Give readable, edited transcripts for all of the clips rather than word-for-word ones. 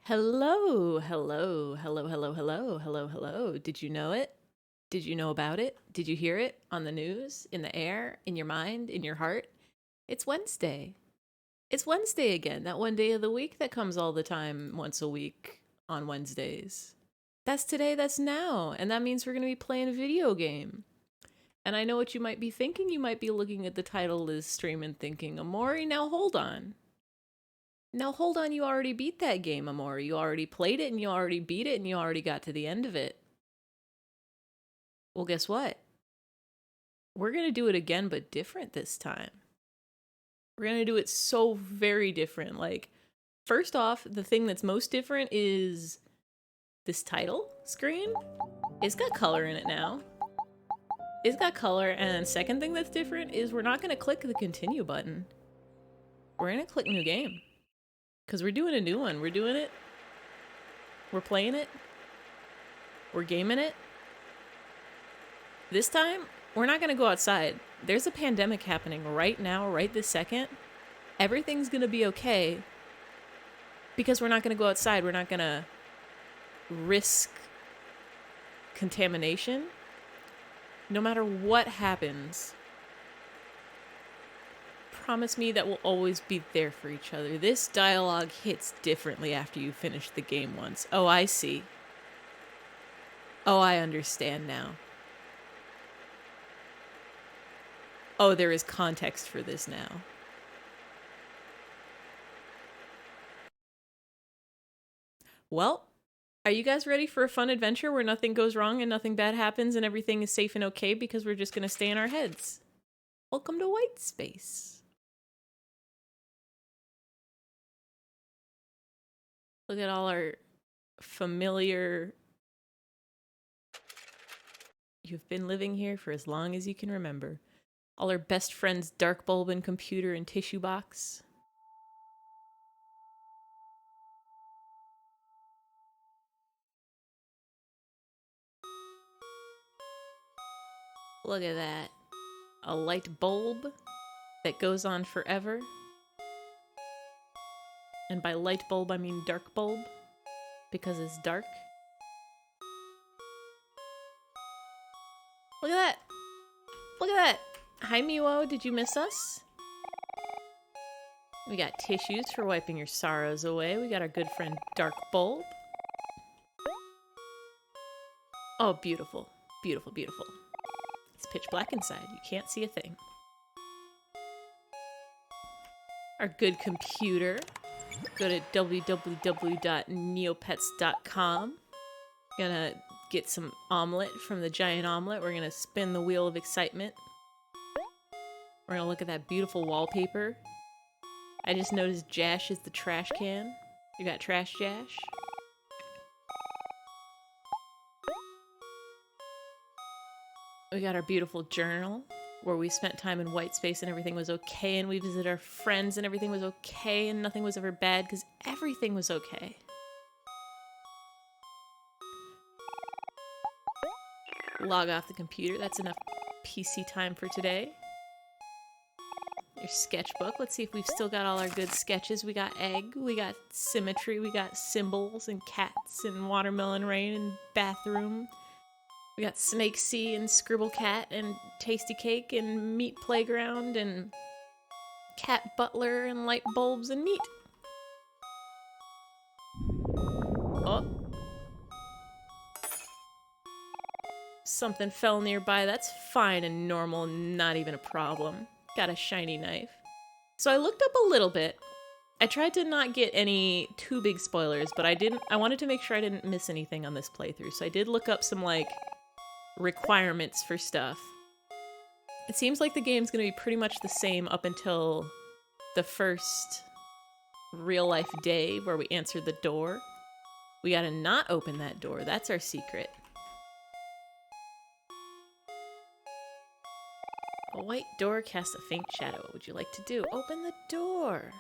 Hello, hello, hello, hello, hello, hello, hello. Did you know it? Did you know about it? Did you hear it on the news, in the air, in your mind, in your heart? It's Wednesday. It's Wednesday again, that one day of the week that comes all the time, once a week on Wednesdays. That's today, that's now, and that means we're going to be playing a video game. And I know what you might be thinking. You might be looking at the title of this stream and thinking, Omori, now hold on. Now hold on, you already beat that game, Omori. You already played it and you already beat it and you already got to the end of it. Well, guess what? We're going to do it again, but different this time. We're going to do it so very different. Like, first off, the thing that's most different is this title screen. It's got color in it now. It's got color, and second thing that's different is we're not going to click the continue button. We're going to click new game. Because we're doing a new one. We're doing it. We're playing it. We're gaming it. This time, we're not going to go outside. There's a pandemic happening right now, right this second. Everything's going to be okay because we're not going to go outside. We're not going to risk contamination. No matter what happens, promise me that we'll always be there for each other. This dialogue hits differently after you finish the game once. Oh, I see. Oh, I understand now. Oh, there is context for this now. Well, are you guys ready for a fun adventure where nothing goes wrong and nothing bad happens and everything is safe and okay because we're just going to stay in our heads? Welcome to White Space. Look at all our familiar... You've been living here for as long as you can remember. All our best friends, dark bulb and computer and tissue box. Look at that. A light bulb that goes on forever. And by light bulb, I mean dark bulb, because it's dark. Look at that. Look at that. Hi, Miwo. Did you miss us? We got tissues for wiping your sorrows away. We got our good friend Dark Bulb. Oh, beautiful. Beautiful, beautiful. It's pitch black inside. You can't see a thing. Our good computer. Go to www.neopets.com. Gonna get some omelet from the giant omelet. We're gonna spin the wheel of excitement. We're gonna look at that beautiful wallpaper. I just noticed Jash is the trash can. You got trash, Jash? We got our beautiful journal where we spent time in white space and everything was okay, and we visited our friends and everything was okay, and nothing was ever bad because everything was okay. Log off the computer. That's enough PC time for today. Your sketchbook. Let's see if we've still got all our good sketches. We got egg, we got symmetry, we got symbols and cats and watermelon rain and bathroom. We got Snake Sea and Scribble Cat and Tasty Cake and Meat Playground and Cat Butler and light bulbs and meat. Oh. Something fell nearby. That's fine and normal, not even a problem. Got a shiny knife. So I looked up a little bit. I tried to not get any too big spoilers, but I wanted to make sure I didn't miss anything on this playthrough. So I did look up some, like, requirements for stuff. It seems like the game's gonna be pretty much the same up until the first real-life day where we answered the door. We gotta not open that door. That's our secret. A white door casts a faint shadow. What would you like to do? Open the door.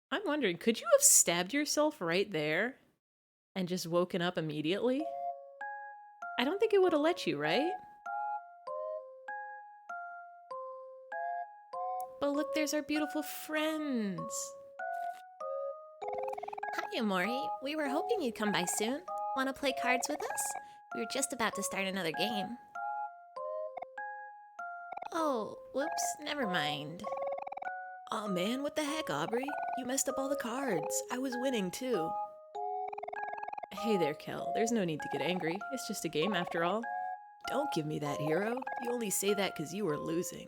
I'm wondering, could you have stabbed yourself right there and just woken up immediately? I don't think it would have let you, right? But look, there's our beautiful friends. Hi, Omori. We were hoping you'd come by soon. Want to play cards with us? We were just about to start another game. Oh, whoops, never mind. Aw man, what the heck, Aubrey? You messed up all the cards. I was winning too. Hey there, Kel. There's no need to get angry. It's just a game after all. Don't give me that, hero. You only say that because you were losing.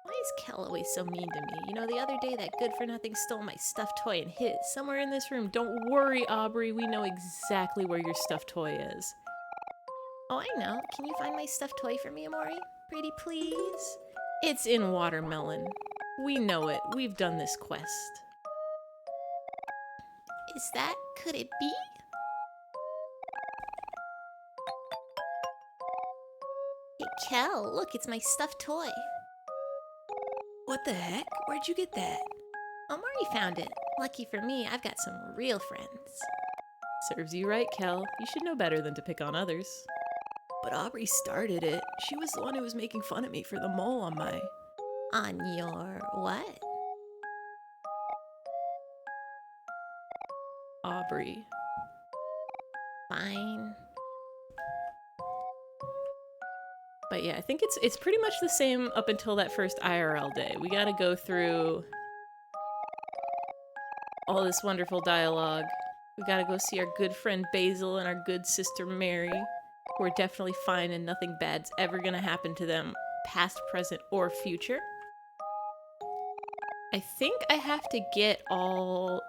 Why is Kel always so mean to me? You know, the other day that good-for-nothing stole my stuffed toy and hid it somewhere in this room. Don't worry, Aubrey. We know exactly where your stuffed toy is. Oh, I know. Can you find my stuffed toy for me, Omori? Pretty please? It's in Watermelon. We know it. We've done this quest. Could it be? Hey, Kel, look, it's my stuffed toy. What the heck? Where'd you get that? Omori found it. Lucky for me, I've got some real friends. Serves you right, Kel. You should know better than to pick on others. But Aubrey started it. She was the one who was making fun of me for the mole on my... On your what? Aubrey. Fine. But yeah, I think it's pretty much the same up until that first IRL day. We gotta go through all this wonderful dialogue. We gotta go see our good friend Basil and our good sister Mary, who are definitely fine and nothing bad's ever gonna happen to them, past, present, or future. I think I have to get all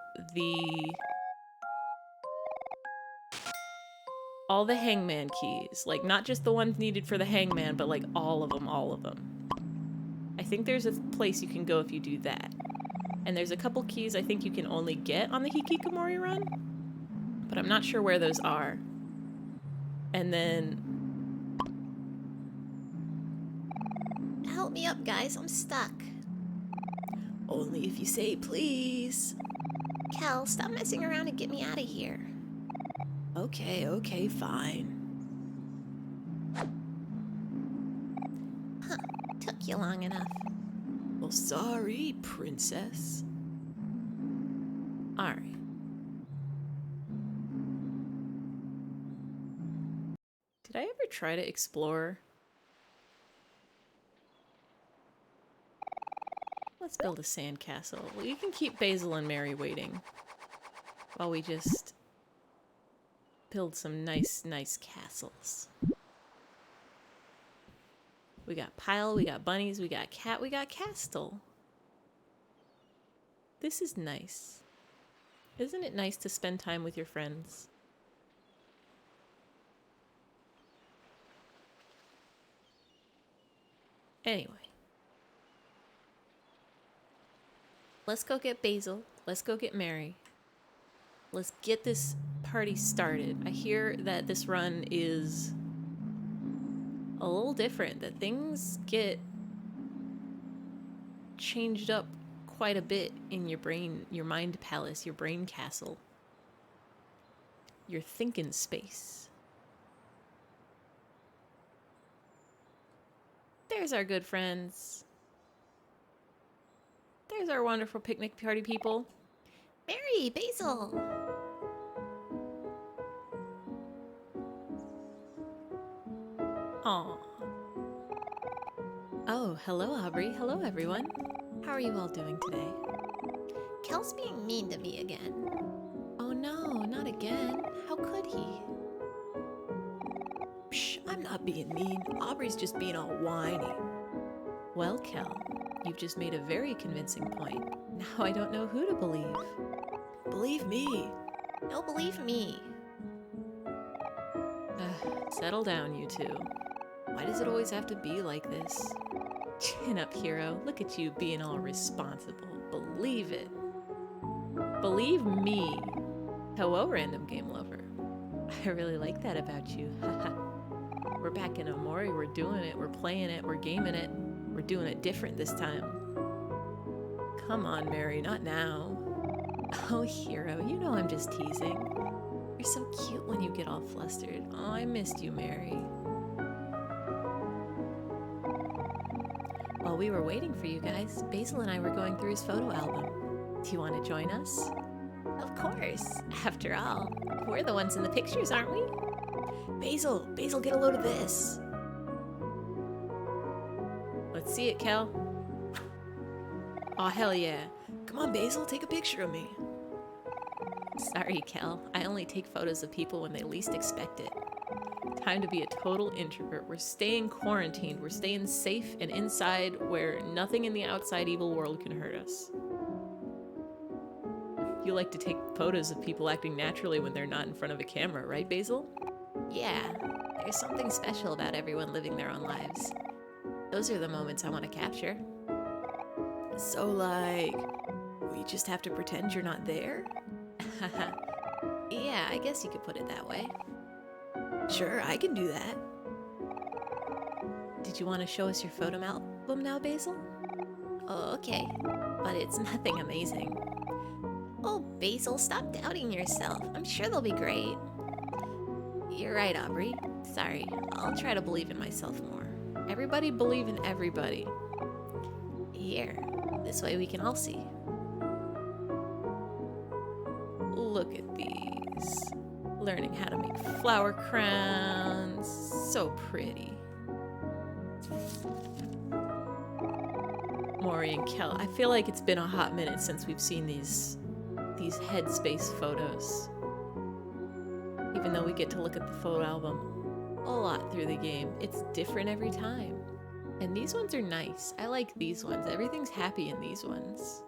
the hangman keys. Like, not just the ones needed for the hangman, but like all of them. I think there's a place you can go if you do that. And there's a couple keys I think you can only get on the hikikomori run, but I'm not sure where those are. And then... Help me up, guys. I'm stuck. Only if you say please. Kel, stop messing around and get me out of here. Okay, fine. Huh, took you long enough. Well, sorry, princess. Alright. Did I ever try to explore? Let's build a sandcastle. Well, you can keep Basil and Mary waiting while we just build some nice castles. We got pile, we got bunnies, we got cat, we got castle. This is nice. Isn't it nice to spend time with your friends? Anyway. Let's go get Basil. Let's go get Mary. Let's get this party started. I hear that this run is a little different, that things get changed up quite a bit in your brain, your mind palace, your brain castle, your thinking space. There's our good friends. There's our wonderful picnic party people. Mary, Basil. Aw. Oh, hello, Aubrey. Hello, everyone. How are you all doing today? Kel's being mean to me again. Oh no, not again. How could he? Psh, I'm not being mean. Aubrey's just being all whiny. Well, Kel, you've just made a very convincing point. Now I don't know who to believe. Believe me. No, believe me. Settle down, you two. Why does it always have to be like this? Chin up, hero. Look at you being all responsible. Believe it. Believe me. Hello, random game lover. I really like that about you. We're back in Omori. We're doing it. We're playing it. We're gaming it. We're doing it different this time. Come on, Mary. Not now. Oh, hero. You know I'm just teasing. You're so cute when you get all flustered. Oh, I missed you, Mary. While we were waiting for you guys, Basil and I were going through his photo album. Do you want to join us? Of course. After all, we're the ones in the pictures, aren't we? Basil, get a load of this. Let's see it, Kel. Aw, hell yeah. Come on, Basil, take a picture of me. Sorry, Kel. I only take photos of people when they least expect it. Time to be a total introvert. We're staying quarantined. We're staying safe and inside where nothing in the outside evil world can hurt us. You like to take photos of people acting naturally when they're not in front of a camera, right, Basil? Yeah, there's something special about everyone living their own lives. Those are the moments I want to capture. So, like, we just have to pretend you're not there? Yeah, I guess you could put it that way. Sure, I can do that. Did you want to show us your photo album now, Basil? Oh, okay, but it's nothing amazing. Oh, Basil, stop doubting yourself. I'm sure they'll be great. You're right, Aubrey. Sorry, I'll try to believe in myself more. Everybody believe in everybody. Here, this way we can all see. Look at these. Learning how to make flower crowns. So pretty. Omori and Kel, I feel like it's been a hot minute since we've seen these headspace photos. Even though we get to look at the photo album a lot through the game, it's different every time. And these ones are nice. I like these ones. Everything's happy in these ones.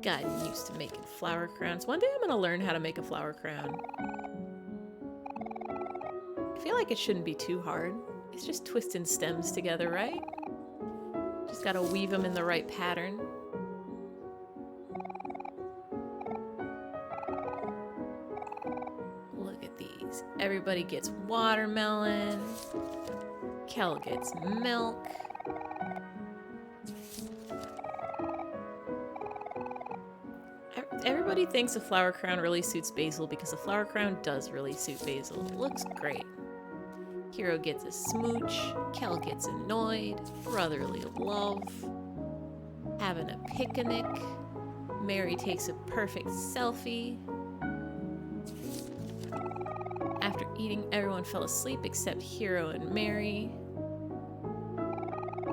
Gotten used to making flower crowns. One day I'm gonna learn how to make a flower crown. I feel like it shouldn't be too hard. It's just twisting stems together, right? Just gotta weave them in the right pattern. Look at these. Everybody gets watermelon. Kel gets milk. Everybody thinks a flower crown really suits Basil because a flower crown does really suit Basil. It looks great. Hero gets a smooch. Kel gets annoyed. Brotherly love. Having a picnic. Mary takes a perfect selfie. After eating, everyone fell asleep except Hero and Mary.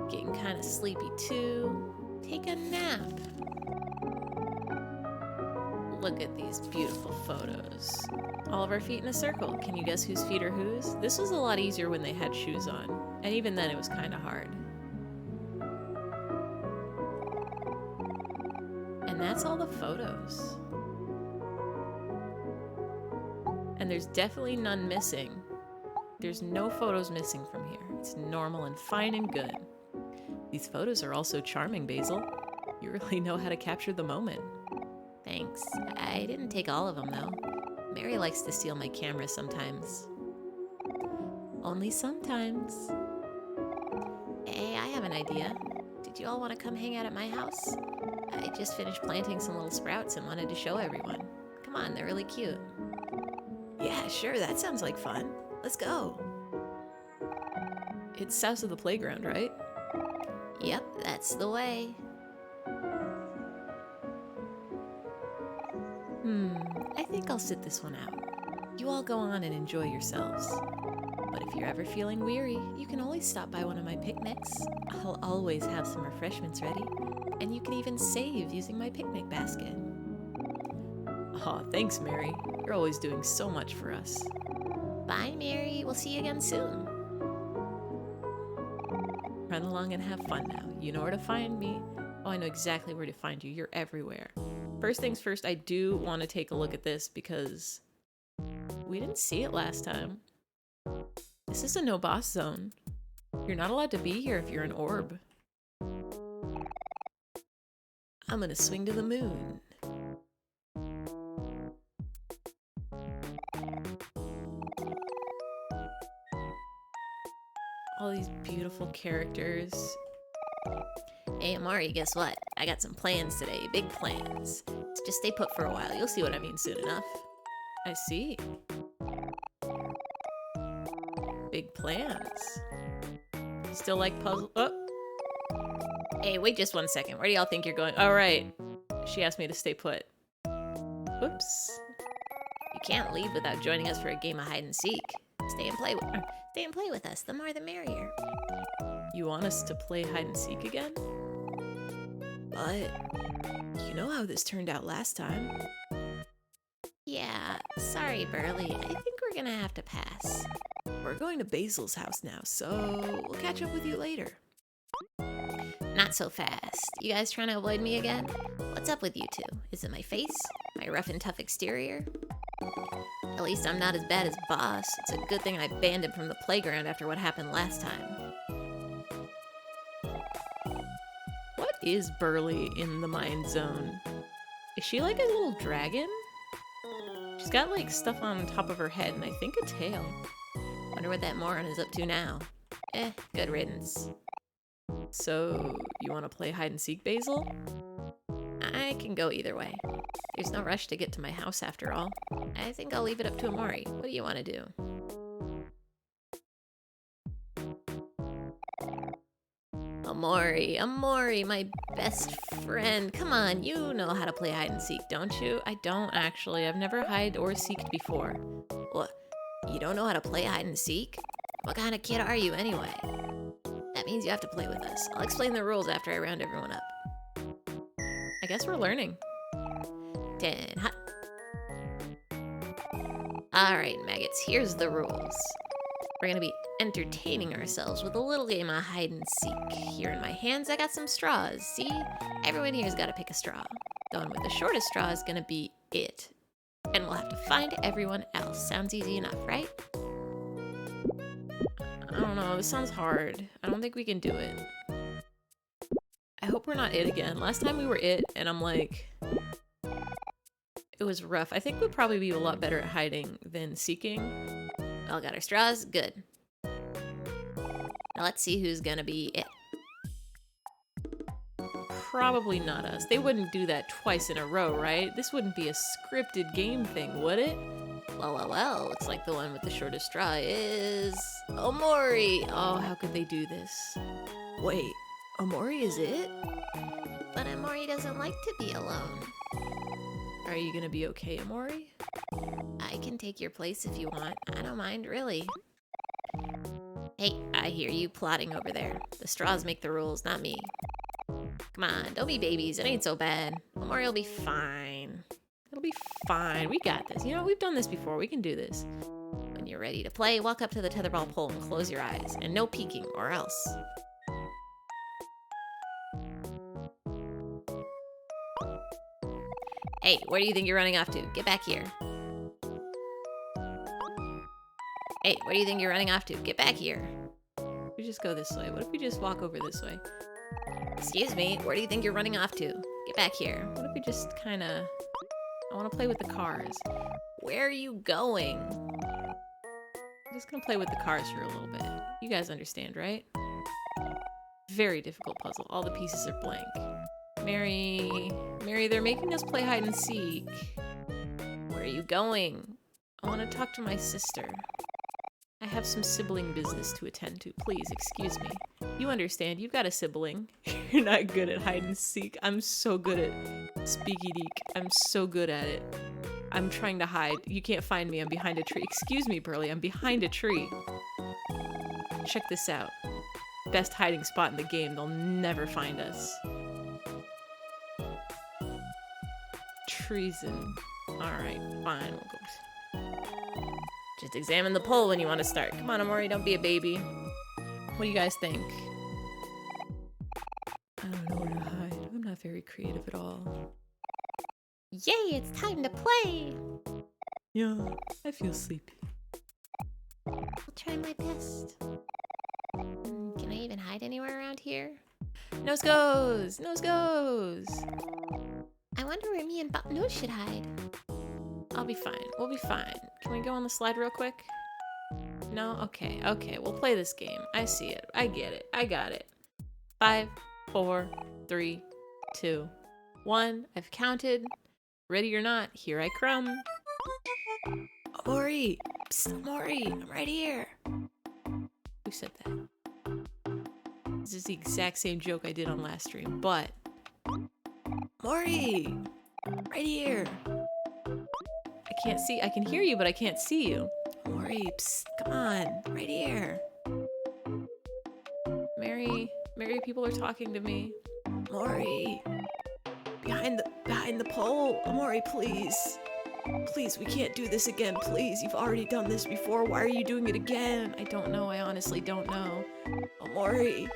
Getting kind of sleepy too. Take a nap. Look at these beautiful photos. All of our feet in a circle. Can you guess whose feet are whose? This was a lot easier when they had shoes on. And even then it was kind of hard. And that's all the photos. And there's definitely none missing. There's no photos missing from here. It's normal and fine and good. These photos are also charming, Basil. You really know how to capture the moment. Thanks. I didn't take all of them, though. Mary likes to steal my camera sometimes. Only sometimes. Hey, I have an idea. Did you all want to come hang out at my house? I just finished planting some little sprouts and wanted to show everyone. Come on, they're really cute. Yeah, sure, that sounds like fun. Let's go. It's south of the playground, right? Yep, that's the way. I think I'll sit this one out. You all go on and enjoy yourselves. But if you're ever feeling weary, you can always stop by one of my picnics. I'll always have some refreshments ready, and you can even save using my picnic basket. Aw, thanks, Mary. You're always doing so much for us. Bye, Mary. We'll see you again soon. Run along and have fun now. You know where to find me. Oh, I know exactly where to find you. You're everywhere. First things first, I do want to take a look at this because we didn't see it last time. This is a no boss zone. You're not allowed to be here if you're an orb. I'm gonna swing to the moon. All these beautiful characters. Hey, Omori, guess what? I got some plans today. Big plans. Just stay put for a while. You'll see what I mean soon enough. I see. Big plans. Still like puzzle? Oh. Hey, wait just 1 second. Where do y'all think you're going? All right. She asked me to stay put. Whoops. You can't leave without joining us for a game of hide and seek. Stay and play with us. The more the merrier. You want us to play hide and seek again? But you know how this turned out last time. Yeah, sorry, Burley. I think we're gonna have to pass. We're going to Basil's house now, so we'll catch up with you later. Not so fast. You guys trying to avoid me again? What's up with you two? Is it my face? My rough and tough exterior? At least I'm not as bad as Boss. It's a good thing I banned him from the playground after what happened last time. What is Burley in the mind zone? Is she like a little dragon? She's got like stuff on top of her head and I think a tail. Wonder what that moron is up to now. Good riddance. So, you want to play hide and seek, Basil? I can go either way. There's no rush to get to my house after all. I think I'll leave it up to Omori. What do you want to do? Omori, my best friend. Come on, you know how to play hide and seek, don't you? I don't actually. I've never hide or seeked before. What? You don't know how to play hide and seek? What kind of kid are you anyway? That means you have to play with us. I'll explain the rules after I round everyone up. I guess we're learning. 10 hot. Alright, maggots, here's the rules. We're gonna be entertaining ourselves with a little game of hide and seek. Here in my hands, I got some straws. See? Everyone here's gotta pick a straw. The one with the shortest straw is gonna be it. And we'll have to find everyone else. Sounds easy enough, right? I don't know, this sounds hard. I don't think we can do it. I hope we're not it again. Last time we were it, and I'm like... It was rough. I think we'd probably be a lot better at hiding than seeking. All got our straws? Good. Now let's see who's gonna be it. Probably not us. They wouldn't do that twice in a row, right? This wouldn't be a scripted game thing, would it? Well. Looks like the one with the shortest straw is... Omori! Oh, how could they do this? Wait, Omori is it? But Omori doesn't like to be alone. Are you gonna be okay, Omori? I can take your place if you want. I don't mind, really. Hey, I hear you plotting over there. The straws make the rules, not me. Come on, don't be babies. It ain't so bad. Omori will be fine. It'll be fine. We got this. You know, we've done this before. We can do this. When you're ready to play, walk up to the tetherball pole and close your eyes. And no peeking, or else. Hey, where do you think you're running off to? Get back here. Hey, where do you think you're running off to? Get back here. We just go this way. What if we just walk over this way? Excuse me, where do you think you're running off to? Get back here. What if we just kind of... I want to play with the cars. Where are you going? I'm just going to play with the cars for a little bit. You guys understand, right? Very difficult puzzle. All the pieces are blank. Mary, they're making us play hide and seek. Where are you going? I want to talk to my sister. I have some sibling business to attend to. Please, excuse me. You understand, you've got a sibling. You're not good at hide and seek. I'm so good at speaky deek. I'm so good at it. I'm trying to hide. You can't find me. I'm behind a tree. Excuse me, Burley. I'm behind a tree. Check this out. Best hiding spot in the game. They'll never find us. Treason. Alright, fine. We'll go. Just examine the pole when you want to start. Come on, Omori, don't be a baby. What do you guys think? I don't know where to hide. I'm not very creative at all. Yay, it's time to play! Yeah, I feel sleepy. I'll try my best. Can I even hide anywhere around here? Nose goes! Nose goes! I wonder where me and Nose should hide. I'll be fine. We'll be fine. Can we go on the slide real quick? No? Okay, okay. We'll play this game. I see it. I get it. I got it. 5, 4, 3, 2, 1. I've counted. Ready or not, here I crumb. Omori! Psst, Omori! I'm right here! Who said that? This is the exact same joke I did on last stream, but... Mori! Right here! I can't see. I can hear you, but I can't see you. Mori, psst, come on. Right here. Mary, people are talking to me. Mori! Behind the pole! Mori, please! Please, we can't do this again, please. You've already done this before. Why are you doing it again? I don't know. I honestly don't know. Mori!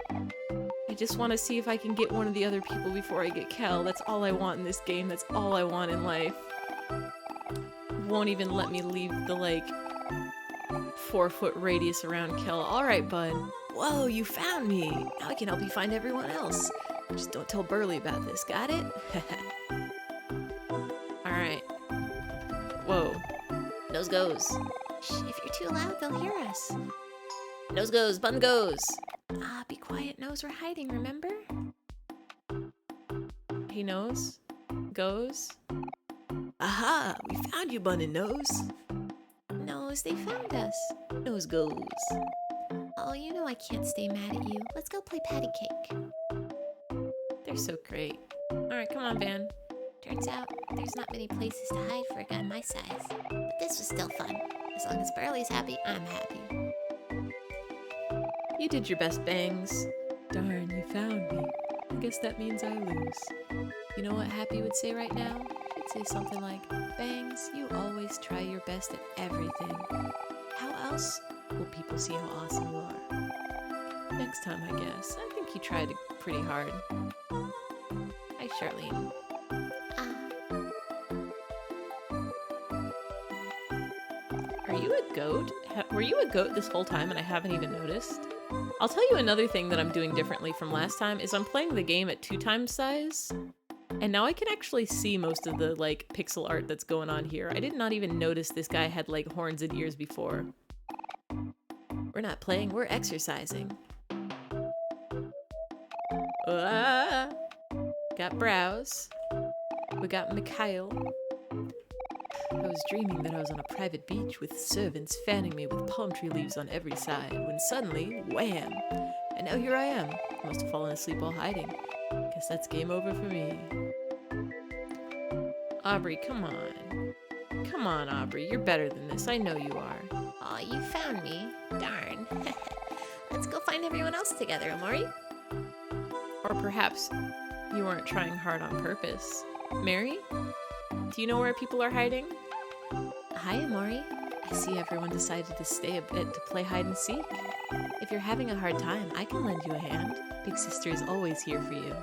I just want to see if I can get one of the other people before I get Kel. That's all I want in this game. That's all I want in life. Won't even let me leave the, like, 4-foot radius around Kel. Alright, bud. Whoa, you found me! Now I can help you find everyone else. Just don't tell Burley about this, got it? Alright. Whoa. Nose goes. Shh, if you're too loud, they'll hear us. Nose goes, bun goes. Ah, be quiet, Nose. We're hiding, remember? He knows. Goes. Aha! We found you, Bun and Nose. Nose, they found us. Nose goes. Oh, you know I can't stay mad at you. Let's go play patty cake. They're so great. Alright, come on, Van. Turns out, there's not many places to hide for a guy my size. But this was still fun. As long as Burley's happy, I'm happy. You did your best, Bangs. Darn, you found me. I guess that means I lose. You know what Happy would say right now? She'd say something like, Bangs, you always try your best at everything. How else will people see how awesome you are? Next time, I guess. I think he tried pretty hard. Hi, Charlene. Are you a goat? Were you a goat this whole time and I haven't even noticed? I'll tell you another thing that I'm doing differently from last time is I'm playing the game at 2 times size. And now I can actually see most of the, like, pixel art that's going on here. I did not even notice this guy had, like, horns and ears before. We're not playing, we're exercising. Ah! Got brows. We got Mikhail. I was dreaming that I was on a private beach with servants fanning me with palm tree leaves on every side, when suddenly, wham! And now here I am. I must have fallen asleep while hiding. Guess that's game over for me. Aubrey, come on. Come on, Aubrey. You're better than this. I know you are. Aw, you found me. Darn. Let's go find everyone else together, Omori. Or perhaps you weren't trying hard on purpose. Mary? Do you know where people are hiding? Hi, Omori. I see everyone decided to stay a bit to play hide and seek. If you're having a hard time, I can lend you a hand. Big sister is always here for you.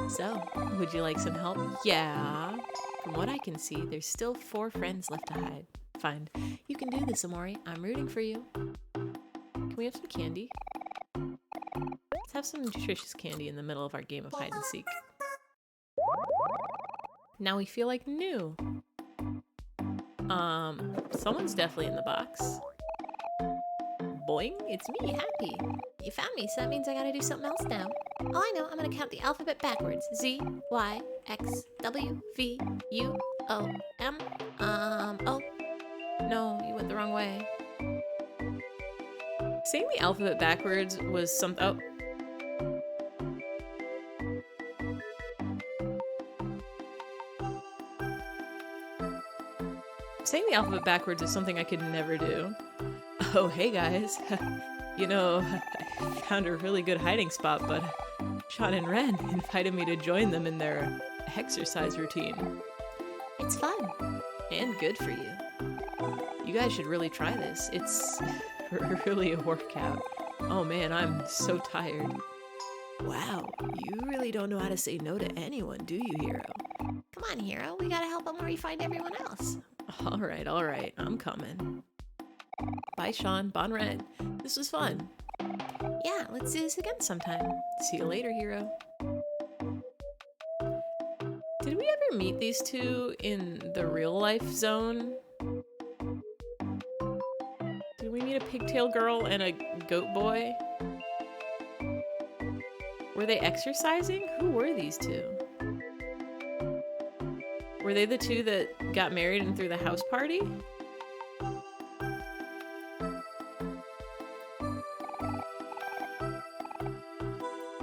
So, would you like some help? Yeah. From what I can see, there's still 4 friends left to hide. Find. You can do this, Omori. I'm rooting for you. Can we have some candy? Let's have some nutritious candy in the middle of our game of hide and seek. Now we feel like new. Someone's definitely in the box. Boing, it's me, Happy. You found me, so that means I gotta do something else now. Oh, I know. I'm gonna count the alphabet backwards. Z, Y, X, W, V, U, O, M, O. No, you went the wrong way. Saying the alphabet backwards was some— oh. Saying the alphabet backwards is something I could never do. Oh, hey guys. You know, I found a really good hiding spot, but Sean and Ren invited me to join them in their exercise routine. It's fun. And good for you. You guys should really try this. It's really a workout. Oh man, I'm so tired. Wow, you really don't know how to say no to anyone, do you, Hero? Come on, Hero. We gotta help Omori find everyone else. Alright, I'm coming. Bye, Sean. Bon Ren. This was fun. Yeah, let's do this again sometime. See you later, Hero. Did we ever meet these two in the real life zone? Did we meet a pigtail girl and a goat boy? Were they exercising? Who were these two? Were they the two that got married and threw the house party?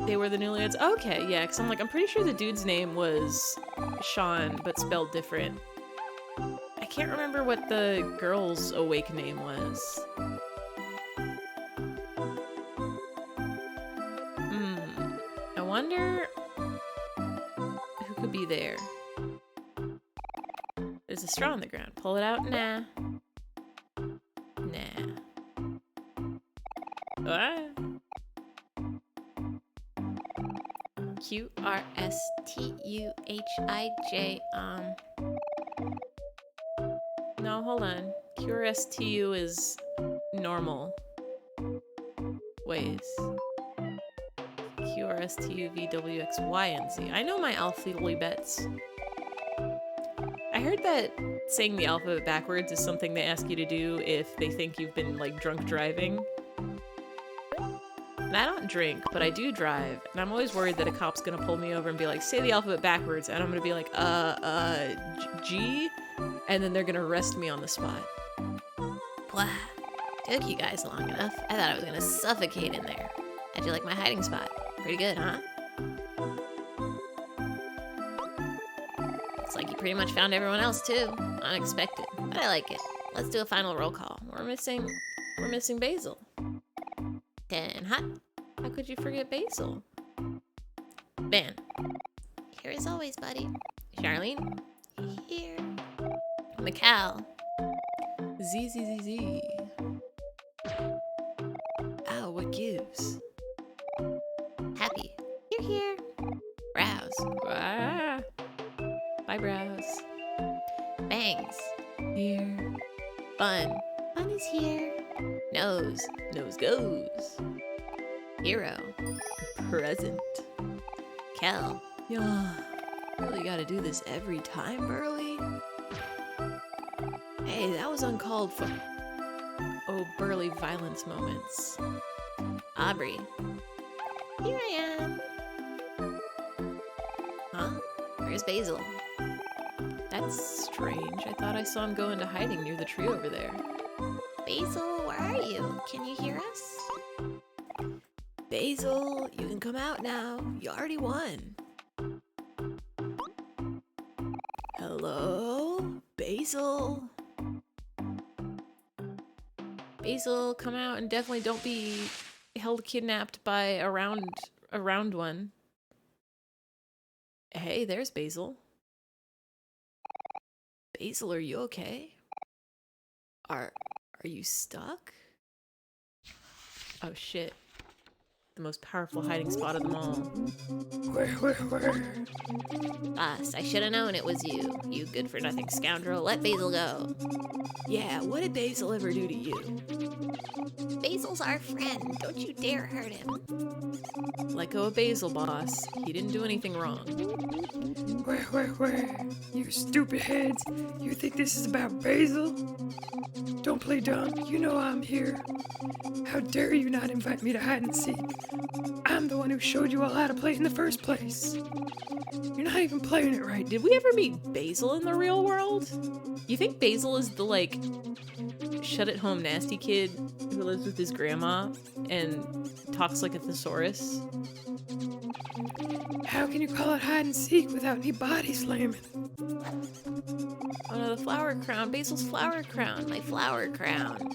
They were the newlyweds? Okay, yeah, because I'm like, I'm pretty sure the dude's name was Sean, but spelled different. I can't remember what the girl's awake name was. I wonder who could be there. There's a straw on the ground. Pull it out. Nah. Nah. Ah. QRSTUHIJ. No, hold on. QRSTU is normal ways. QRSTUVWXY and Z. I know my alphabets. I heard that saying the alphabet backwards is something they ask you to do if they think you've been, like, drunk driving. And I don't drink, but I do drive, and I'm always worried that a cop's gonna pull me over and be like, say the alphabet backwards, and I'm gonna be like, G? And then they're gonna arrest me on the spot. Blah. Took you guys long enough. I thought I was gonna suffocate in there. How'd you like my hiding spot? Pretty good, huh? Looks like you pretty much found everyone else too. Unexpected, but I like it. Let's do a final roll call. We're missing Basil. 10 hot. How could you forget Basil? Ben. Here as always, buddy. Charlene. Here. Macau. Z. Ow, what gives? Happy. You're here. Browse. Ah. Bye, Browse. Bangs. Here. Fun. Fun is here. Nose. Nose goes. Hero. Present. Kel. Yeah. Really gotta do this every time, Burley? Hey, that was uncalled for. Oh, Burley violence moments. Aubrey. Here I am. Huh? Where's Basil? That's strange. I thought I saw him go into hiding near the tree over there. Basil, where are you? Can you hear us? Basil, you can come out now. You already won. Hello? Basil? Basil, come out and definitely don't be held kidnapped by a round one. Hey, there's Basil. Basil, are you okay? Are you stuck? Oh shit. The most powerful hiding spot of them all. Where? Boss, I should have known it was you. You good for nothing scoundrel. Let Basil go. Yeah, what did Basil ever do to you? Basil's our friend. Don't you dare hurt him. Let go of Basil, boss. He didn't do anything wrong. Where? You stupid heads. You think this is about Basil? Don't play dumb. You know I'm here. How dare you not invite me to hide and seek? I'm the one who showed you all how to play in the first place. You're not even playing it right. Did we ever meet Basil in the real world? You think Basil is the, like, shut-at-home nasty kid who lives with his grandma and talks like a thesaurus? How can you call it hide and seek without any body slamming? Oh no, the flower crown. Basil's flower crown. My flower crown.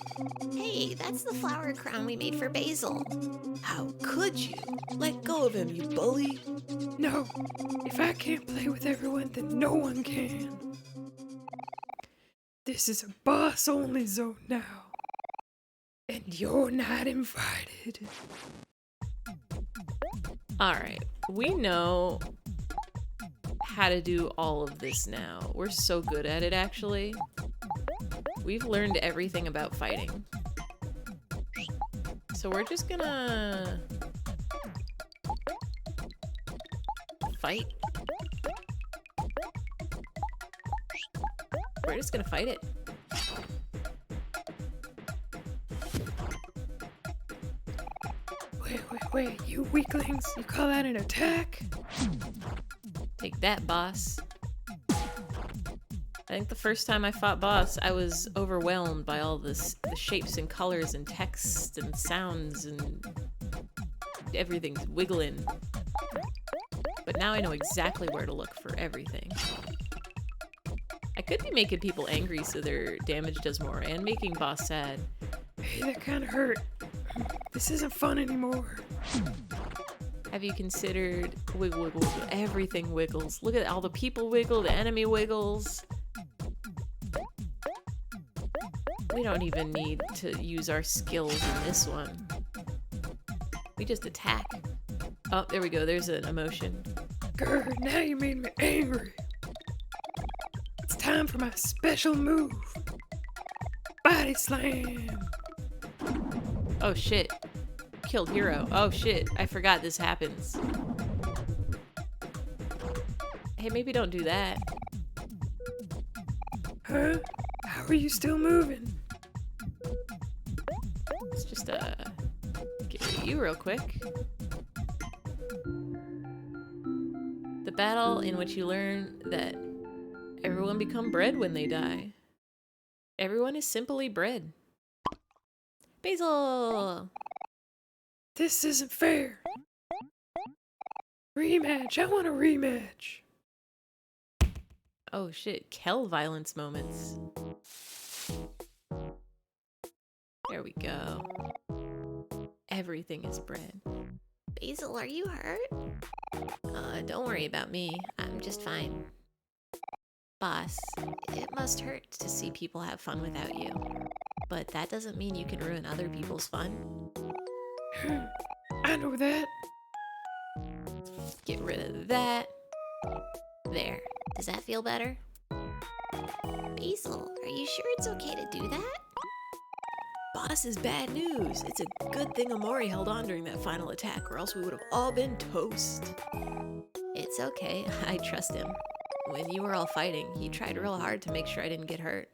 Hey, that's the flower crown we made for Basil. How could you? Let go of him, you bully. No, if I can't play with everyone, then no one can. This is a boss-only zone now. And you're not invited. Alright, we know how to do all of this now. We're so good at it, actually. We've learned everything about fighting. So we're just gonna fight. We're just gonna fight it. Wait, you weaklings, you call that an attack? Take that, boss. I think the first time I fought boss, I was overwhelmed by all the shapes and colors and text and sounds and everything's wiggling. but now I know exactly where to look for everything. I could be making people angry so their damage does more, and making boss sad. Hey, that kind of hurt. This isn't fun anymore. Have you considered wiggle, wiggle, wiggle? Everything wiggles. Look at all the people wiggle, the enemy wiggles. We don't even need to use our skills in this one. We just attack. Oh, there we go. There's an emotion. Grr, now you made me angry. It's time for my special move. Body slam. Oh shit. Killed hero. Oh shit. I forgot this happens. Hey, maybe don't do that. Huh? How are you still moving? Let's just get rid of you real quick. The battle in which you learn that everyone become bread when they die. Everyone is simply bread. Basil! This isn't fair. Rematch. I want a rematch. Oh shit, Kel violence moments. There we go. Everything is bread. Basil, are you hurt? Don't worry about me. I'm just fine. Boss, it must hurt to see people have fun without you. But that doesn't mean you can ruin other people's fun. I know that. Get rid of that. There. Does that feel better? Basil, are you sure it's okay to do that? Boss is bad news. It's a good thing Omori held on during that final attack, or else we would have all been toast. It's okay. I trust him. When you were all fighting, he tried real hard to make sure I didn't get hurt.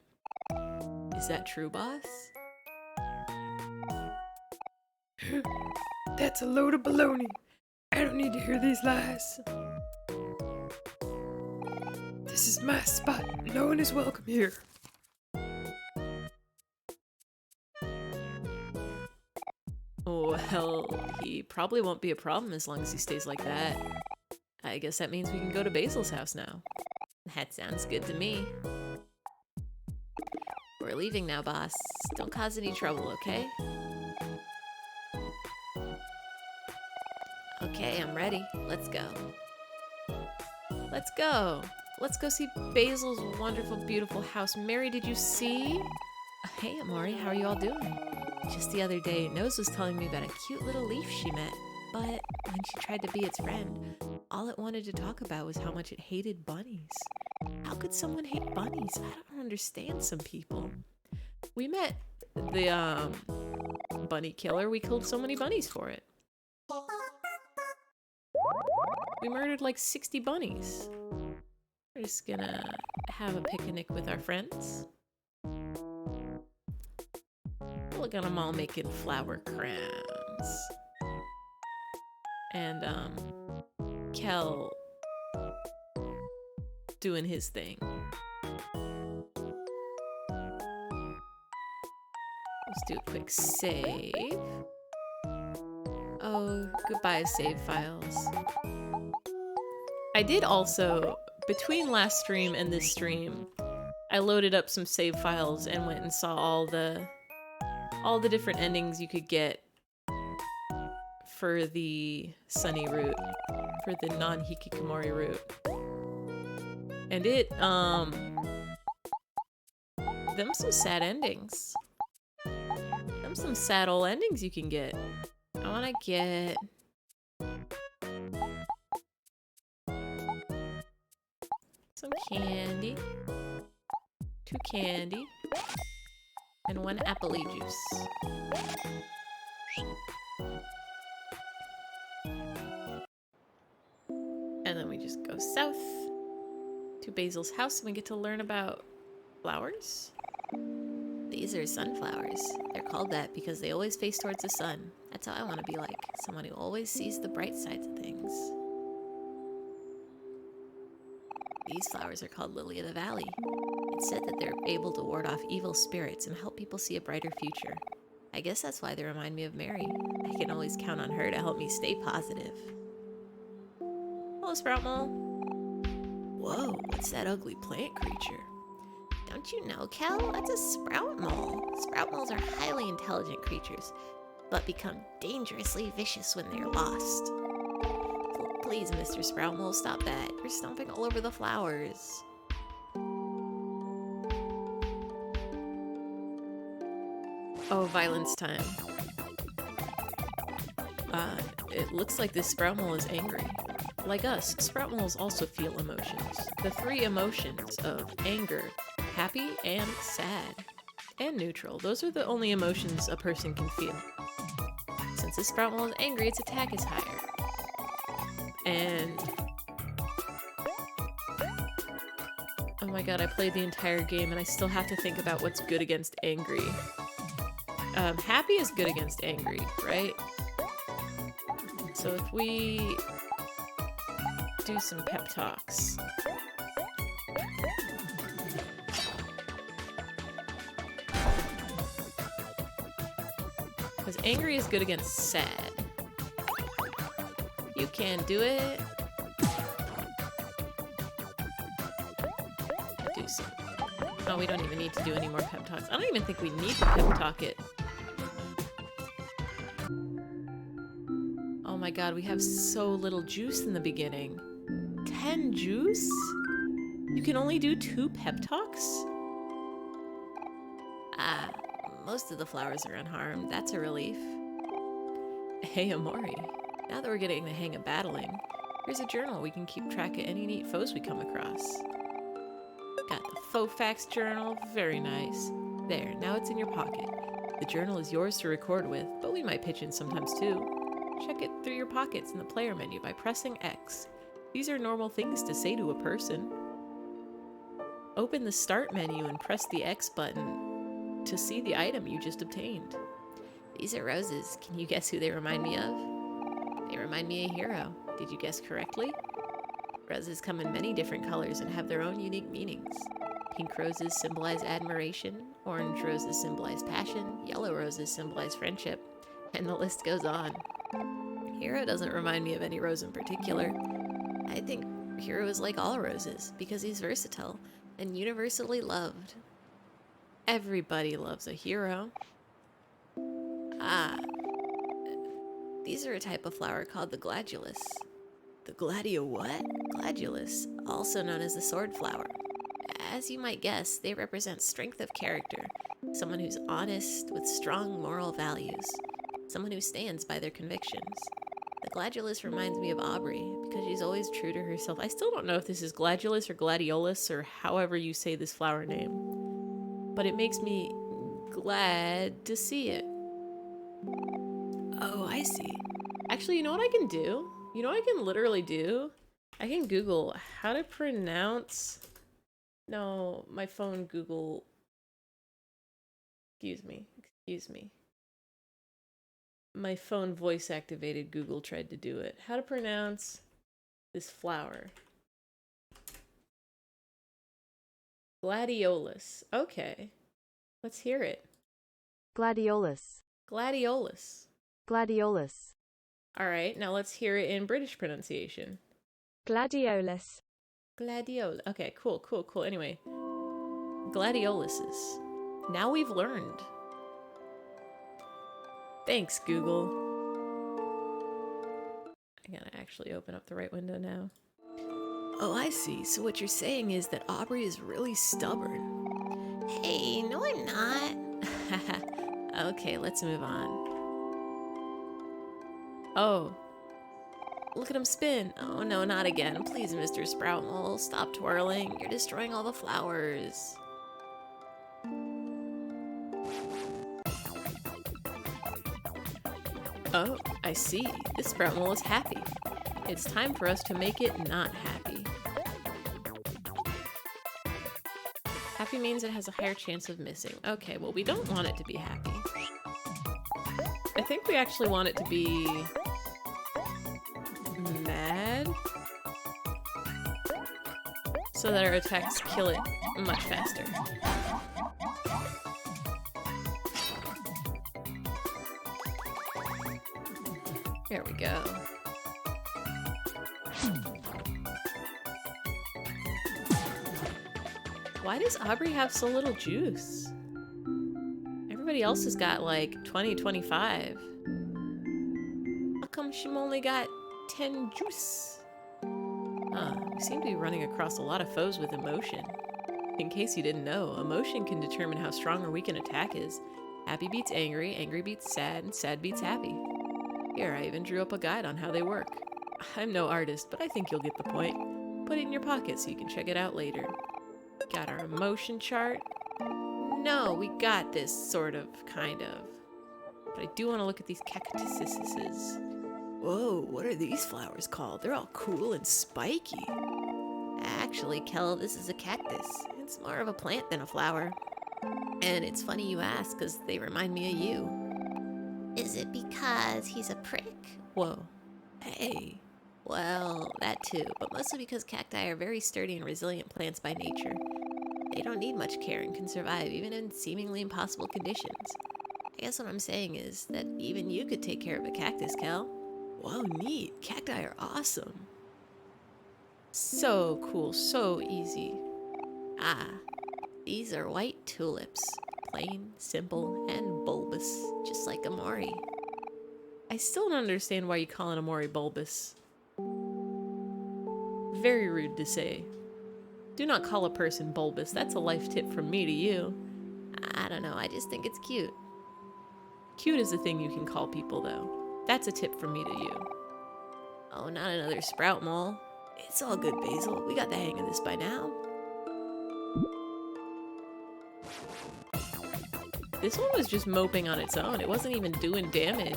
Is that true, boss? That's a load of baloney. I don't need to hear these lies. This is my spot. No one is welcome here. Well, he probably won't be a problem as long as he stays like that. I guess that means we can go to Basil's house now. That sounds good to me. We're leaving now, boss. Don't cause any trouble, okay? Okay, I'm ready. Let's go. Let's go. Let's go see Basil's wonderful, beautiful house. Mary, did you see? Hey, Omori, how are you all doing? Just the other day, Nose was telling me about a cute little leaf she met. But when she tried to be its friend, all it wanted to talk about was how much it hated bunnies. How could someone hate bunnies? I don't understand some people. We met the bunny killer. We killed so many bunnies for it. We murdered like 60 bunnies. We're just gonna have a picnic with our friends. Look at them all making flower crowns. And Kel doing his thing. Let's do a quick save. Oh, goodbye save files. I did also, between last stream and this stream, I loaded up some save files and went and saw all the different endings you could get for the Sunny route, for the non-hikikomori route. And them some sad endings. Them some sad old endings you can get. I wanna get some candy, 2 candy, and 1 apple juice. And then we just go south to Basil's house and we get to learn about flowers. These are sunflowers. They're called that because they always face towards the sun. That's how I want to be like. Someone who always sees the bright sides of things. These flowers are called Lily of the Valley. It's said that they're able to ward off evil spirits and help people see a brighter future. I guess that's why they remind me of Mary. I can always count on her to help me stay positive. Well, Hello, Sproutmole. Whoa, what's that ugly plant creature? Don't you know, Kel? That's a sprout mole. Sprout moles are highly intelligent creatures, but become dangerously vicious when they're lost. Please, Mr. Sprout Mole, stop that. You're stomping all over the flowers. Oh, violence time. It looks like this sprout mole is angry. Like us, sprout moles also feel emotions. The three emotions of anger, happy, and sad. And neutral. Those are the only emotions a person can feel. Since this sprout mole is angry, its attack is higher. And... oh my god, I played the entire game and I still have to think about what's good against angry. Happy is good against angry, right? So if we do some pep talks. Because angry is good against sad. You can do it. Do some. Oh, we don't even need to do any more pep talks. I don't even think we need to pep talk it. Oh my god, we have so little juice in the beginning. 10 juice? You can only do 2 pep talks? Ah, most of the flowers are unharmed. That's a relief. Hey, Omori. Now that we're getting the hang of battling, here's a journal we can keep track of any neat foes we come across. Got the faux facts journal, very nice. There, now it's in your pocket. The journal is yours to record with, but we might pitch in sometimes too. Check it through your pockets in the player menu by pressing X. These are normal things to say to a person. Open the start menu and press the X button to see the item you just obtained. These are roses. Can you guess who they remind me of? They remind me of a hero. Did you guess correctly? Roses come in many different colors and have their own unique meanings. Pink roses symbolize admiration, orange roses symbolize passion, yellow roses symbolize friendship, and the list goes on. Hero doesn't remind me of any rose in particular. I think Hero is like all roses because he's versatile and universally loved. Everybody loves a hero. Ah, these are a type of flower called the gladulus. The gladio what? Gladulus, also known as the sword flower. As you might guess, they represent strength of character, someone who's honest with strong moral values, someone who stands by their convictions. The gladulus reminds me of Aubrey because she's always true to herself. I still don't know if this is gladulus or gladiolus or however you say this flower name, but it makes me glad to see it. Oh, I see. Actually, you know what I can do? You know what I can literally do? I can Google how to pronounce... No, my phone Google... Excuse me. My phone voice activated Google tried to do it. How to pronounce this flower. Gladiolus. Okay. Let's hear it. Gladiolus. Gladiolus. Gladiolus. All right, now let's hear it in British pronunciation. Gladiolus. Gladiolus. Okay, cool. Anyway, gladioluses. Now we've learned. Thanks, Google. I gotta actually open up the right window now. Oh, I see. So what you're saying is that Aubrey is really stubborn. Hey, no I'm not. Okay, let's move on. Oh. Look at him spin. Oh no, not again. Please, Mr. Sproutmole, stop twirling. You're destroying all the flowers. Oh, I see. This Sproutmole is happy. It's time for us to make it not happy. Happy means it has a higher chance of missing. Okay, well, we don't want it to be happy. I think we actually want it to be... mad? So that our attacks kill it much faster. There we go. Why does Aubrey have so little juice? Everybody else has got like 20, 25. How come she only got 10 juice? We seem to be running across a lot of foes with emotion. In case you didn't know, emotion can determine how strong or weak an attack is. Happy beats angry, angry beats sad, and sad beats happy. Here, I even drew up a guide on how they work. I'm no artist, but I think you'll get the point. Put it in your pocket so you can check it out later. Got our emotion chart. No, we got this, sort of, kind of. But I do want to look at these cactuses. Whoa, what are these flowers called? They're all cool and spiky. Actually, Kel, this is a cactus. It's more of a plant than a flower. And it's funny you ask, because they remind me of you. Is it because he's a prick? Whoa. Hey, Well, that too, but mostly because cacti are very sturdy and resilient plants by nature. They don't need much care and can survive even in seemingly impossible conditions. I guess what I'm saying is that even you could take care of a cactus, Kel. whoa, neat. Cacti are awesome. So cool, so easy. Ah, these are white tulips. Plain, simple, and bulbous, just like Omori. I still don't understand why you call an Omori bulbous. Very rude to say. Do not call a person bulbous. That's a life tip from me to you. I don't know, I just think it's cute. Cute is a thing you can call people, though. That's a tip from me to you. Oh, not another sprout mole. It's all good, Basil. We got the hang of this by now. This one was just moping on its own. It wasn't even doing damage.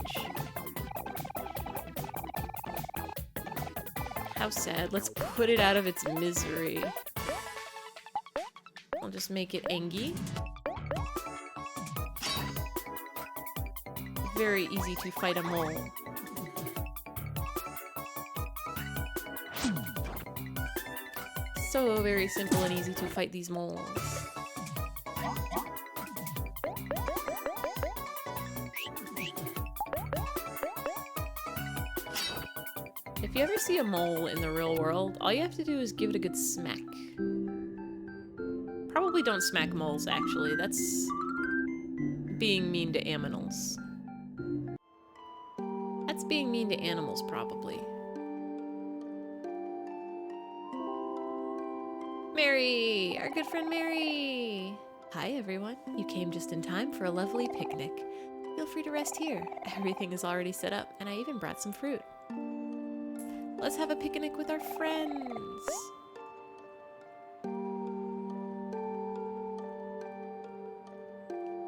How sad. Let's put it out of its misery. I'll just make it angry. Very easy to fight a mole. So very simple and easy to fight these moles. If you ever see a mole in the real world, all you have to do is give it a good smack. Probably don't smack moles, actually. That's being mean to animals. That's being mean to animals, probably. Mary! Our good friend Mary! Hi, everyone. You came just in time for a lovely picnic. Feel free to rest here. Everything is already set up, and I even brought some fruit. Let's have a picnic with our friends.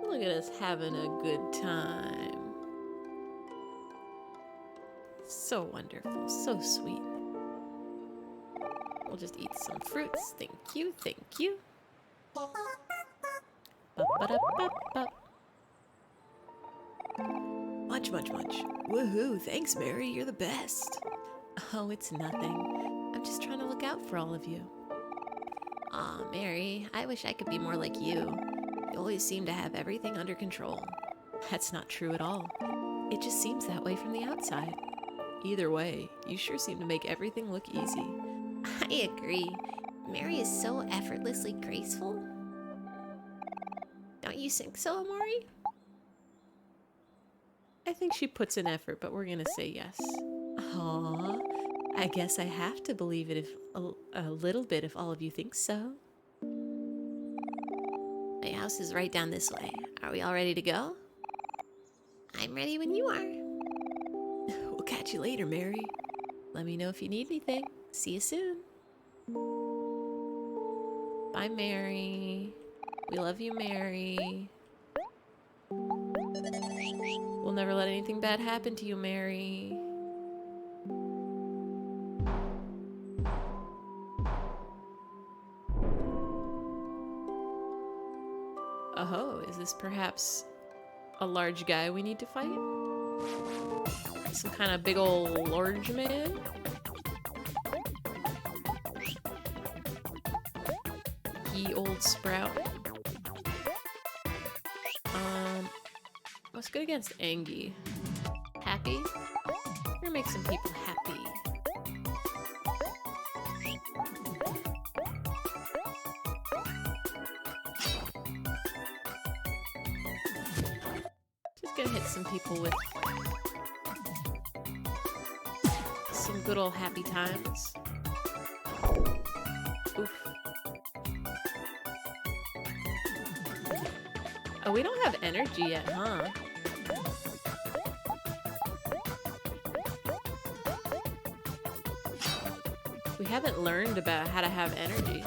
Look at us having a good time. So wonderful, so sweet. We'll just eat some fruits. Thank you, thank you. Ba-ba-da-ba-ba. Much, much, much. Woohoo, thanks, Mary. You're the best. Oh, it's nothing. I'm just trying to look out for all of you. Aw, Mary, I wish I could be more like you. You always seem to have everything under control. That's not true at all. It just seems that way from the outside. Either way, you sure seem to make everything look easy. I agree. Mary is so effortlessly graceful. Don't you think so, Omori? I think she puts in effort, but we're gonna say yes. Aww, I guess I have to believe it if a little bit if all of you think so. My house is right down this way. Are we all ready to go? I'm ready when you are. We'll catch you later, Mary. Let me know if you need anything. See you soon. Bye, Mary. We love you, Mary. We'll never let anything bad happen to you, Mary. Oh, is this perhaps a large guy we need to fight? Some kind of big old large man? Ye old sprout. Let's go against Angie. Happy? We're gonna make some people happy. some people with some good old happy times. Oof. Oh, we don't have energy yet, huh? We haven't learned about how to have energy.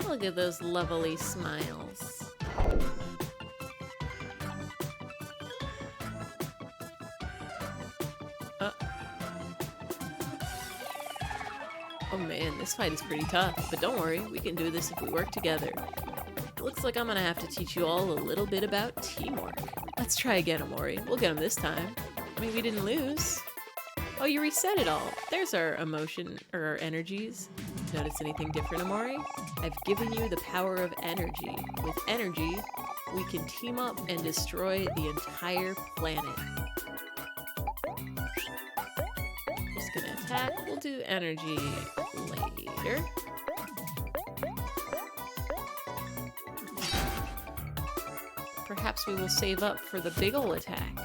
Look at those lovely smiles. Oh man, this fight is pretty tough, but don't worry, we can do this if we work together. Looks like I'm gonna have to teach you all a little bit about teamwork. Let's try again, Omori. We'll get him this time. I mean, we didn't lose. Oh, you reset it all. There's our emotion, or our energies. Notice anything different, Omori? I've given you the power of energy. With energy, we can team up and destroy the entire planet. Just gonna attack. We'll do energy later. Perhaps we will save up for the big ol' attack.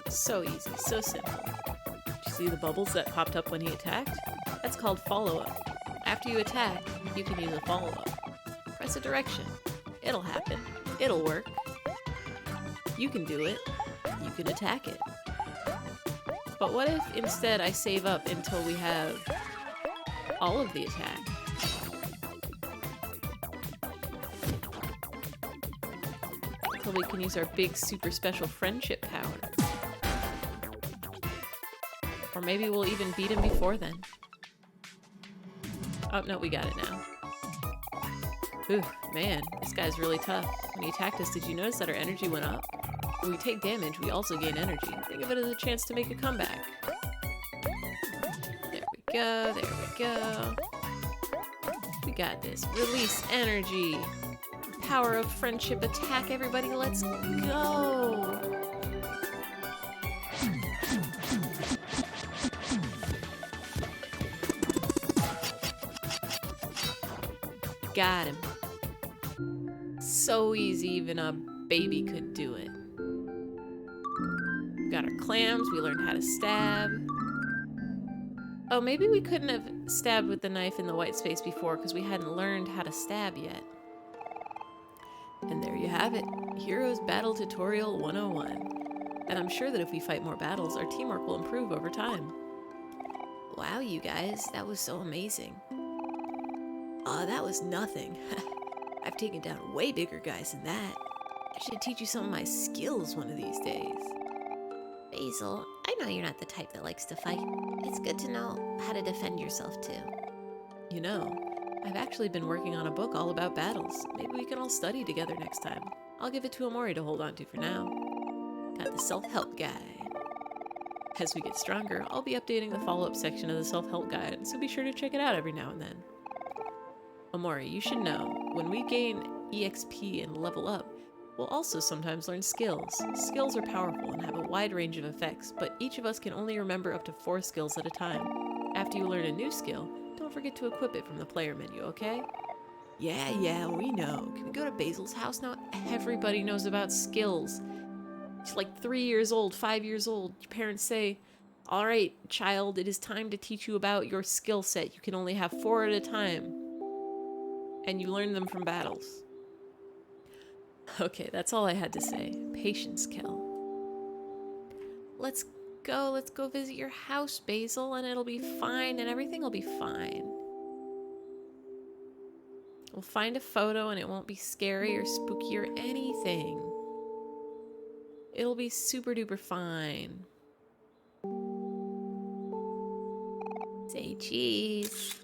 So easy, so simple. Did you see the bubbles that popped up when he attacked? That's called follow-up. After you attack, you can use a follow-up. Press a direction. It'll happen. It'll work. You can do it. You can attack it. But what if instead I save up until we have all of the attack? So we can use our big super special friendship power. Or maybe we'll even beat him before then. Oh, no, we got it now. Ooh, man, this guy's really tough. When he attacked us, did you notice that our energy went up? When we take damage, we also gain energy. Think of it as a chance to make a comeback. There we go, there we go. We got this. Release energy. Power of friendship attack, everybody, let's go! Got him. So easy, even a baby could do it. Got our clams, we learned how to stab. Oh, maybe we couldn't have stabbed with the knife in the white space before because we hadn't learned how to stab yet. And there you have it, Heroes Battle Tutorial 101. And I'm sure that if we fight more battles, our teamwork will improve over time. Wow, you guys, that was so amazing. That was nothing. I've taken down way bigger guys than that. I should teach you some of my skills one of these days. Basil, I know you're not the type that likes to fight. It's good to know how to defend yourself too. You know, I've actually been working on a book all about battles. Maybe we can all study together next time. I'll give it to Omori to hold on to for now. Got the self-help guide. As we get stronger, I'll be updating the follow-up section of the self-help guide, so be sure to check it out every now and then. Omori, you should know, when we gain EXP and level up, we'll also sometimes learn skills. Skills are powerful and have a wide range of effects, but each of us can only remember up to 4 skills at a time. After you learn a new skill, don't forget to equip it from the player menu, okay? Yeah, we know. Can we go to Basil's house now? Everybody knows about skills. She's like 3 years old, 5 years old. Your parents say, all right, child, it is time to teach you about your skill set. You can only have 4 at a time. And you learn them from battles. Okay, that's all I had to say. Patience, Kel. Let's go visit your house, Basil, and it'll be fine, and everything will be fine. We'll find a photo and it won't be scary or spooky or anything. It'll be super duper fine. Say cheese.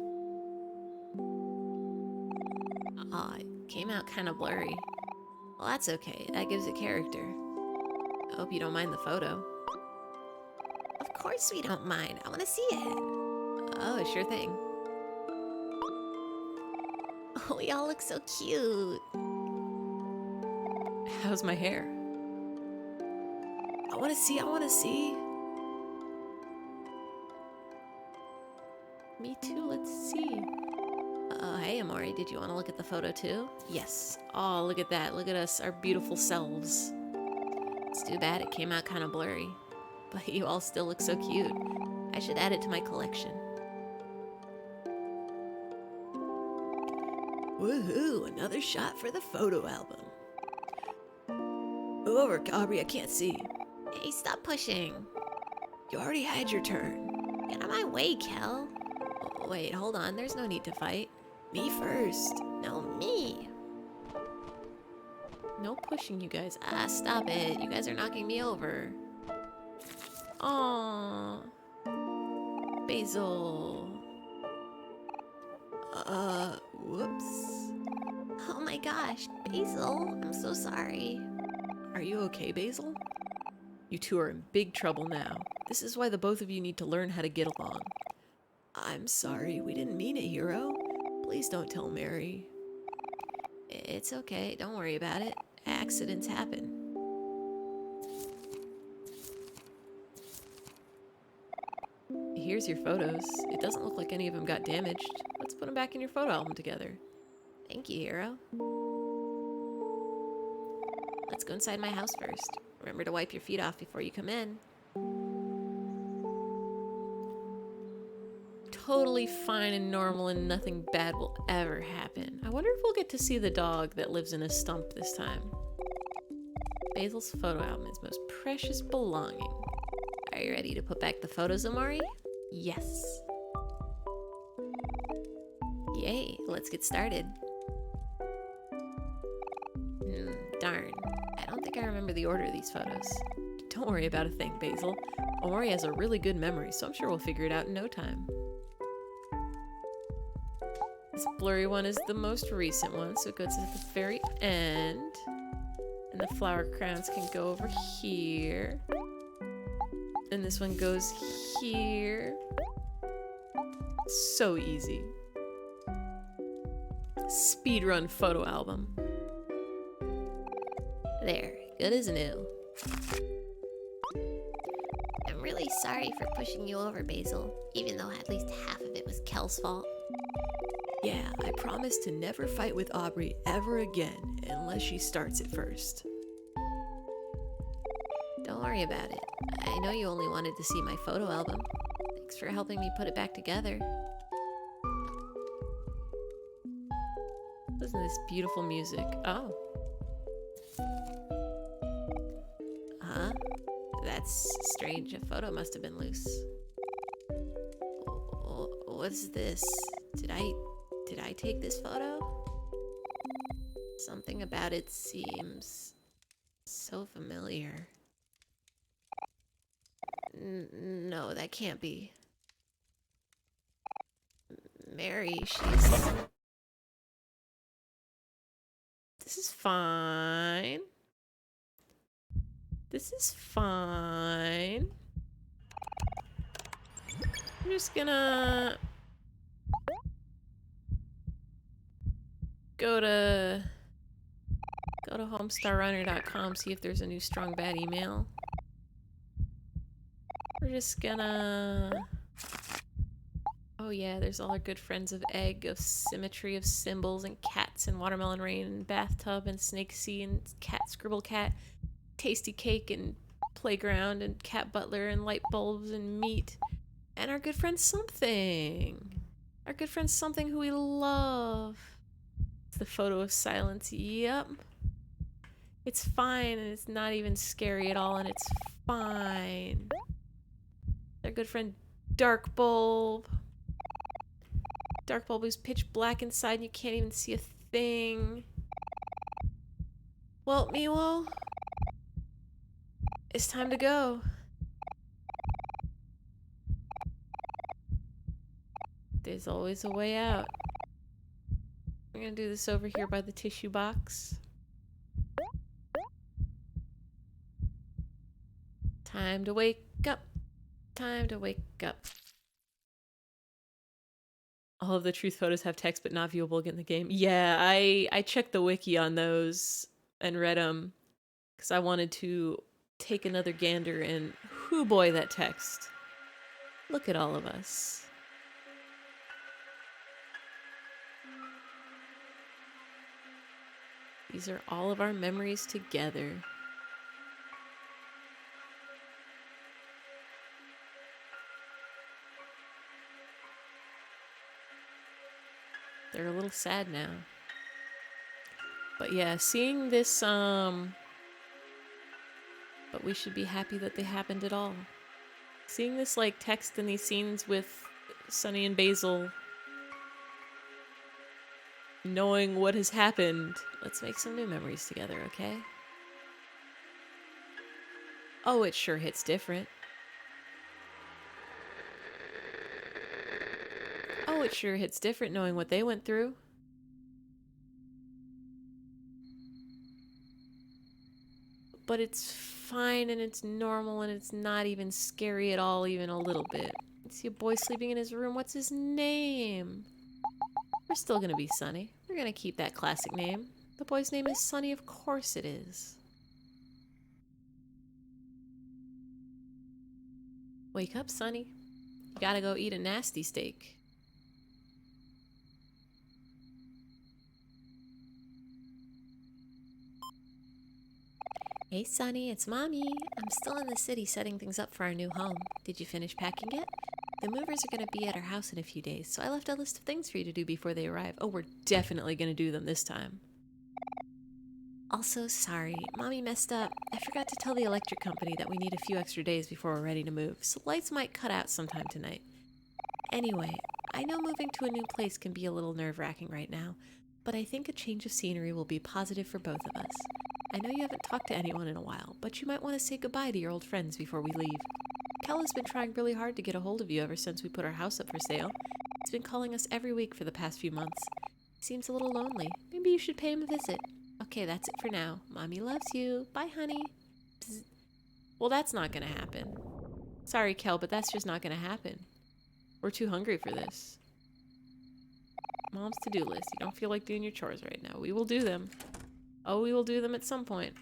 Aw, it came out kind of blurry. Well, that's okay. That gives it character. I hope you don't mind the photo. Of course we don't mind. I want to see it. Oh, sure thing. Oh, we all look so cute. How's my hair? I want to see. Me too, let's see. Hey, Omori, did you want to look at the photo too? Yes. Oh, look at that. Look at us, our beautiful selves. It's too bad it came out kind of blurry. But you all still look so cute. I should add it to my collection. Woohoo! Another shot for the photo album. Move over, Aubrey. I can't see. Hey, stop pushing. You already had your turn. Get out of my way, Kel. Oh, wait, hold on. There's no need to fight. Me first. No, me. No pushing, you guys. Ah, stop it. You guys are knocking me over. Aww. Basil. Whoops. Oh my gosh, Basil, I'm so sorry. Are you okay, Basil? You two are in big trouble now. This is why the both of you need to learn how to get along. I'm sorry. We didn't mean it, Hero. Please don't tell Mary. It's okay, don't worry about it. Accidents happen. Here's your photos. It doesn't look like any of them got damaged. Let's put them back in your photo album together. Thank you, Hero. Let's go inside my house first. Remember to wipe your feet off before you come in. Totally fine and normal and nothing bad will ever happen. I wonder if we'll get to see the dog that lives in a stump this time. Basil's photo album, his most precious belonging. Are you ready to put back the photos, Omori? Yes. Yay, let's get started. Darn. I don't think I remember the order of these photos. Don't worry about a thing, Basil. Omori has a really good memory, so I'm sure we'll figure it out in no time. This blurry one is the most recent one, so it goes at the very end. And the flower crowns can go over here. And this one goes here. So easy. Speedrun photo album. There, good as new. I'm really sorry for pushing you over, Basil, even though at least half of it was Kel's fault. Yeah, I promise to never fight with Aubrey ever again unless she starts it first. Don't worry about it. I know you only wanted to see my photo album. Thanks for helping me put it back together. Listen to this beautiful music. Oh. Huh? That's strange. A photo must have been loose. What's this? Did I take this photo? Something about it seems so familiar. No, that can't be. Mary, she's... This is fine. This is fine. I'm just gonna go to homestarrunner.com, see if there's a new strong bad email. We're just gonna... Oh yeah, there's all our good friends of egg, of symmetry, of symbols, and cats, and watermelon rain, and bathtub, and snake sea, and cat scribble cat, tasty cake, and playground, and cat butler, and light bulbs, and meat, and our good friend something. Our good friend something who we love. It's the photo of silence. Yep. It's fine, and it's not even scary at all, and it's fine. Our good friend Dark Bulb. Dark Bulb is pitch black inside and you can't even see a thing. Well, Miwo, it's time to go. There's always a way out. We're gonna do this over here by the tissue box. Time to wake up. Time to wake up. All of the truth photos have text but not viewable in the game. Yeah, I checked the wiki on those and read them because I wanted to take another gander and whoo boy, that text. Look at all of us. These are all of our memories together. They're a little sad now. But yeah, seeing this, but we should be happy that they happened at all. Seeing this, like, text in these scenes with Sunny and Basil, knowing what has happened, let's make some new memories together, okay? Oh, it sure hits different. Oh, it sure hits different knowing what they went through. But it's fine and it's normal and it's not even scary at all, even a little bit. I see a boy sleeping in his room. What's his name? We're still gonna be Sunny. We're gonna keep that classic name. The boy's name is Sunny, of course it is. Wake up, Sunny. You gotta go eat a nasty steak. Hey, Sunny, it's Mommy. I'm still in the city setting things up for our new home. Did you finish packing yet? The movers are going to be at our house in a few days, so I left a list of things for you to do before they arrive. Oh, we're definitely gonna do them this time. Also, sorry, Mommy messed up. I forgot to tell the electric company that we need a few extra days before we're ready to move, so lights might cut out sometime tonight. Anyway, I know moving to a new place can be a little nerve-wracking right now, but I think a change of scenery will be positive for both of us. I know you haven't talked to anyone in a while, but you might want to say goodbye to your old friends before we leave. Kel has been trying really hard to get a hold of you ever since we put our house up for sale. He's been calling us every week for the past few months. He seems a little lonely. Maybe you should pay him a visit. Okay, that's it for now. Mommy loves you. Bye, honey. Bzz. Well, that's not gonna happen. Sorry, Kel, but that's just not gonna happen. We're too hungry for this. Mom's to-do list. You don't feel like doing your chores right now. We will do them. Oh, we will do them at some point.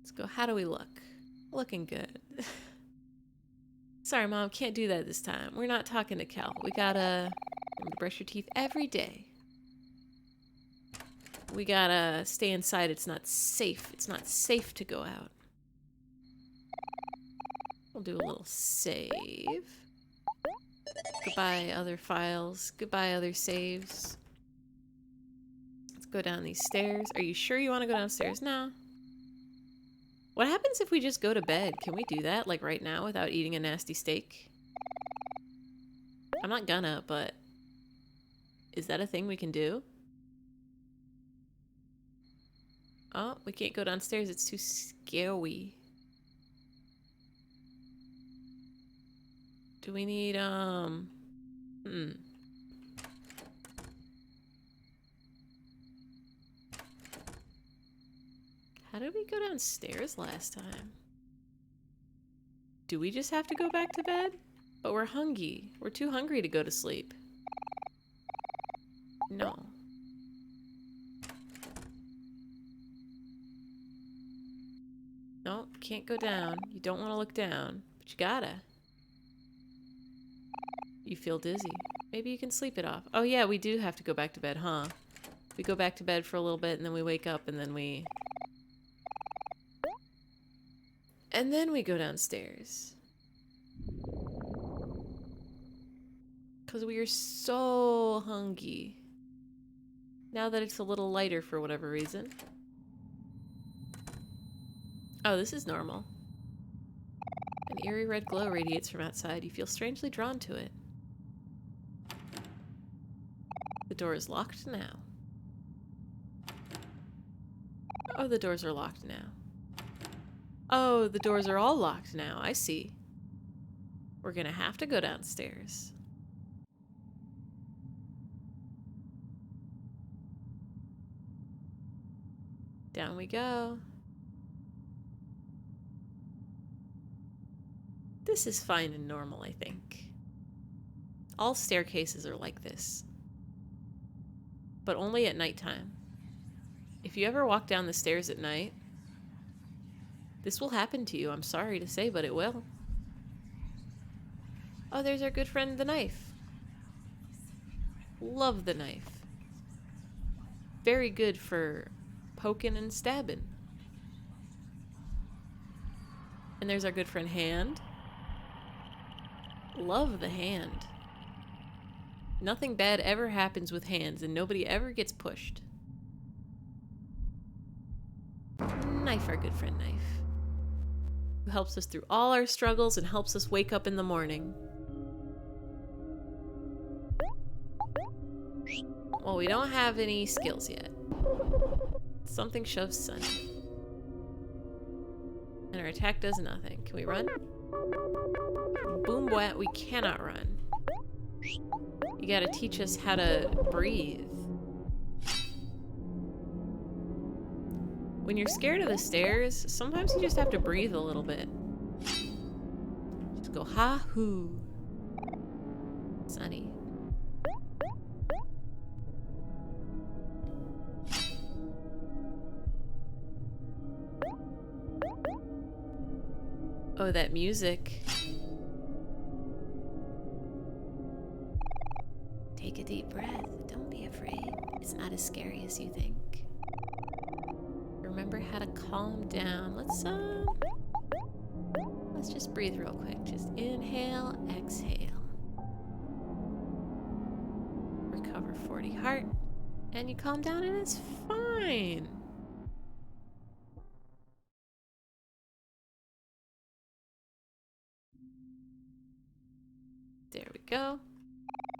Let's go. How do we look? Looking good. Sorry, Mom. Can't do that this time. We're not talking to Kel. We gotta remember to brush your teeth every day. We gotta stay inside. It's not safe. It's not safe to go out. We'll do a little save. Goodbye, other files. Goodbye, other saves. Let's go down these stairs. Are you sure you want to go downstairs? No. What happens if we just go to bed? Can we do that, like, right now without eating a nasty steak? I'm not gonna, but is that a thing we can do? Oh, we can't go downstairs. It's too scary. Do we need, How did we go downstairs last time? Do we just have to go back to bed? But we're hungry. We're too hungry to go to sleep. No. No, can't go down. You don't want to look down, but you gotta. You feel dizzy. Maybe you can sleep it off. Oh yeah, we do have to go back to bed, huh? We go back to bed for a little bit and then we wake up and then we... And then we go downstairs. Because we are so hungry. Now that it's a little lighter for whatever reason. Oh, this is normal. An eerie red glow radiates from outside. You feel strangely drawn to it. The door is locked now. Oh, the doors are locked now. Oh, the doors are all locked now. I see. We're gonna have to go downstairs. Down we go. This is fine and normal, I think. All staircases are like this. But only at nighttime. If you ever walk down the stairs at night, This will happen to you, I'm sorry to say, but it will. Oh, there's our good friend, the knife. Love the knife. Very good for poking and stabbing. And there's our good friend, Hand. Love the hand. Nothing bad ever happens with hands, and nobody ever gets pushed. Knife, our good friend Knife. Who helps us through all our struggles and helps us wake up in the morning. Well, we don't have any skills yet. Something shoves Sunny. And our attack does nothing. Can we run? Boom Boat, we cannot run. You gotta teach us how to breathe. When you're scared of the stairs, sometimes you just have to breathe a little bit. Just go ha-hoo. Sunny. Oh, that music. Take a deep breath. Don't be afraid. It's not as scary as you think. Remember how to calm down. Let's just breathe real quick. Just inhale, exhale. Recover 40 heart. And you calm down and it's fine. There we go.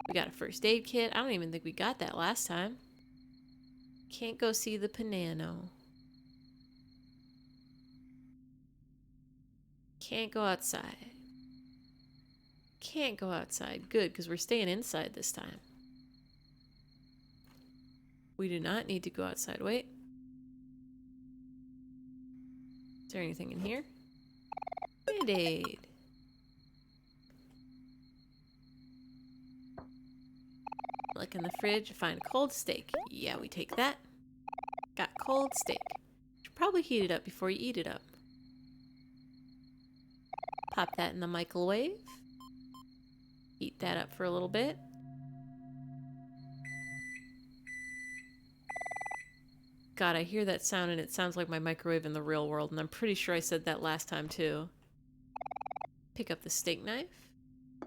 We got a first aid kit. I don't even think we got that last time. Can't go see the Panano. Can't go outside. Can't go outside. Good, because we're staying inside this time. We do not need to go outside. Wait. Is there anything in here? Band-Aid. Look in the fridge, find a cold steak. Yeah, we take that. Got cold steak. Should probably heat it up before you eat it up. Pop that in the microwave. Heat that up for a little bit. God, I hear that sound and it sounds like my microwave in the real world, and I'm pretty sure I said that last time too. Pick up the steak knife.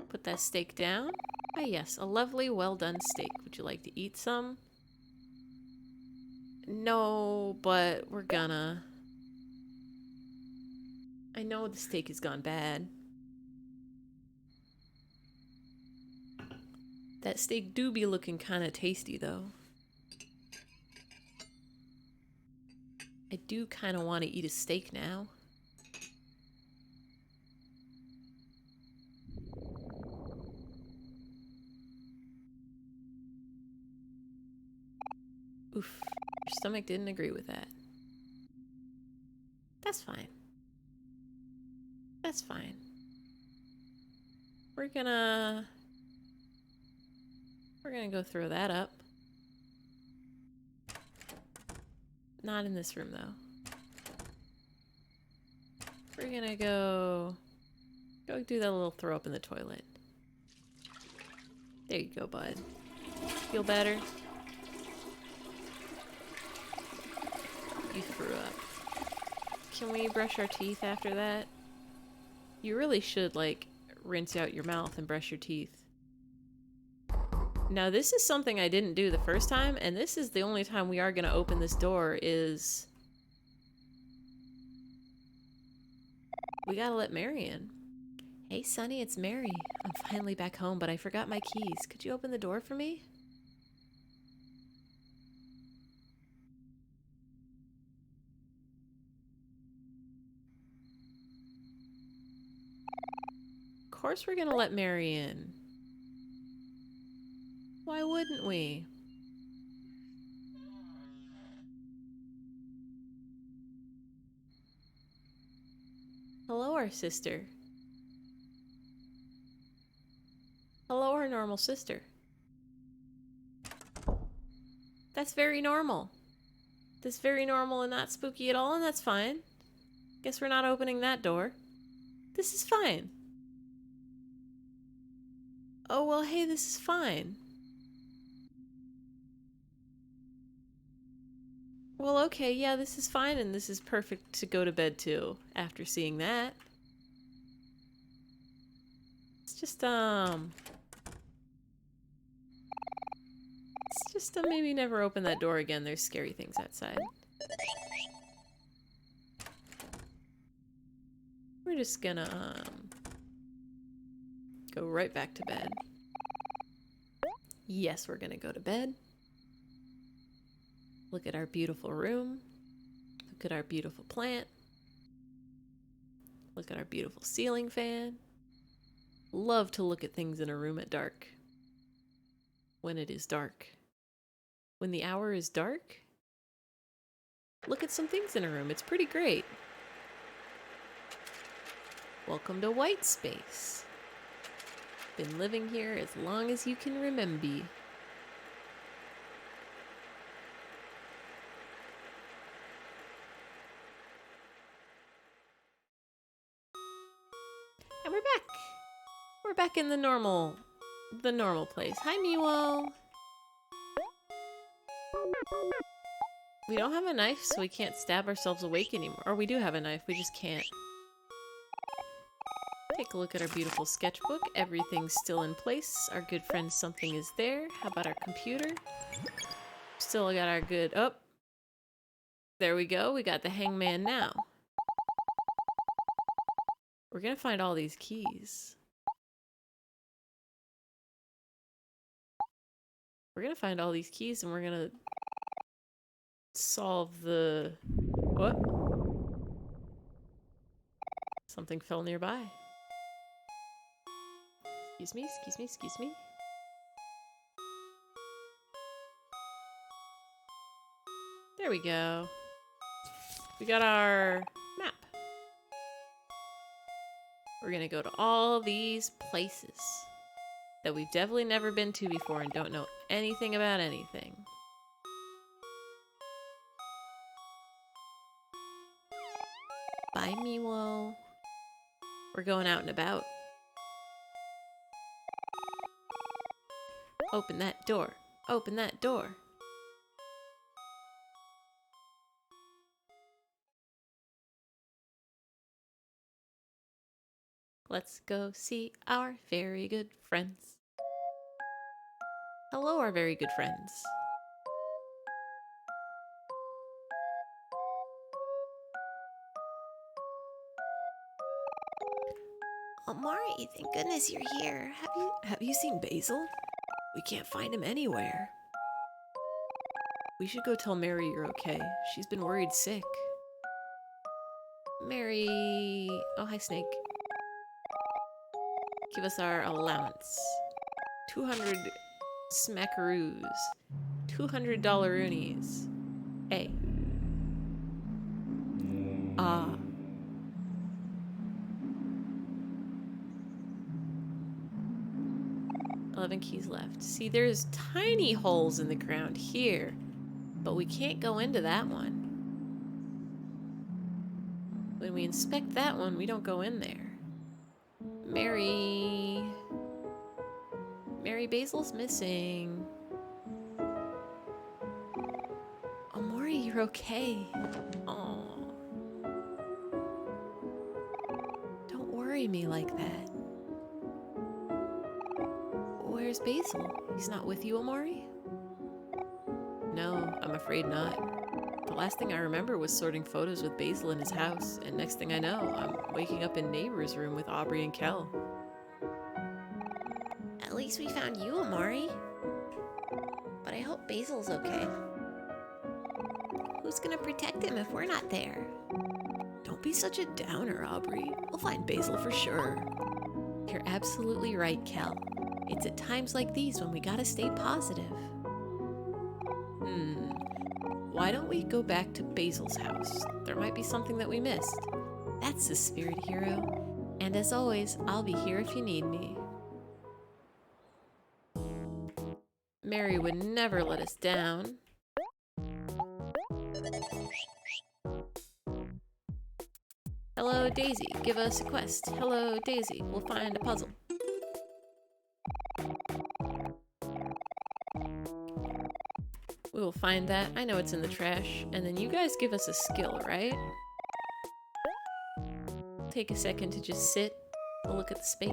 Put that steak down. Ah yes, a lovely, well done steak. Would you like to eat some? No, but we're gonna. I know the steak has gone bad. That steak do be looking kind of tasty though. I do kind of want to eat a steak now. Oof, your stomach didn't agree with that. That's fine. That's fine. We're gonna go throw that up. Not in this room though. We're gonna go do that little throw up in the toilet. There you go, bud. Feel better? You threw up. Can we brush our teeth after that? You really should, like, rinse out your mouth and brush your teeth. Now, this is something I didn't do the first time, and this is the only time we are gonna open this door is... we gotta let Mary in. Hey, Sunny, it's Mary. I'm finally back home, but I forgot my keys. Could you open the door for me? Of course we're gonna let Mary in. Why wouldn't we? Hello, our sister. Hello, our normal sister. That's very normal. That's very normal and not spooky at all, and that's fine. Guess we're not opening that door. This is fine. Oh, well, hey, this is fine. Well, okay, yeah, this is fine, and this is perfect to go to bed to after seeing that. It's just, maybe never open that door again. There's scary things outside. We're just gonna, go right back to bed. Yes, we're gonna go to bed. Look at our beautiful room. Look at our beautiful plant. Look at our beautiful ceiling fan. Love to look at things in a room at dark. When it is dark. When the hour is dark, look at some things in a room. It's pretty great. Welcome to White Space. Been living here as long as you can remember. And we're back. We're back in the normal place. Hi, Miwo. We don't have a knife, so we can't stab ourselves awake anymore. Or we do have a knife, we just can't. Take a look at our beautiful sketchbook. Everything's still in place. Our good friend Something is there. How about our computer? Still got our good... Oh! There we go. We got the hangman now. We're gonna find all these keys. We're gonna find all these keys and we're gonna solve the... What? Something fell nearby. Excuse me, excuse me, excuse me. There we go. We got our map. We're gonna go to all these places that we've definitely never been to before and don't know anything about anything. Bye, Miwo. We're going out and about. Open that door. Open that door. Let's go see our very good friends. Hello, our very good friends. Omori, thank goodness you're here. Have you seen Basil? We can't find him anywhere. We should go tell Mary you're okay. She's been worried sick. Mary... Oh, hi, Snake. Give us our allowance. 200 smackaroos. $200 roonies. Hey. Ah. $11 keys left. See, there's tiny holes in the ground here, but we can't go into that one. When we inspect that one, we don't go in there. Mary, Basil's missing. Omori, you're okay. Oh. Don't worry me like that. Where's Basil? He's not with you, Omori? No, I'm afraid not. The last thing I remember was sorting photos with Basil in his house, and next thing I know, I'm waking up in neighbor's room with Aubrey and Kel. At least we found you, Omori. But I hope Basil's okay. Who's gonna protect him if we're not there? Don't be such a downer, Aubrey. We'll find Basil for sure. You're absolutely right, Kel. It's at times like these when we gotta stay positive. Why don't we go back to Basil's house? There might be something that we missed. That's the spirit, hero. And as always, I'll be here if you need me. Mary would never let us down. Hello, Daisy. Give us a quest. Hello, Daisy. We'll find a puzzle. We will find that. I know it's in the trash. And then you guys give us a skill, right? Take a second to just sit, look at the space.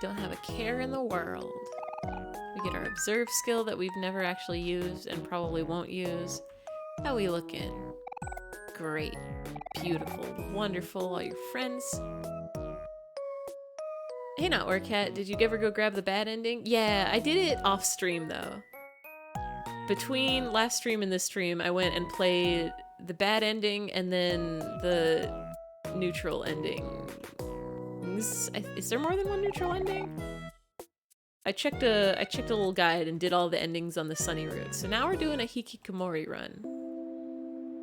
Don't have a care in the world. We get our observe skill that we've never actually used and probably won't use. How we looking? Great. Beautiful. Wonderful. All your friends. Hey, Not Orcat, did you ever go grab the bad ending? Yeah, I did it off stream though. Between last stream and this stream, I went and played the bad ending and then the neutral ending. Is there more than one neutral ending? I checked a little guide and did all the endings on the sunny route. So now we're doing a hikikomori run.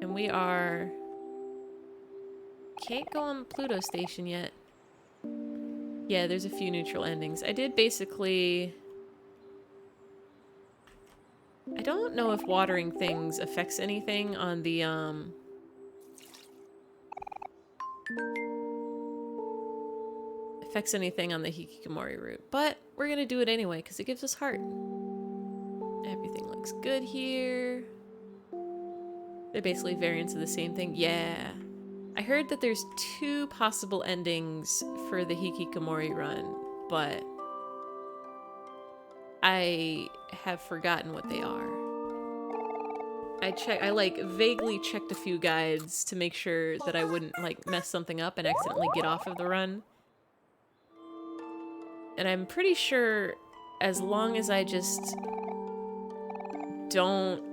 And we are... Can't go on Pluto Station yet. Yeah, there's a few neutral endings. I did basically... I don't know if watering things affects anything on the, affects anything on the hikikomori route, but we're gonna do it anyway because it gives us heart. Everything looks good here. They're basically variants of the same thing. Yeah. I heard that there's 2 possible endings for the hikikomori run, but I have forgotten what they are. I like vaguely checked a few guides to make sure that I wouldn't like mess something up and accidentally get off of the run. And I'm pretty sure as long as I just don't...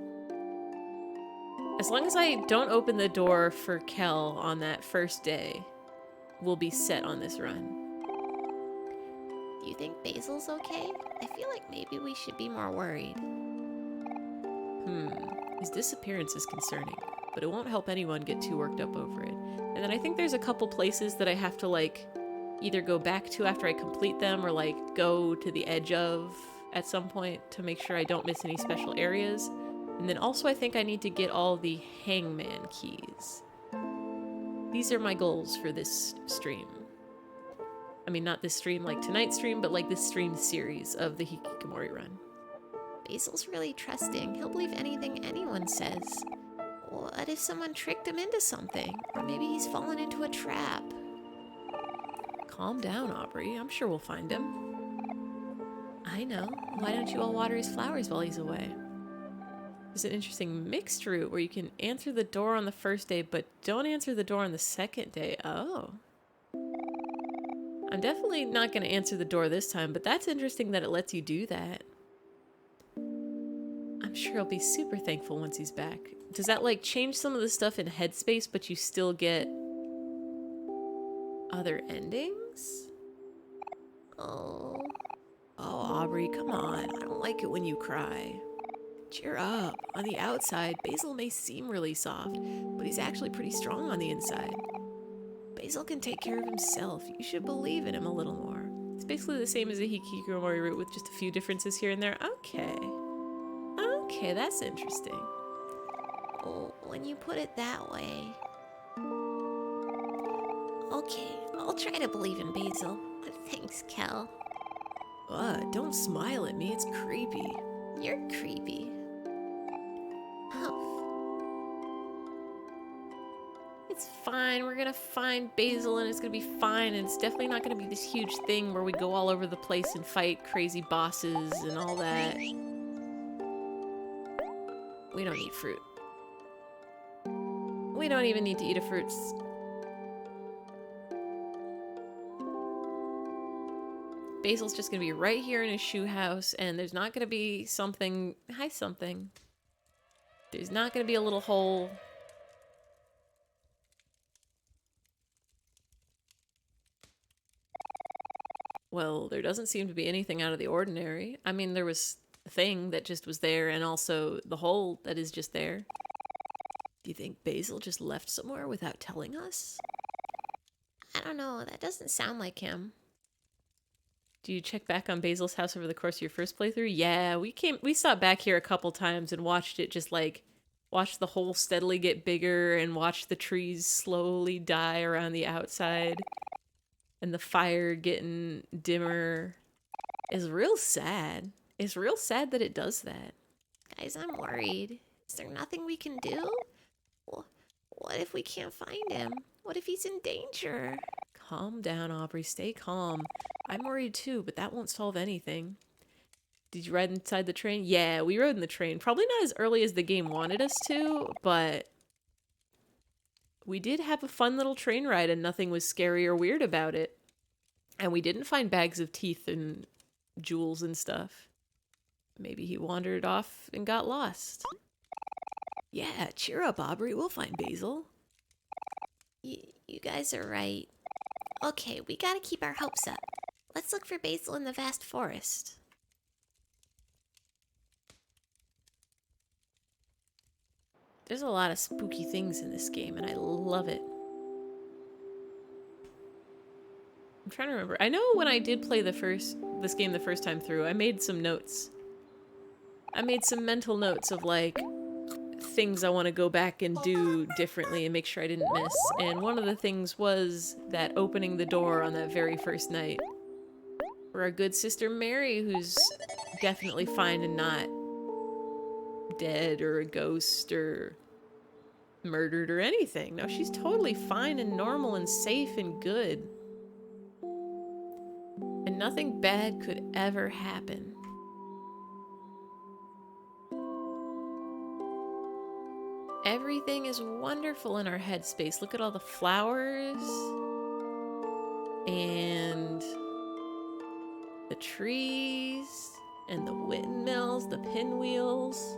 As long as I don't open the door for Kel on that first day, we'll be set on this run. Do you think Basil's okay? I feel like maybe we should be more worried. His disappearance is concerning, but it won't help anyone get too worked up over it. And then I think there's a couple places that I have to like either go back to after I complete them or like go to the edge of at some point to make sure I don't miss any special areas. And then also I think I need to get all the hangman keys. These are my goals for this stream. I mean, not this stream like tonight's stream, but like this stream series of the hikikomori run. Basil's really trusting. He'll believe anything anyone says. What if someone tricked him into something? Or maybe he's fallen into a trap. Calm down, Aubrey. I'm sure we'll find him. I know. Why don't you all water his flowers while he's away? There's an interesting mixed route where you can answer the door on the first day, but don't answer the door on the second day. Oh. I'm definitely not going to answer the door this time, but that's interesting that it lets you do that. I'm sure he'll be super thankful once he's back. Does that like change some of the stuff in Headspace, but you still get other endings? Oh. Oh, Aubrey, come on. I don't like it when you cry. Cheer up. On the outside, Basil may seem really soft, but he's actually pretty strong on the inside. Basil can take care of himself. You should believe in him a little more. It's basically the same as a hikikomori route with just a few differences here and there. Okay. Okay, that's interesting. Oh, when you put it that way. Okay, I'll try to believe in Basil. Thanks, Kel. Don't smile at me. It's creepy. You're creepy. Humph. It's fine. We're gonna find Basil and it's gonna be fine. And it's definitely not gonna be this huge thing where we go all over the place and fight crazy bosses and all that. We don't need fruit. We don't even need to eat a fruit. Basil's just gonna be right here in his shoe house, and there's not gonna be something. Hi, something. There's not gonna be a little hole. Well, there doesn't seem to be anything out of the ordinary. I mean, there was a thing that just was there, and also the hole that is just there. Do you think Basil just left somewhere without telling us? I don't know, that doesn't sound like him. Do you check back on Basil's house over the course of your first playthrough? Yeah, we stopped back here a couple times and watched it just like Watch the hole steadily get bigger and watch the trees slowly die around the outside and the fire getting dimmer is real sad. It's real sad that it does that. Guys, I'm worried. Is there nothing we can do? What if we can't find him? What if he's in danger? Calm down, Aubrey. Stay calm. I'm worried too, but that won't solve anything. Did you ride inside the train? Yeah, we rode in the train. Probably not as early as the game wanted us to, but we did have a fun little train ride and nothing was scary or weird about it. And we didn't find bags of teeth and jewels and stuff. Maybe he wandered off and got lost. Yeah, cheer up, Aubrey. We'll find Basil. You guys are right. Okay, we gotta keep our hopes up. Let's look for Basil in the vast forest. There's a lot of spooky things in this game, and I love it. I'm trying to remember. I know when I did play this game the first time through, I made some notes. I made some mental notes of, like, things I want to go back and do differently and make sure I didn't miss. And one of the things was that opening the door on that very first night. For our good sister Mary, who's definitely fine and not dead or a ghost or murdered or anything. No, she's totally fine and normal and safe and good. And nothing bad could ever happen. Everything is wonderful in our headspace. Look at all the flowers and the trees and the windmills, the pinwheels.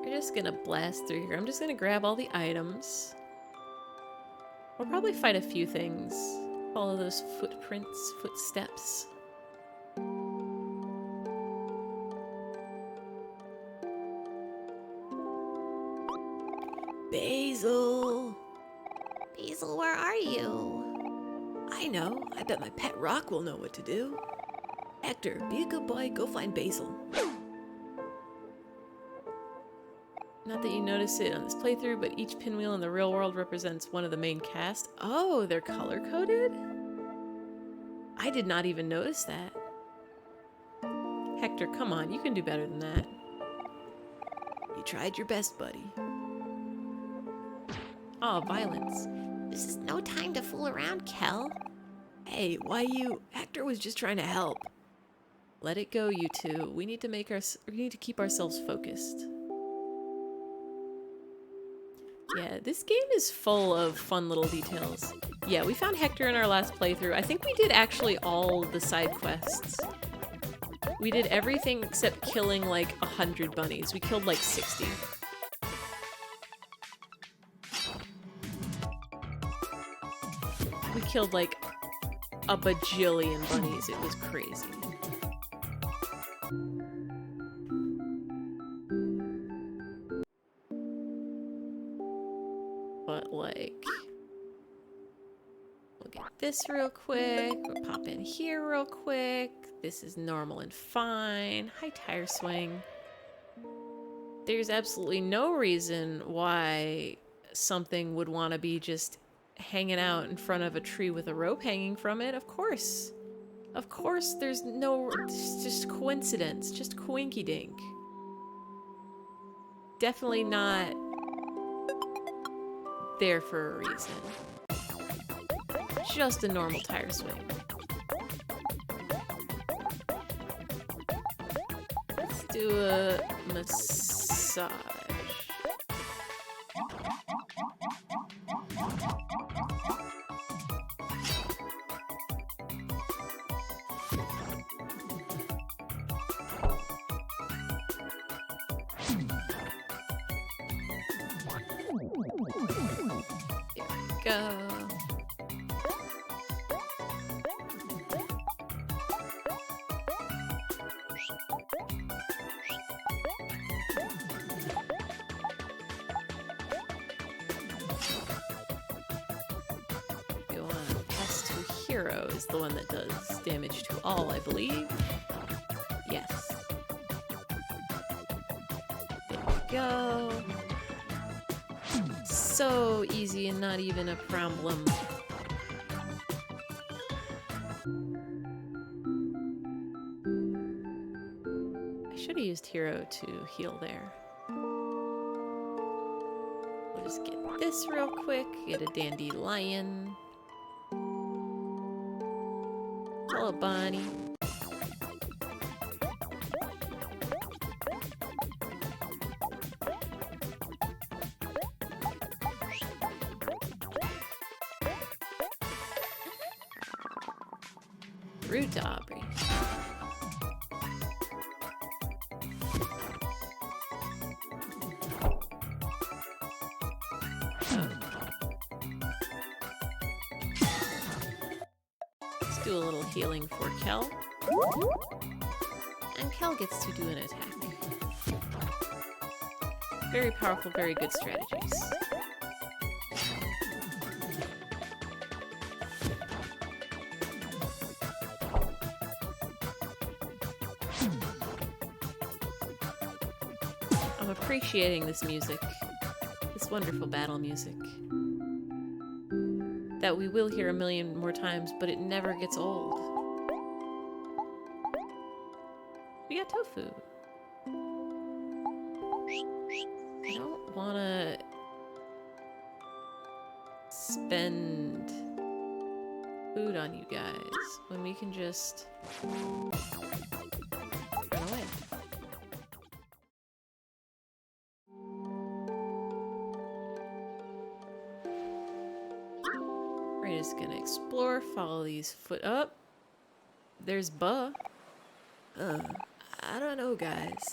We're just gonna blast through here. I'm just gonna grab all the items. We'll probably fight a few things. Follow those footprints, footsteps. Basil! Basil, where are you? I know. I bet my pet rock will know what to do. Hector, be a good boy. Go find Basil. Not that you notice it on this playthrough, but each pinwheel in the real world represents one of the main cast. Oh, they're color-coded? I did not even notice that. Hector, come on, you can do better than that. You tried your best, buddy. Oh, violence. This is no time to fool around, Kel. Hey, why you? Hector was just trying to help. Let it go, you two. We need to keep ourselves focused. Yeah, this game is full of fun little details. Yeah, we found Hector in our last playthrough. I think we did actually all the side quests. We did everything except killing like 100 bunnies. We killed like 60. We killed like a bajillion bunnies. It was crazy. But like, we'll get this real quick. We'll pop in here real quick. This is normal and fine. Hi, tire swing. There's absolutely no reason why something would want to be just hanging out in front of a tree with a rope hanging from it. Of course. Of course, there's no... It's just coincidence. Just coinky-dink. Definitely not there for a reason. Just a normal tire swing. Let's do a massage. Go. We want to pass through Hero is the one that does damage to all, I believe. Yes. There we go. So easy and not even a problem. I should have used Hero to heal there. We'll just get this real quick. Get a dandelion. Hello, Bonnie. Rude to Aubrey. Let's do a little healing for Kel. And Kel gets to do an attack. Very powerful, very good strategies. I'm appreciating this music. This wonderful battle music. That we will hear a million more times, but it never gets old. We got tofu. I don't wanna spend food on you guys when we can just run away. We're just gonna explore, follow these foot up. There's Buh. I don't know, guys.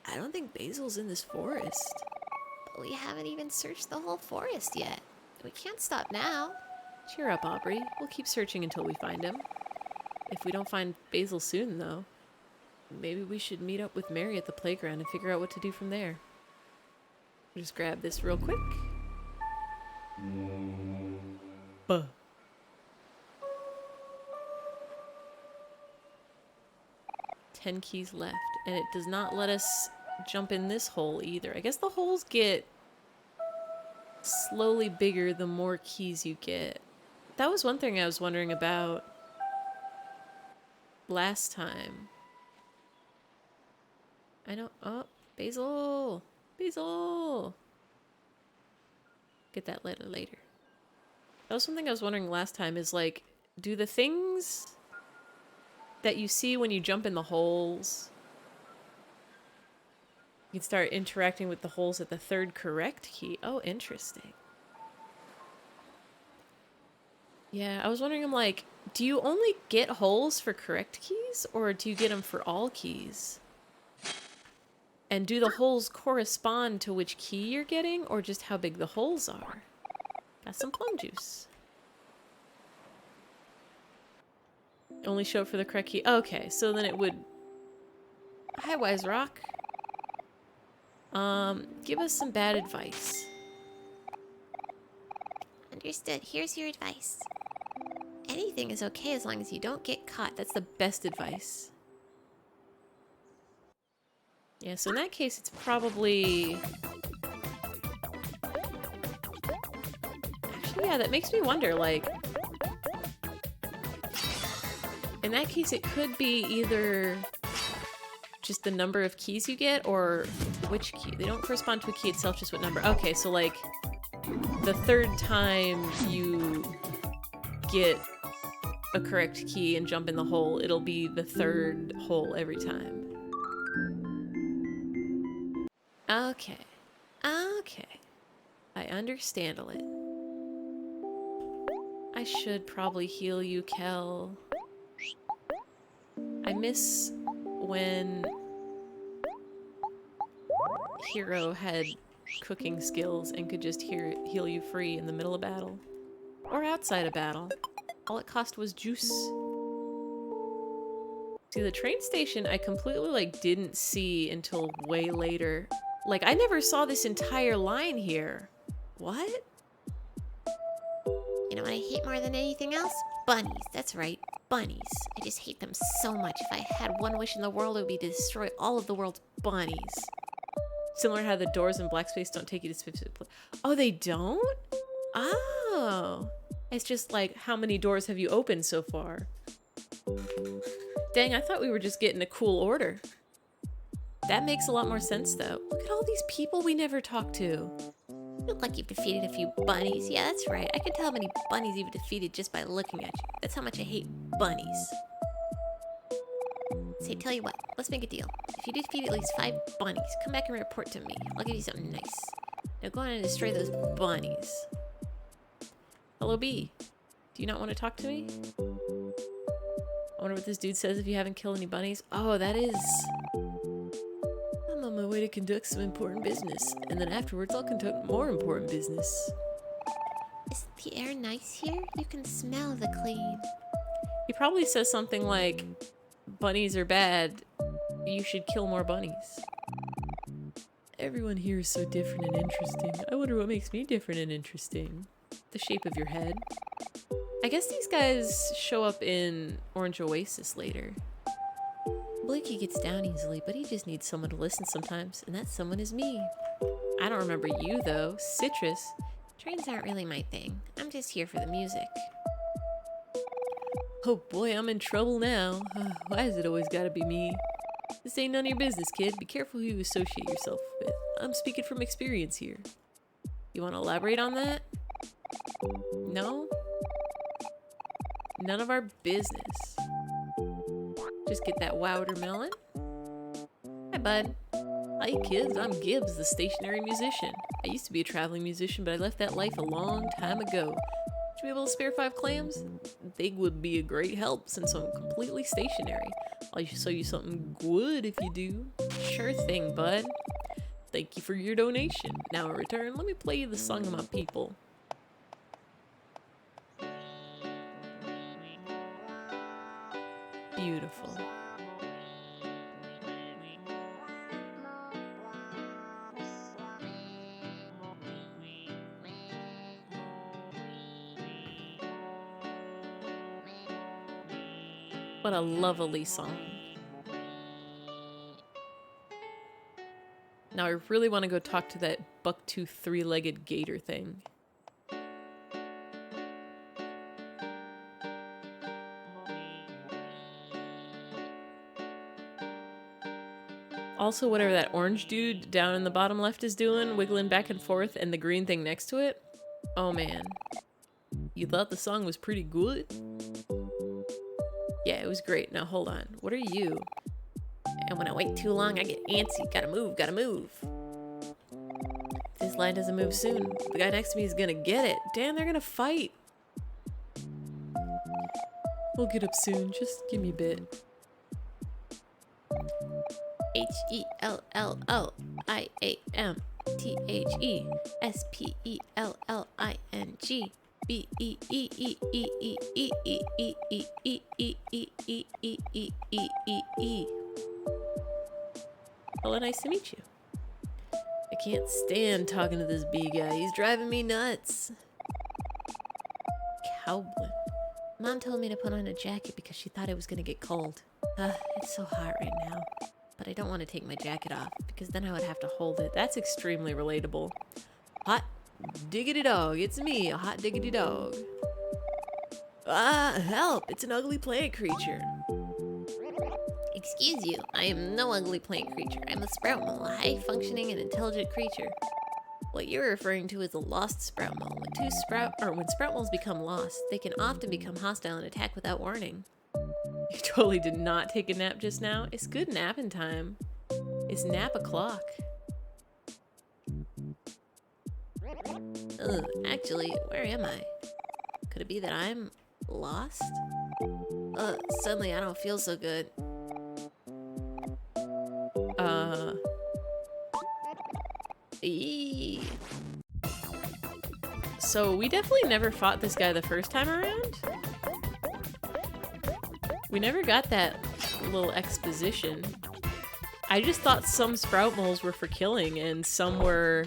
I don't think Basil's in this forest. But we haven't even searched the whole forest yet. We can't stop now. Cheer up, Aubrey. We'll keep searching until we find him. If we don't find Basil soon, though, maybe we should meet up with Mary at the playground and figure out what to do from there. Just grab this real quick. Buh. Ten keys left, and it does not let us jump in this hole either. I guess the holes get slowly bigger the more keys you get. That was one thing I was wondering about last time. I know. Oh, Basil! Basil! Get that letter later. That was something I was wondering last time is like, do the things that you see when you jump in the holes, you can start interacting with the holes at the third correct key? Oh, interesting. Yeah, I was wondering, I'm like, do you only get holes for correct keys, or do you get them for all keys? And do the holes correspond to which key you're getting, or just how big the holes are? Got some plum juice. Only show for the correct key. Okay, so then it would... Hi, Wise Rock. Give us some bad advice. Understood. Here's your advice. Anything is okay as long as you don't get caught. That's the best advice. Yeah, so in that case, it's probably... Actually, yeah, that makes me wonder, like... In that case, it could be either just the number of keys you get, or which key. They don't correspond to a key itself, just what number. Okay, so like, the third time you get a correct key and jump in the hole, it'll be the third hole every time. Okay. Okay. I understand it. I should probably heal you, Kel. I miss when Hero had cooking skills and could just heal you free in the middle of battle. Or outside of battle. All it cost was juice. See, the train station I completely, like, didn't see until way later. Like, I never saw this entire line here. What? You know what I hate more than anything else? bunnies. That's right, bunnies. I just hate them so much. If I had one wish in the world, it would be to destroy all of the world's bunnies. Similar to how the doors in Black Space don't take you to specific places. Oh, they don't? Oh. It's just like, how many doors have you opened so far? Dang, I thought we were just getting a cool order. That makes a lot more sense, though. Look at all these people we never talked to. You look like you've defeated a few bunnies. Yeah, that's right. I can tell how many bunnies you've defeated just by looking at you. That's how much I hate bunnies. Say, tell you what, let's make a deal. If you defeat at least 5 bunnies, come back and report to me. I'll give you something nice. Now go on and destroy those bunnies. Hello, B. Do you not want to talk to me? I wonder what this dude says if you haven't killed any bunnies. Oh, that is... I'm on my way to conduct some important business. And then afterwards, I'll conduct more important business. Is the air nice here? You can smell the clean. He probably says something like, bunnies are bad. You should kill more bunnies. Everyone here is so different and interesting. I wonder what makes me different and interesting. The shape of your head. I guess these guys show up in Orange Oasis later. Blakey gets down easily, but he just needs someone to listen sometimes, and that someone is me. I don't remember you, though. Citrus. Trains aren't really my thing. I'm just here for the music. Oh boy, I'm in trouble now. Why has it always gotta be me? This ain't none of your business, kid. Be careful who you associate yourself with. I'm speaking from experience here. You want to elaborate on that? No? None of our business. Just get that watermelon. Hi, bud. Hi, kids. I'm Gibbs, the stationary musician. I used to be a traveling musician, but I left that life a long time ago. Would you be able to spare 5 clams? They would be a great help since I'm completely stationary. I'll show you something good if you do. Sure thing, bud. Thank you for your donation. Now in return, let me play you the song of my people. Beautiful. What a lovely song. Now I really want to go talk to that bucktooth 3-legged gator thing. Also, whatever that orange dude down in the bottom left is doing, wiggling back and forth, and the green thing next to it. Oh man. You thought the song was pretty good? Yeah, it was great. Now hold on. What are you? And when I wait too long, I get antsy. Gotta move, gotta move. If this line doesn't move soon, the guy next to me is gonna get it. Damn, they're gonna fight. We'll get up soon. Just give me a bit. HELLOIAMTHESPELLING BEEEEEEEEEEEEEEEEEEE. Hello, nice to meet you. I can't stand talking to this bee guy. He's driving me nuts. Cowblin. Mom told me to put on a jacket because she thought it was gonna get cold. It's so hot right now. But I don't want to take my jacket off because then I would have to hold it. That's extremely relatable. Hot diggity dog. It's me, a hot diggity dog. Ah, help! It's an ugly plant creature. Excuse you, I am no ugly plant creature. I'm a sprout mole, a high-functioning and intelligent creature. What you're referring to is a lost sprout mole. When sprout moles become lost, they can often become hostile and attack without warning. You totally did not take a nap just now. It's good napping time. It's nap o'clock. Actually, where am I? Could it be that I'm lost? Suddenly I don't feel so good. Eee. So we definitely never fought this guy the first time around. We never got that little exposition. I just thought some sprout moles were for killing and some were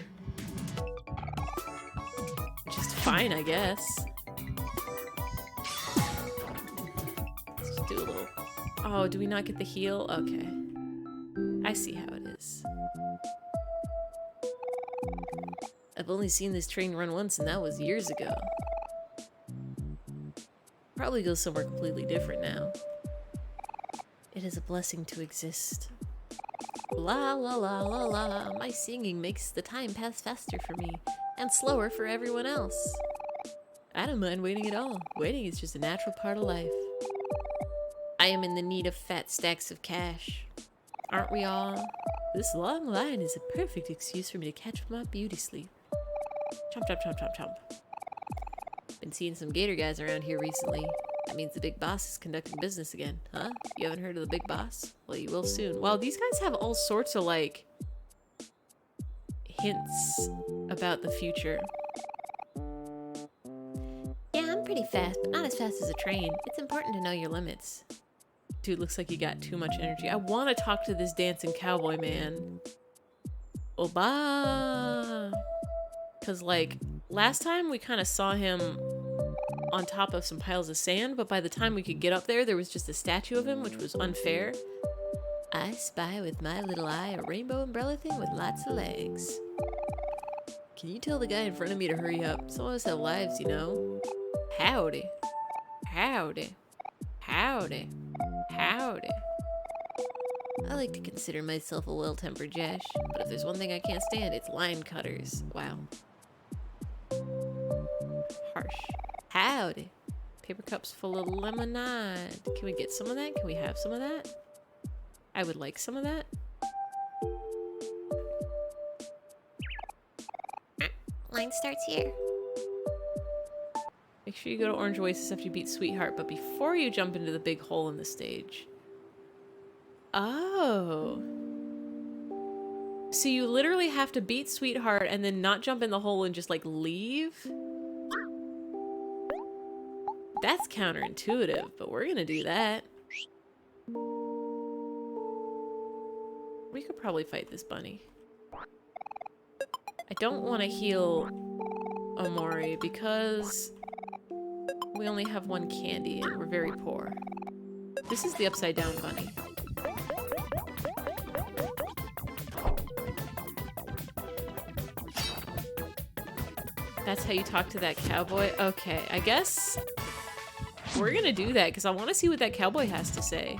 just fine, I guess. do a little... Oh, do we not get the heal? Okay. I see how it is. I've only seen this train run once, and that was years ago. Probably goes somewhere completely different now. It is a blessing to exist. La la la la la. My singing makes the time pass faster for me, and slower for everyone else. I don't mind waiting at all. Waiting is just a natural part of life. I am in the need of fat stacks of cash. Aren't we all? This long line is a perfect excuse for me to catch my beauty sleep. Chomp, chomp, chomp, chomp, chomp. Been seeing some gator guys around here recently. That means the big boss is conducting business again, huh? You haven't heard of the big boss? Well, you will soon. Wow, these guys have all sorts of, like, hints about the future. Yeah, I'm pretty fast, but not as fast as a train. It's important to know your limits. Dude, looks like you got too much energy. I want to talk to this dancing cowboy man. Oba! Because, like, last time we kind of saw him on top of some piles of sand, but by the time we could get up there, there was just a statue of him, which was unfair. I spy with my little eye a rainbow umbrella thing with lots of legs. Can you tell the guy in front of me to hurry up? Some of us have lives, you know? Howdy. Howdy. Howdy. Howdy. I like to consider myself a well-tempered Jash, but if there's one thing I can't stand, it's line cutters. Wow. Harsh. Howdy. Paper cups full of lemonade. Can we get some of that? Can we have some of that? I would like some of that. Line starts here. Make sure you go to Orange Oasis after you beat Sweetheart, but before you jump into the big hole in the stage. Oh. So you literally have to beat Sweetheart and then not jump in the hole and just, like, leave? That's counterintuitive, but we're gonna do that. We could probably fight this bunny. I don't want to heal Omori because we only have one candy and we're very poor. This is the upside down bunny. That's how you talk to that cowboy? Okay, I guess we're gonna do that because I want to see what that cowboy has to say.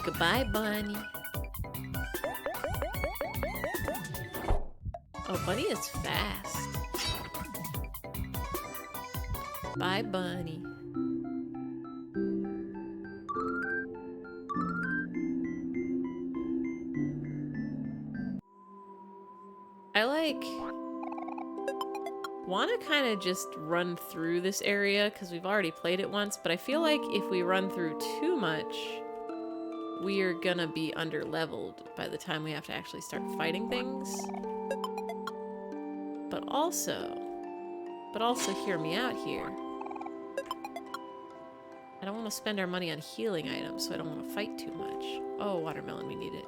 Goodbye, bunny. Oh, bunny is fast. Bye, bunny. I like want to kind of just run through this area because we've already played it once, but I feel like if we run through too much, we are gonna be under-leveled by the time we have to actually start fighting things. But also hear me out here. I don't want to spend our money on healing items, so I don't want to fight too much. Oh, watermelon, we need it.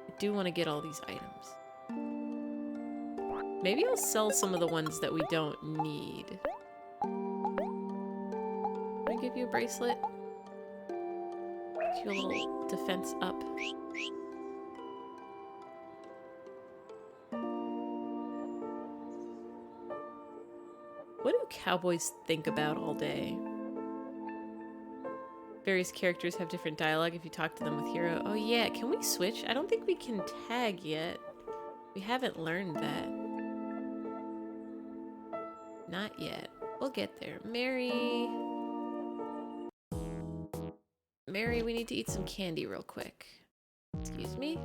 I do want to get all these items. Maybe I'll sell some of the ones that we don't need. Can I give you a bracelet? Get you a little defense up. What do cowboys think about all day? Various characters have different dialogue if you talk to them with Hero. Oh yeah, can we switch? I don't think we can tag yet. We haven't learned that. Not yet. We'll get there. Mary, we need to eat some candy real quick. Excuse me?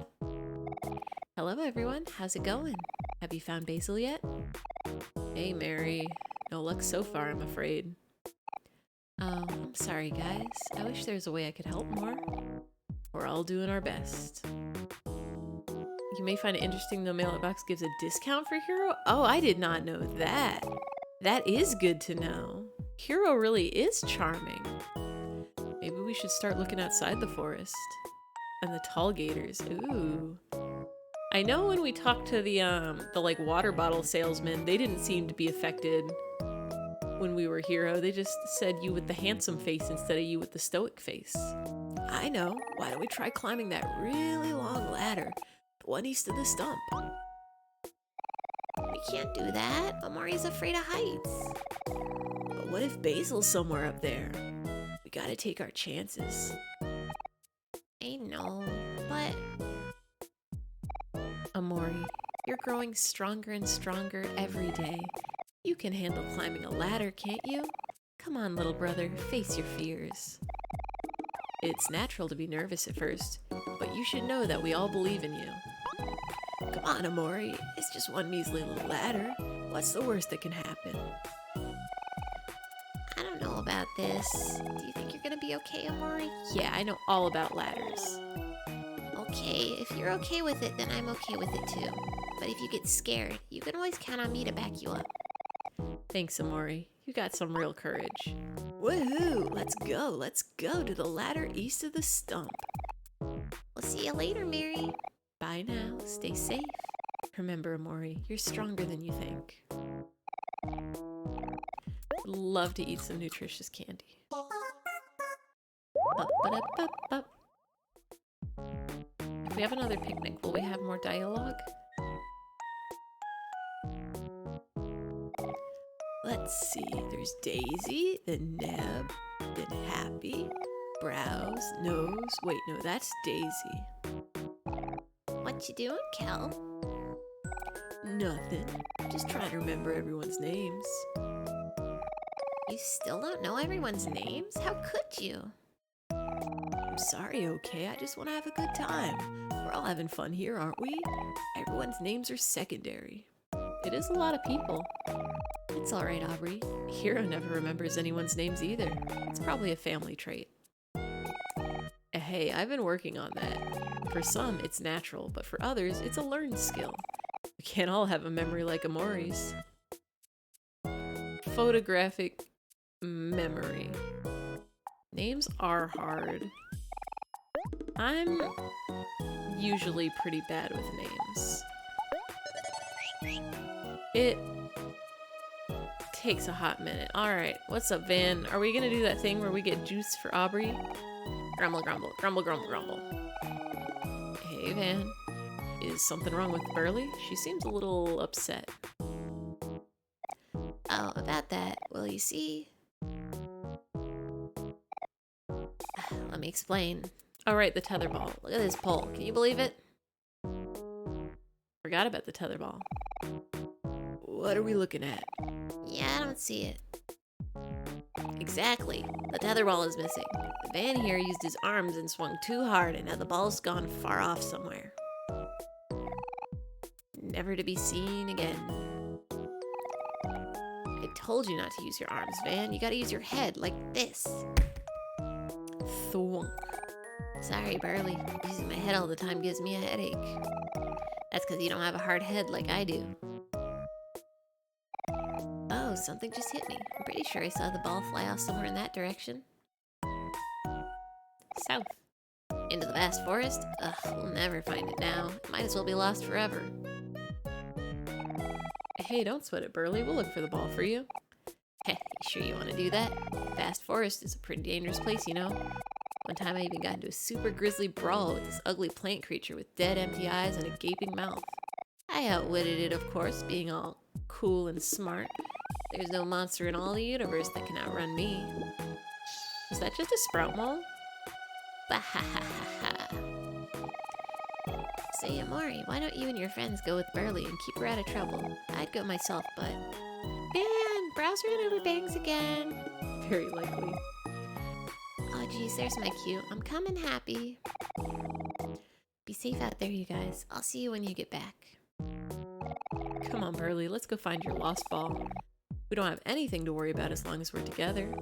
Hello everyone, how's it going? Have you found Basil yet? Hey Mary, no luck so far, I'm afraid. Oh, I'm sorry guys. I wish there was a way I could help more. We're all doing our best. You may find it interesting the mail-out box gives a discount for Hero? Oh, I did not know that. That is good to know. Hero really is charming. Maybe we should start looking outside the forest. And the tall gators. Ooh. I know when we talked to the like water bottle salesman, they didn't seem to be affected when we were Hero. They just said you with the handsome face instead of you with the stoic face. I know. Why don't we try climbing that really long ladder? The one east of the stump. We can't do that. Omori's afraid of heights. But what if Basil's somewhere up there? We gotta take our chances. I know, but Omori, you're growing stronger and stronger every day. You can handle climbing a ladder, can't you? Come on, little brother, face your fears. It's natural to be nervous at first, but you should know that we all believe in you. Come on, Omori. It's just one measly little ladder. What's the worst that can happen? I don't know about this. Do you think you're gonna be okay, Omori? Yeah, I know all about ladders. Okay, if you're okay with it, then I'm okay with it too. But if you get scared, you can always count on me to back you up. Thanks, Omori. You got some real courage. Woohoo! Let's go to the ladder east of the stump. We'll see you later, Mary. Bye now. Stay safe. Remember, Omori, you're stronger than you think. Love to eat some nutritious candy. Up. If we have another picnic, will we have more dialogue? Let's see. There's Daisy, then Neb, then Happy, Brows, Nose. Wait, no, that's Daisy. What you doing, Kel? Nothing. Just trying to remember everyone's names. You still don't know everyone's names? How could you? I'm sorry, okay? I just want to have a good time. We're all having fun here, aren't we? Everyone's names are secondary. It is a lot of people. It's alright, Aubrey. Hiro never remembers anyone's names either. It's probably a family trait. Hey, I've been working on that. For some, it's natural, but for others, it's a learned skill. We can't all have a memory like Omori's. Photographic memory. Names are hard. I'm usually pretty bad with names. It takes a hot minute. Alright, what's up, Van? Are we gonna do that thing where we get juice for Aubrey? Grumble, grumble, grumble, grumble, grumble. Hey, Van. Is something wrong with Burley? She seems a little upset. Oh, about that. Well, you see... Let me explain. Alright, the tetherball. Look at this pole. Can you believe it? Forgot about the tetherball. What are we looking at? Yeah, I don't see it. Exactly. The tetherball is missing. The van here used his arms and swung too hard, and now the ball's gone far off somewhere. Never to be seen again. I told you not to use your arms, Van. You gotta use your head, like this. Thwunk. Sorry, Burley. Using my head all the time gives me a headache. That's because you don't have a hard head like I do. Oh, something just hit me. I'm pretty sure I saw the ball fly off somewhere in that direction. South. Into the vast forest? Ugh, we'll never find it now. It might as well be lost forever. Hey, don't sweat it, Burley. We'll look for the ball for you. Heh, you sure you want to do that? Vast forest is a pretty dangerous place, you know. One time I even got into a super grisly brawl with this ugly plant creature with dead empty eyes and a gaping mouth. I outwitted it, of course, being all cool and smart. There's no monster in all the universe that can outrun me. Was that just a sprout mole? Bahahaha. Say, Omori, why don't you and your friends go with Burley and keep her out of trouble? I'd go myself, but... Man, Brows ran over bangs again. Very likely. Oh, geez, there's my cue. I'm coming, Happy. Be safe out there, you guys. I'll see you when you get back. Come on, Burley. Let's go find your lost ball. We don't have anything to worry about as long as we're together.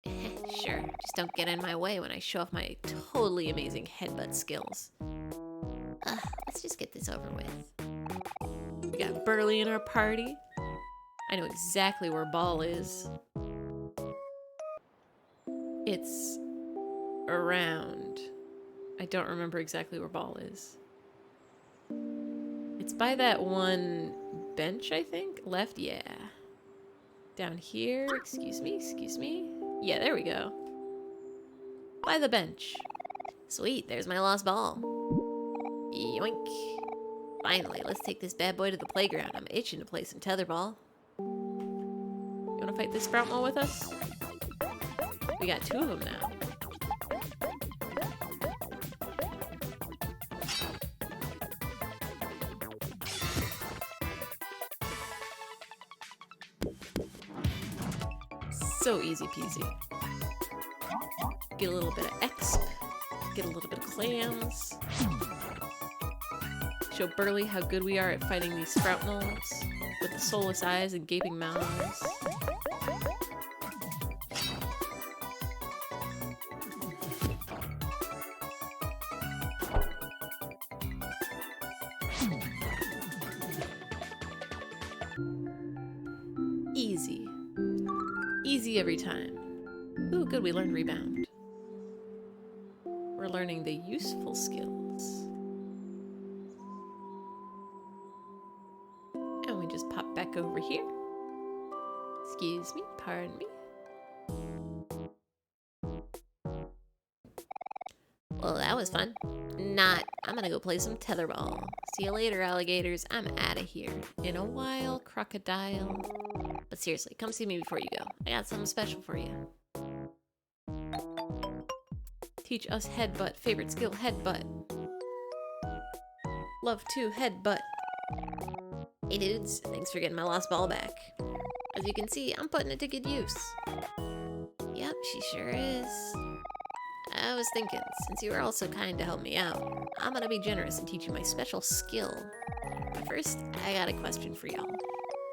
Sure, just don't get in my way when I show off my totally amazing headbutt skills. Let's just get this over with. We got Burley in our party. I know exactly where Ball is. It's around. I don't remember exactly where Ball is. It's by that one bench, I think. Left, yeah. Down here, excuse me. Yeah, there we go. By the bench. Sweet, there's my lost ball. Yoink. Finally, let's take this bad boy to the playground. I'm itching to play some tetherball. You wanna fight this sprout mole with us? We got 2 of them now. So easy peasy. Get a little bit of exp. Get a little bit of clams. Show Burly how good we are at fighting these sprout moles with the soulless eyes and gaping mouths. Easy. Easy every time. Ooh, good, we learned rebound. We're learning the useful skills. And we just pop back over here. Excuse me, pardon me. Well, that was fun. I'm gonna go play some tetherball. See you later, alligators. I'm out of here. In a while, crocodile. But seriously, come see me before you go. I got something special for you. Teach us headbutt. Favorite skill, headbutt. Love to headbutt. Hey dudes, thanks for getting my lost ball back. As you can see, I'm putting it to good use. Yep, she sure is. I was thinking, since you were all so kind to help me out, I'm gonna be generous and teach you my special skill. But first, I got a question for y'all.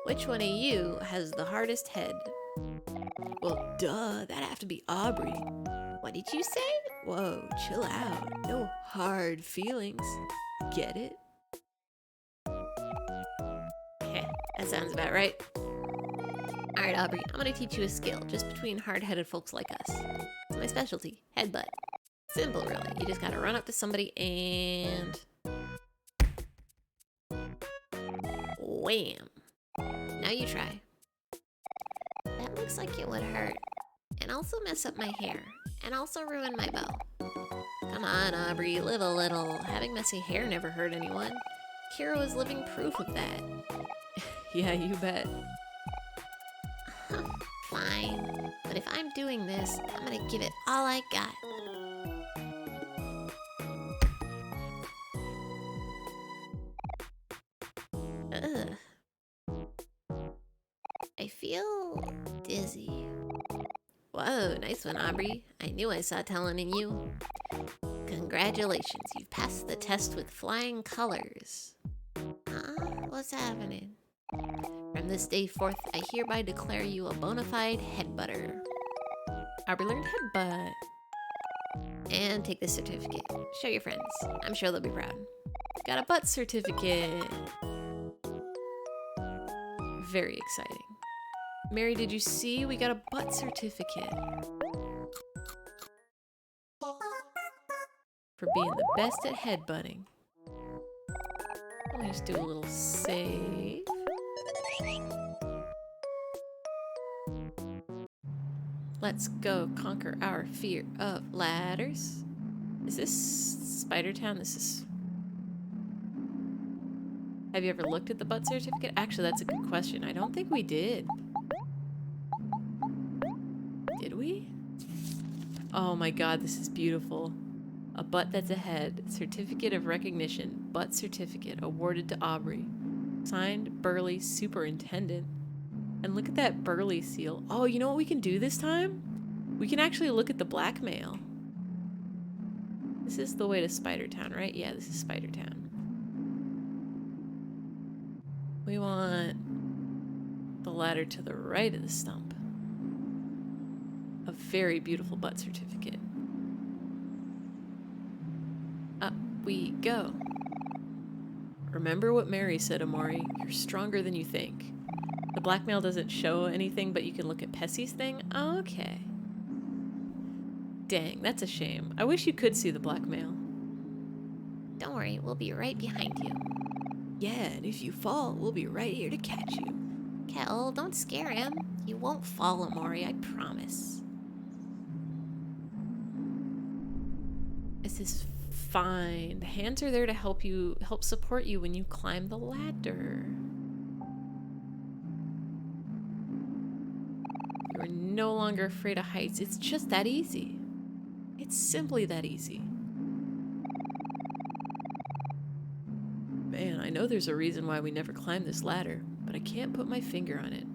Which one of you has the hardest head? Well, duh, that'd have to be Aubrey. What did you say? Whoa, chill out. No hard feelings. Get it? Heh, that sounds about right. Alright, Aubrey, I'm gonna teach you a skill just between hard-headed folks like us. It's my specialty, headbutt. Simple, really. You just gotta run up to somebody and... wham! Now you try. That looks like it would hurt. And also mess up my hair. And also ruin my bow. Come on, Aubrey, live a little. Having messy hair never hurt anyone. Kiro is living proof of that. Yeah, you bet. Fine. But if I'm doing this, I'm gonna give it all I got. Ugh. I feel dizzy. Whoa, nice one, Aubrey. I knew I saw talent in you. Congratulations, you've passed the test with flying colors. Huh? What's happening? From this day forth, I hereby declare you a bona fide headbutter. Aubrey learned headbutt. And take this certificate. Show your friends. I'm sure they'll be proud. Got a butt certificate. Very exciting. Mary, did you see? We got a butt certificate. For being the best at headbutting. Let me just do a little save. Let's go conquer our fear of ladders. Is this Spider Town? This is... Have you ever looked at the butt certificate? Actually, that's a good question. I don't think we did. Did we? Oh my god, this is beautiful. A butt that's ahead. Certificate of recognition. Butt certificate awarded to Aubrey. Signed, Burly Superintendent. And look at that Burly seal. Oh, you know what we can do this time? We can actually look at the blackmail. This is the way to Spider Town, right? Yeah, this is Spider Town. We want the ladder to the right of the stump. A very beautiful butt certificate. Up we go. Remember what Mary said, Omori. You're stronger than you think. The blackmail doesn't show anything, but you can look at Pessy's thing? Okay. Dang, that's a shame. I wish you could see the blackmail. Don't worry, we'll be right behind you. Yeah, and if you fall, we'll be right here to catch you. Kel, don't scare him. You won't fall, Omori, I promise. This is fine. The hands are there to help support you when you climb the ladder. You're no longer afraid of heights. It's just that easy. It's simply that easy. Man, I know there's a reason why we never climbed this ladder, but I can't put my finger on it.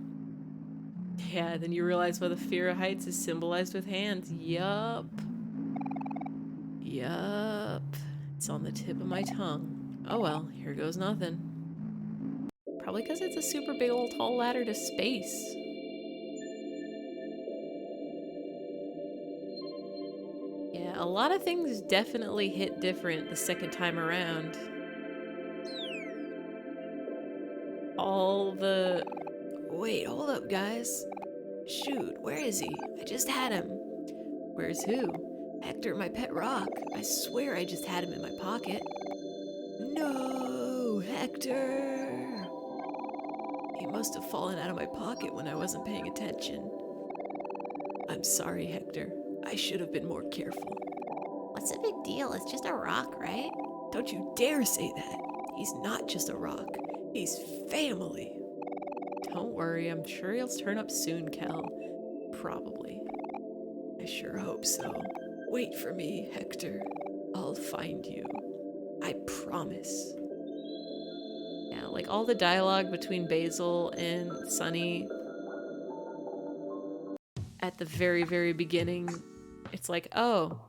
Yeah, then you realize why the fear of heights is symbolized with hands. Yup. Yup. It's on the tip of my tongue. Oh well, here goes nothing. Probably because it's a super big old tall ladder to space. Yeah, a lot of things definitely hit different the second time around. Wait, hold up, guys. Shoot, where is he? I just had him. Where's who? Hector, my pet rock. I swear I just had him in my pocket. No, Hector! He must have fallen out of my pocket when I wasn't paying attention. I'm sorry, Hector. I should have been more careful. What's the big deal? It's just a rock, right? Don't you dare say that. He's not just a rock. He's family. Don't worry, I'm sure he'll turn up soon, Kel. Probably. I sure hope so. Wait for me, Hector. I'll find you. I promise. Yeah, like all the dialogue between Basil and Sunny at the very, very beginning, it's like, oh,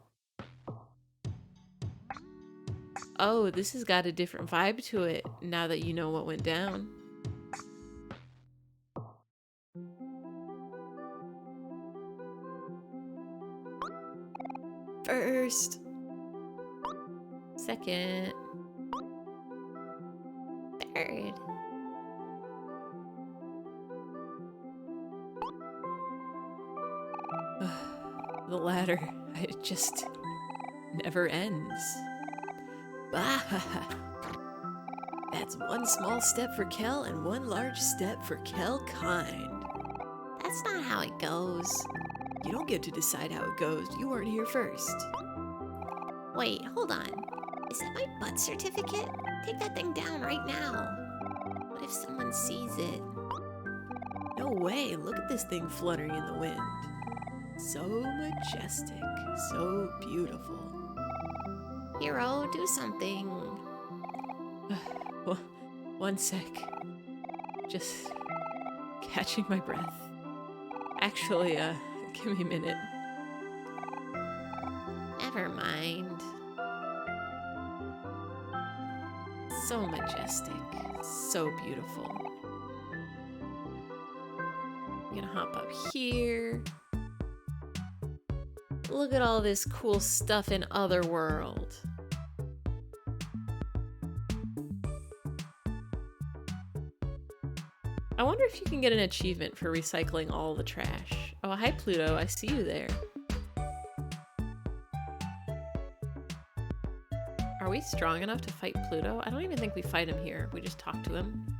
this has got a different vibe to it now that you know what went down. First. Second. Third. The ladder, it just never ends. Bah! That's one small step for Kel and one large step for Kel kind. That's not how it goes. You don't get to decide how it goes. You weren't here first. Wait, hold on. Is that my birth certificate? Take that thing down right now. What if someone sees it? No way. Look at this thing fluttering in the wind. So majestic. So beautiful. Hero, do something. One sec. Just catching my breath. Actually, give me a minute. Never mind. So majestic. So beautiful. I'm gonna hop up here. Look at all this cool stuff in Otherworld. I wonder if you can get an achievement for recycling all the trash. Oh, hi Pluto, I see you there. Are we strong enough to fight Pluto? I don't even think we fight him here. We just talk to him.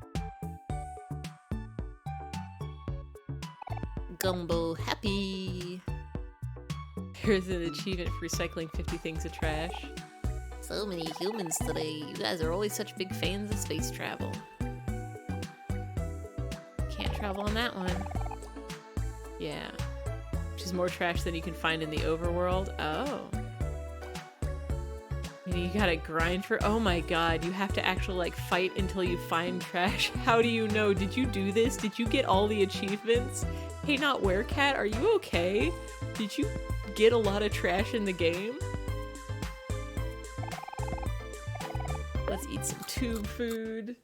Gumbo happy. Here's an achievement for recycling 50 things of trash. So many humans today. You guys are always such big fans of space travel. Can't travel on that one. Yeah. Which is more trash than you can find in the overworld. Oh. You gotta grind for— oh my god, you have to actually like fight until you find trash. How do you know? Did you do this? Did you get all the achievements? Hey, not Werecat, are you okay? Did you get a lot of trash in the game? Let's eat some tube food.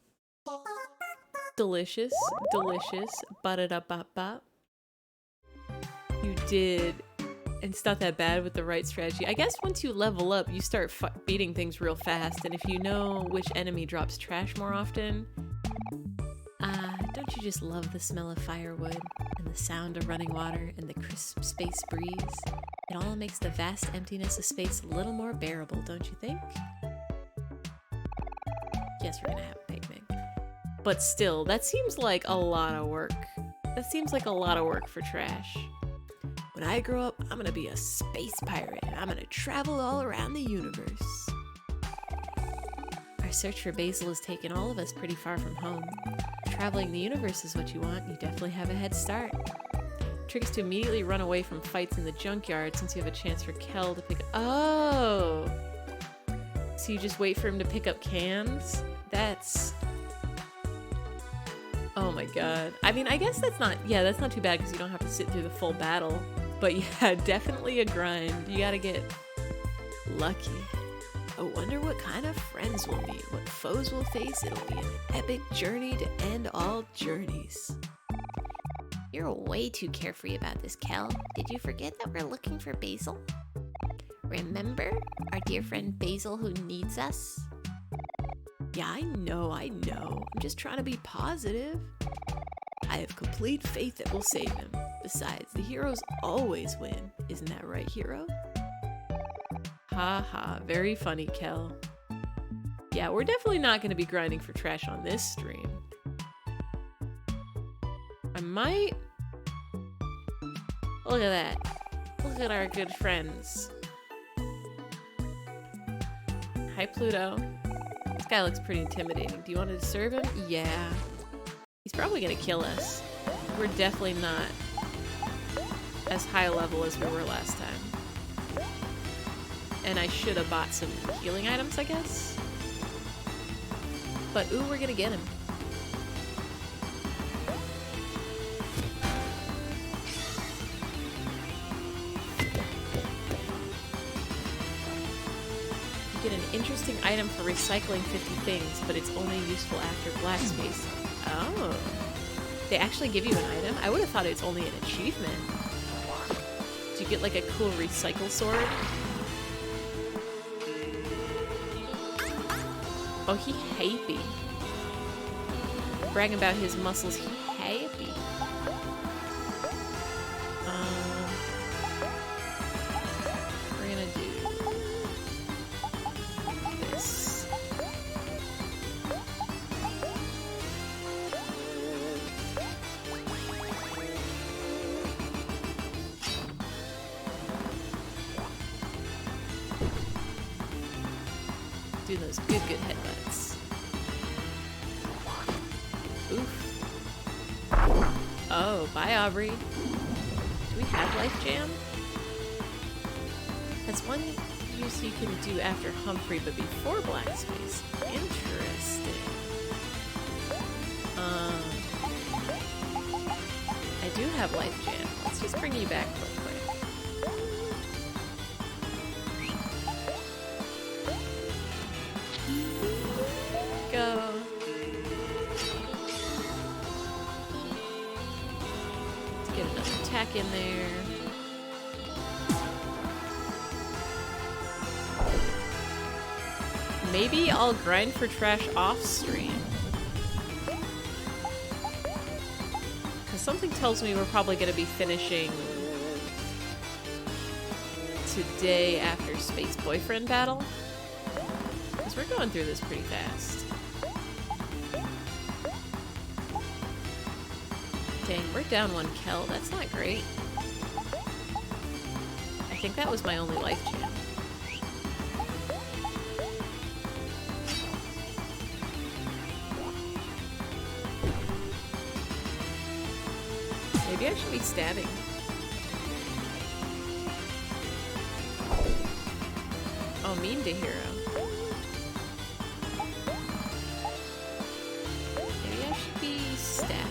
Delicious, delicious. Ba-da-da-ba-ba. You did. And it's not that bad with the right strategy. I guess once you level up, you start beating things real fast. And if you know which enemy drops trash more often, don't you just love the smell of firewood and the sound of running water and the crisp space breeze? It all makes the vast emptiness of space a little more bearable, don't you think? Yes, we're gonna have a picnic. But still, that seems like a lot of work. That seems like a lot of work for trash. When I grow up, I'm gonna be a space pirate and I'm gonna travel all around the universe. Our search for Basil has taken all of us pretty far from home. Traveling the universe is what you want. You definitely have a head start. Trick is to immediately run away from fights in the junkyard since you have a chance for Kel to pick up. Oh! So you just wait for him to pick up cans? That's... Oh my god. I mean, I guess that's not too bad because you don't have to sit through the full battle. But yeah, definitely a grind. You gotta get lucky. I wonder what kind of friends we'll meet, what foes we'll face. It'll be an epic journey to end all journeys. You're way too carefree about this, Kel. Did you forget that we're looking for Basil? Remember our dear friend Basil who needs us? Yeah, I know. I'm just trying to be positive. I have complete faith that we'll save him. Besides, the heroes always win. Isn't that right, hero? Ha ha, very funny, Kel. Yeah, we're definitely not going to be grinding for trash on this stream. I might... Look at that. Look at our good friends. Hi, Pluto. This guy looks pretty intimidating. Do you want to disturb him? Yeah. He's probably going to kill us. We're definitely not as high level as we were last time. And I should have bought some healing items, I guess. But ooh, we're gonna get him. You get an interesting item for recycling 50 things, but it's only useful after black space. Oh. They actually give you an item? I would have thought it's only an achievement. Do you get like a cool recycle sword? Oh, he happy. Bragging about his muscles, he happy. We're gonna do this. Do those good headbutts. Oof. Oh, bye, Aubrey. Do we have Life Jam? That's one use you can do after Humphrey, but before Black Space. Interesting. I do have Life Jam. Let's just bring you back real quick. Go. Let's get another attack in there. Maybe I'll grind for trash off stream. Because something tells me we're probably going to be finishing today after Space Boyfriend battle. Because we're going through this pretty fast. Dang, we're down one Kel. That's not great. I think that was my only life jam. Maybe I should be stabbing. Oh, mean to hero. Maybe I should be stabbing.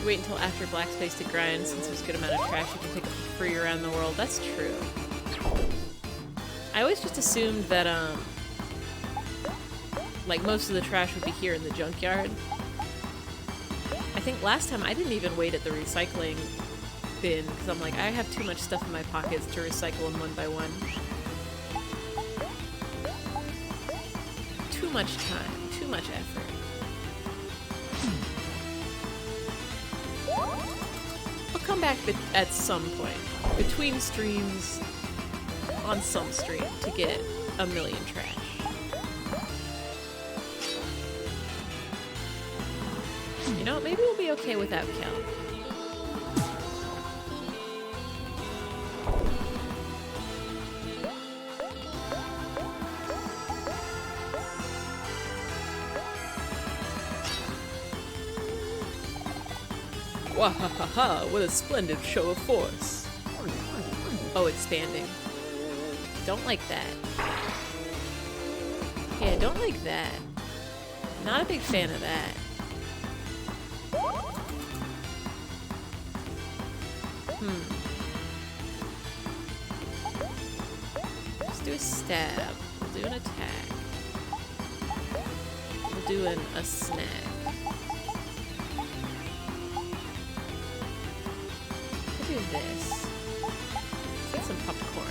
Wait until after Black Space to grind, since there's a good amount of trash you can pick up for free around the world. That's true. I always just assumed that, like, most of the trash would be here in the junkyard. I think last time I didn't even wait at the recycling bin, because I'm like, I have too much stuff in my pockets to recycle them one by one. too much time, too much effort. I'll come back at some point, between streams, on some stream, to get a million trash. You know, maybe we'll be okay without Kel. Wahahaha, what a splendid show of force. Oh, expanding. Don't like that. Yeah, don't like that. Not a big fan of that. Let's do a stab. We'll do an attack. We'll do a snag. We'll do this. Let's get some popcorn.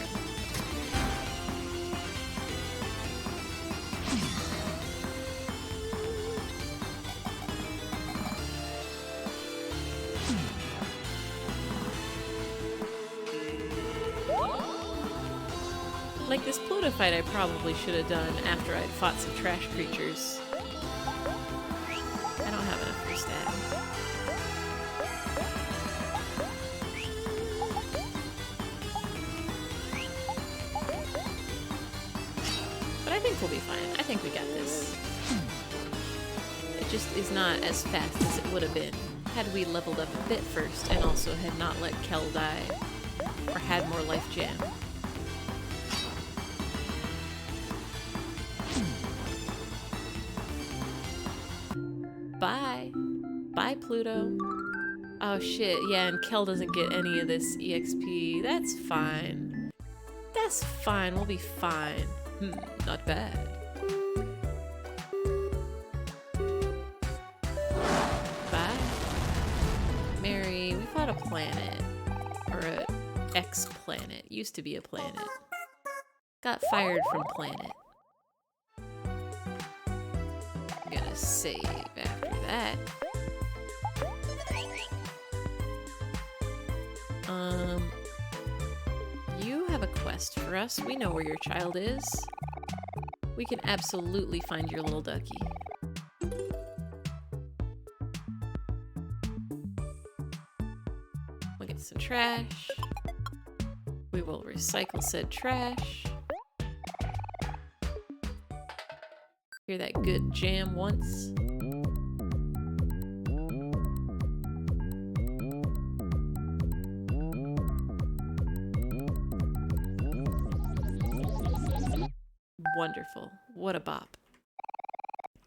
Like this Pluto fight I probably should have done after I'd fought some trash creatures. I don't have enough for stab. But I think we'll be fine. I think we got this. It just is not as fast as it would have been had we leveled up a bit first and also had not let Kel die or had more life jam. Bye. Bye, Pluto. Oh shit, yeah, and Kel doesn't get any of this EXP. That's fine. That's fine, we'll be fine. Not bad. Bye. Mary, we fought a planet. Or a ex-planet. Used to be a planet. Got fired from planet. I'm gonna save after that. You have a quest for us. We know where your child is. We can absolutely find your little ducky. We'll get some trash. We will recycle said trash. Hear that good jam once. Wonderful. What a bop.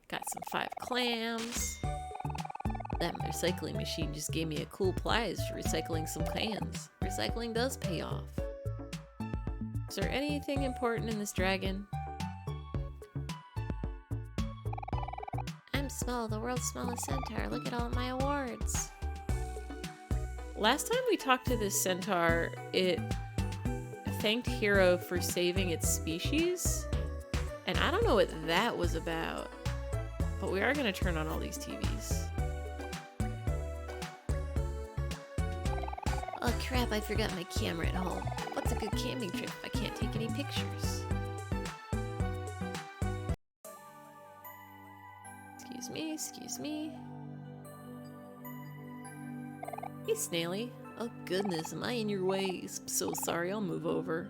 Got some 5 clams. That recycling machine just gave me a cool prize for recycling some cans. Recycling does pay off. Is there anything important in this dragon? I'm Small, the world's smallest centaur. Look at all my awards. Last time we talked to this centaur, it thanked Hero for saving its species. And I don't know what that was about. But we are going to turn on all these TVs. Oh crap, I forgot my camera at home. What's a good camping trip if I can't take any pictures? Excuse me, excuse me. Hey, Snaily. Oh goodness, am I in your way? I'm so sorry, I'll move over.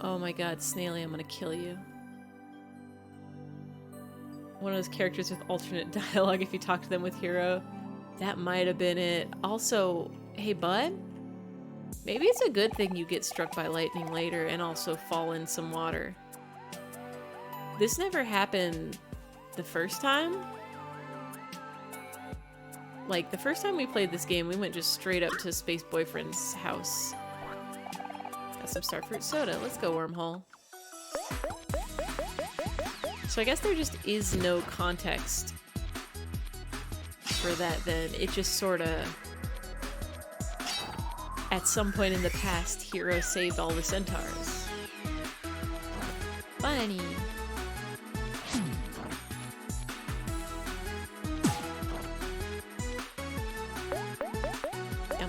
Oh my god, Snaily, I'm gonna kill you. One of those characters with alternate dialogue if you talk to them with Hero. That might have been it. Also, hey bud? Maybe it's a good thing you get struck by lightning later and also fall in some water. This never happened the first time. Like, the first time we played this game, we went just straight up to Space Boyfriend's house. Got some Starfruit soda. Let's go, Wormhole. So I guess there just is no context for that then. It just sorta... At some point in the past, Hero saved all the centaurs. Funny.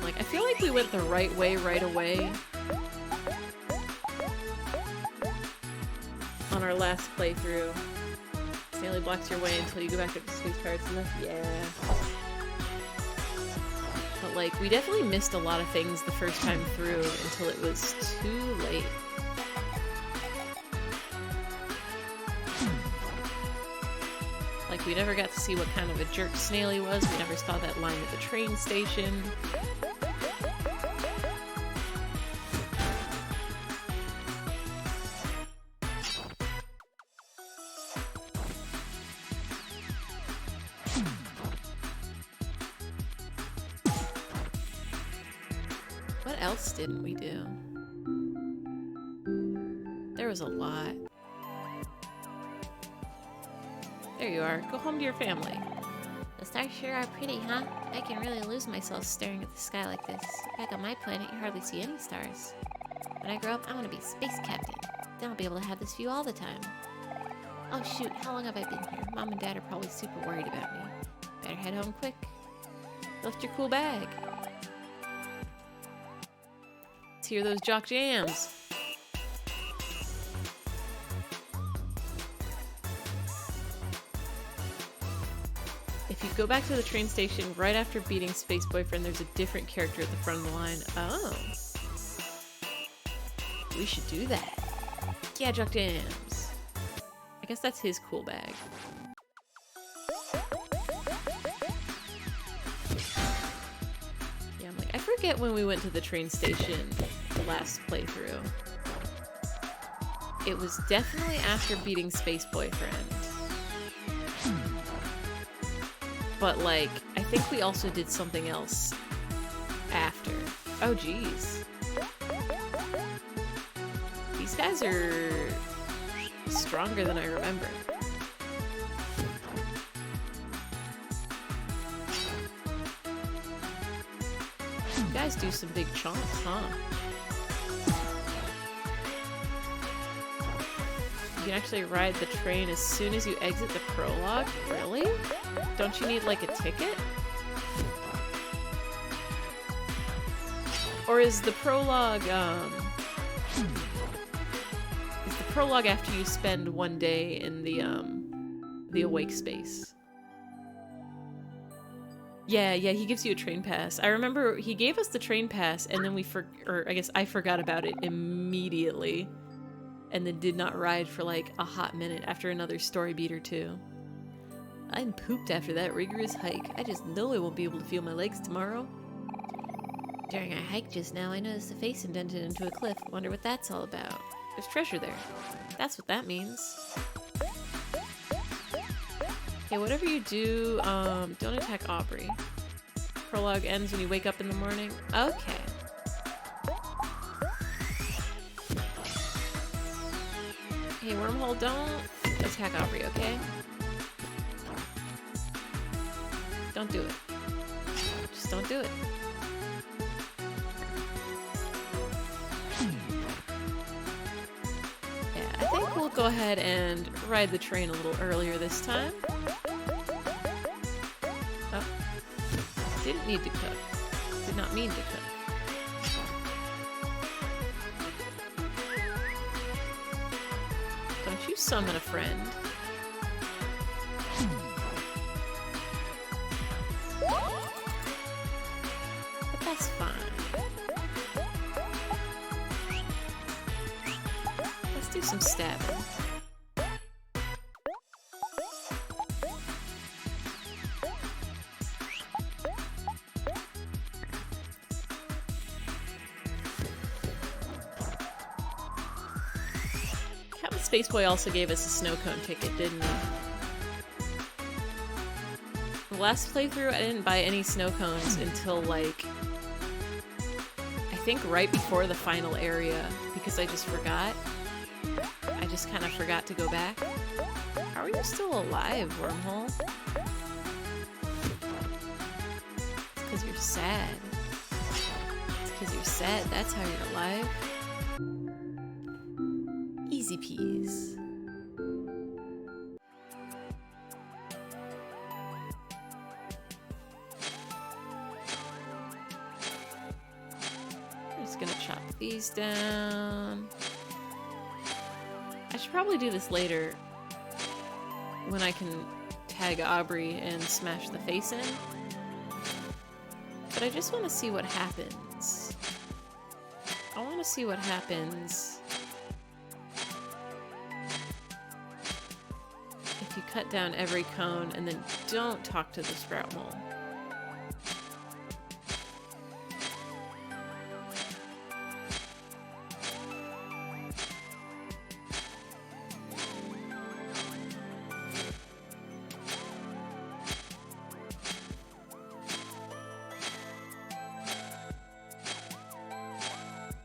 like, I feel like we went the right way right away on our last playthrough. Snaily blocks your way until you go back up to sweet parts of the... Yeah. But, like, we definitely missed a lot of things the first time through until it was too late. Like, we never got to see what kind of a jerk Snaily was. We never saw that line at the train station. What else didn't we do? There was a lot. There you are. Go home to your family. The stars sure are pretty, huh? I can really lose myself staring at the sky like this. Back on my planet, you hardly see any stars. When I grow up, I want to be space captain. Then I'll be able to have this view all the time. Oh shoot, how long have I been here? Mom and Dad are probably super worried about me. Better head home quick. Lift your cool bag. Let's hear those jock jams. If you go back to the train station right after beating Space Boyfriend, there's a different character at the front of the line. Oh. We should do that. Yeah, jock jams. I guess that's his cool bag. Yeah, I'm like, I forget when we went to the train station the last playthrough. It was definitely after beating Space Boyfriend. But, like, I think we also did something else after. Oh, geez. These guys are stronger than I remember. You guys do some big chomps, huh? You can actually ride the train as soon as you exit the prologue? Really? Don't you need, like, a ticket? Or is the prologue, is the prologue after you spend one day in the awake space? Yeah, he gives you a train pass. I remember he gave us the train pass, and then I guess I forgot about it immediately. And then did not ride for like a hot minute after another story beat or two. I'm pooped after that rigorous hike. I just know I won't be able to feel my legs tomorrow. During our hike just now, I noticed a face indented into a cliff. Wonder what that's all about. There's treasure there. That's what that means. Okay, whatever you do, don't attack Aubrey. Prologue ends when you wake up in the morning. Okay. Hey, Wormhole, don't attack Aubrey, okay? Don't do it. Just don't do it. Yeah, I think we'll go ahead and ride the train a little earlier this time. Oh. Didn't need to cook. Did not mean to cook. Don't you summon a friend. But that's fine. Let's do some stabbing. Captain Spaceboy also gave us a snow cone ticket, didn't he? The last playthrough, I didn't buy any snow cones until, like, I think right before the final area, because I just forgot. I just kind of forgot to go back. How are you still alive, Wormhole? It's because you're sad. It's because you're sad, that's how you're alive. Easy peas. these down. I should probably do this later when I can tag Aubrey and smash the face in. But I just want to see what happens. I want to see what happens if you cut down every cone and then don't talk to the sprout mole.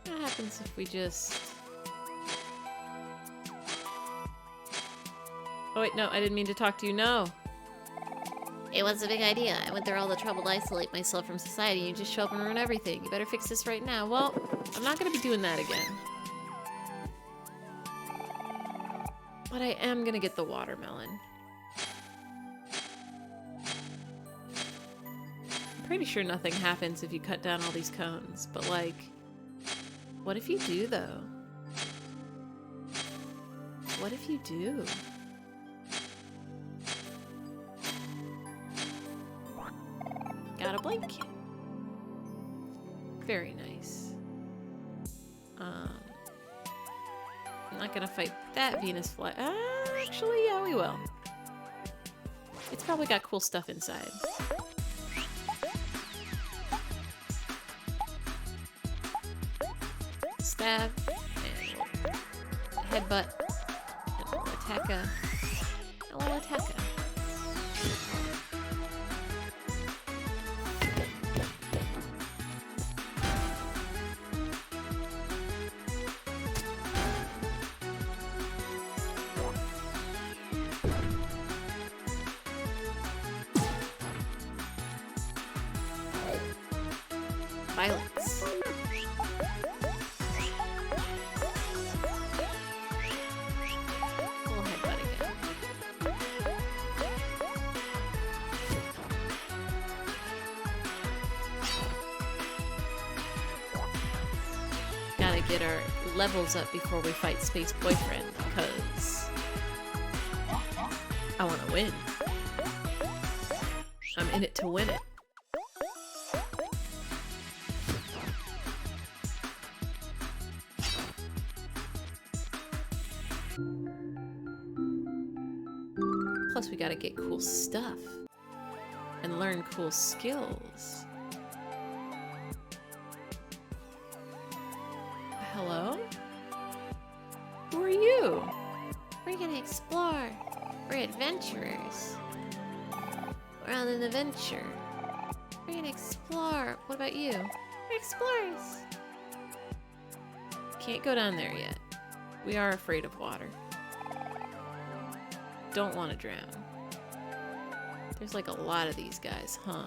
What happens if we just... Oh wait, no, I didn't mean to talk to you, no! It was a big idea. I went through all the trouble to isolate myself from society and you just show up and ruin everything. You better fix this right now. Well, I'm not gonna be doing that again. But I am gonna get the watermelon. I'm pretty sure nothing happens if you cut down all these cones, but like, what if you do though? What if you do? Got a blanket. Very nice. I'm not gonna fight that Venus fly. Actually, yeah, we will. It's probably got cool stuff inside. Stab and headbutt. And we'll attack a. Hello, attack a. Violence. Little headbutt again. Gotta get our levels up before we fight Space Boyfriend, because I want to win. I'm in it to win it. Plus, we gotta get cool stuff and learn cool skills. Hello? Who are you? We're gonna explore. We're adventurers. We're on an adventure. We're gonna explore. What about you? We're explorers. Can't go down there yet. We are afraid of water. Don't want to drown. There's like a lot of these guys, huh?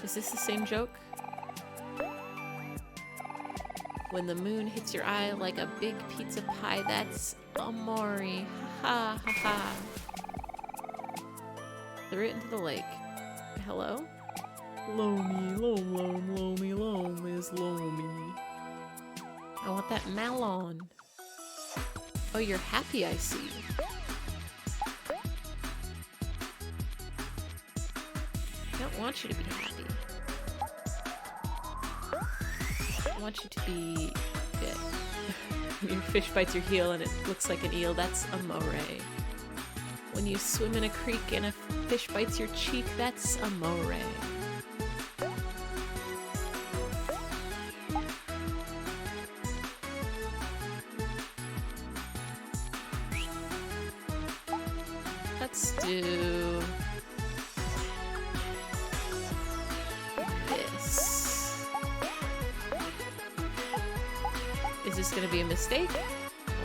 Is this the same joke? When the moon hits your eye like a big pizza pie, that's Omori. Ha ha ha. Threw it into the lake. Hello? Loamy, loamy is loamy. I want that melon. Oh, you're happy, I see. I don't want you to be happy. I want you to be good. When your fish bites your heel and it looks like an eel, that's Omori. When you swim in a creek and a fish bites your cheek, that's Omori. Let's do this. Is this going to be a mistake?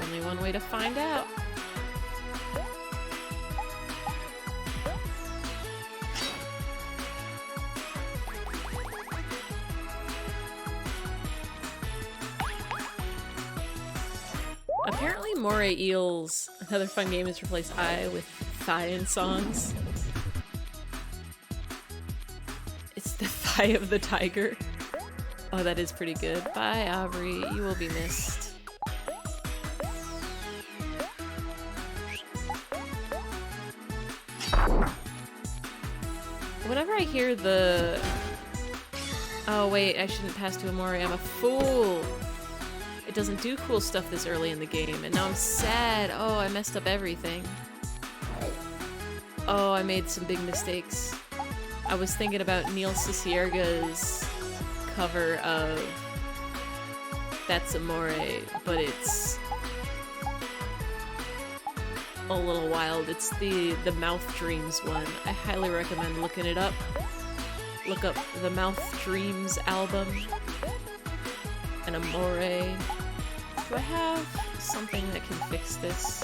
Only one way to find out. Apparently moray eels, another fun game, is replace I with thigh in songs. It's the thigh of the tiger. Oh, that is pretty good. Bye, Aubrey. You will be missed. Whenever I hear the... Oh, wait, I shouldn't pass to Omori. I'm a fool. It doesn't do cool stuff this early in the game, and now I'm sad. Oh, I messed up everything. Oh, I made some big mistakes. I was thinking about Neil Cicierga's cover of That's Amore, but it's a little wild. It's the Mouth Dreams one. I highly recommend looking it up. Look up the Mouth Dreams album and Amore. Do I have something that can fix this?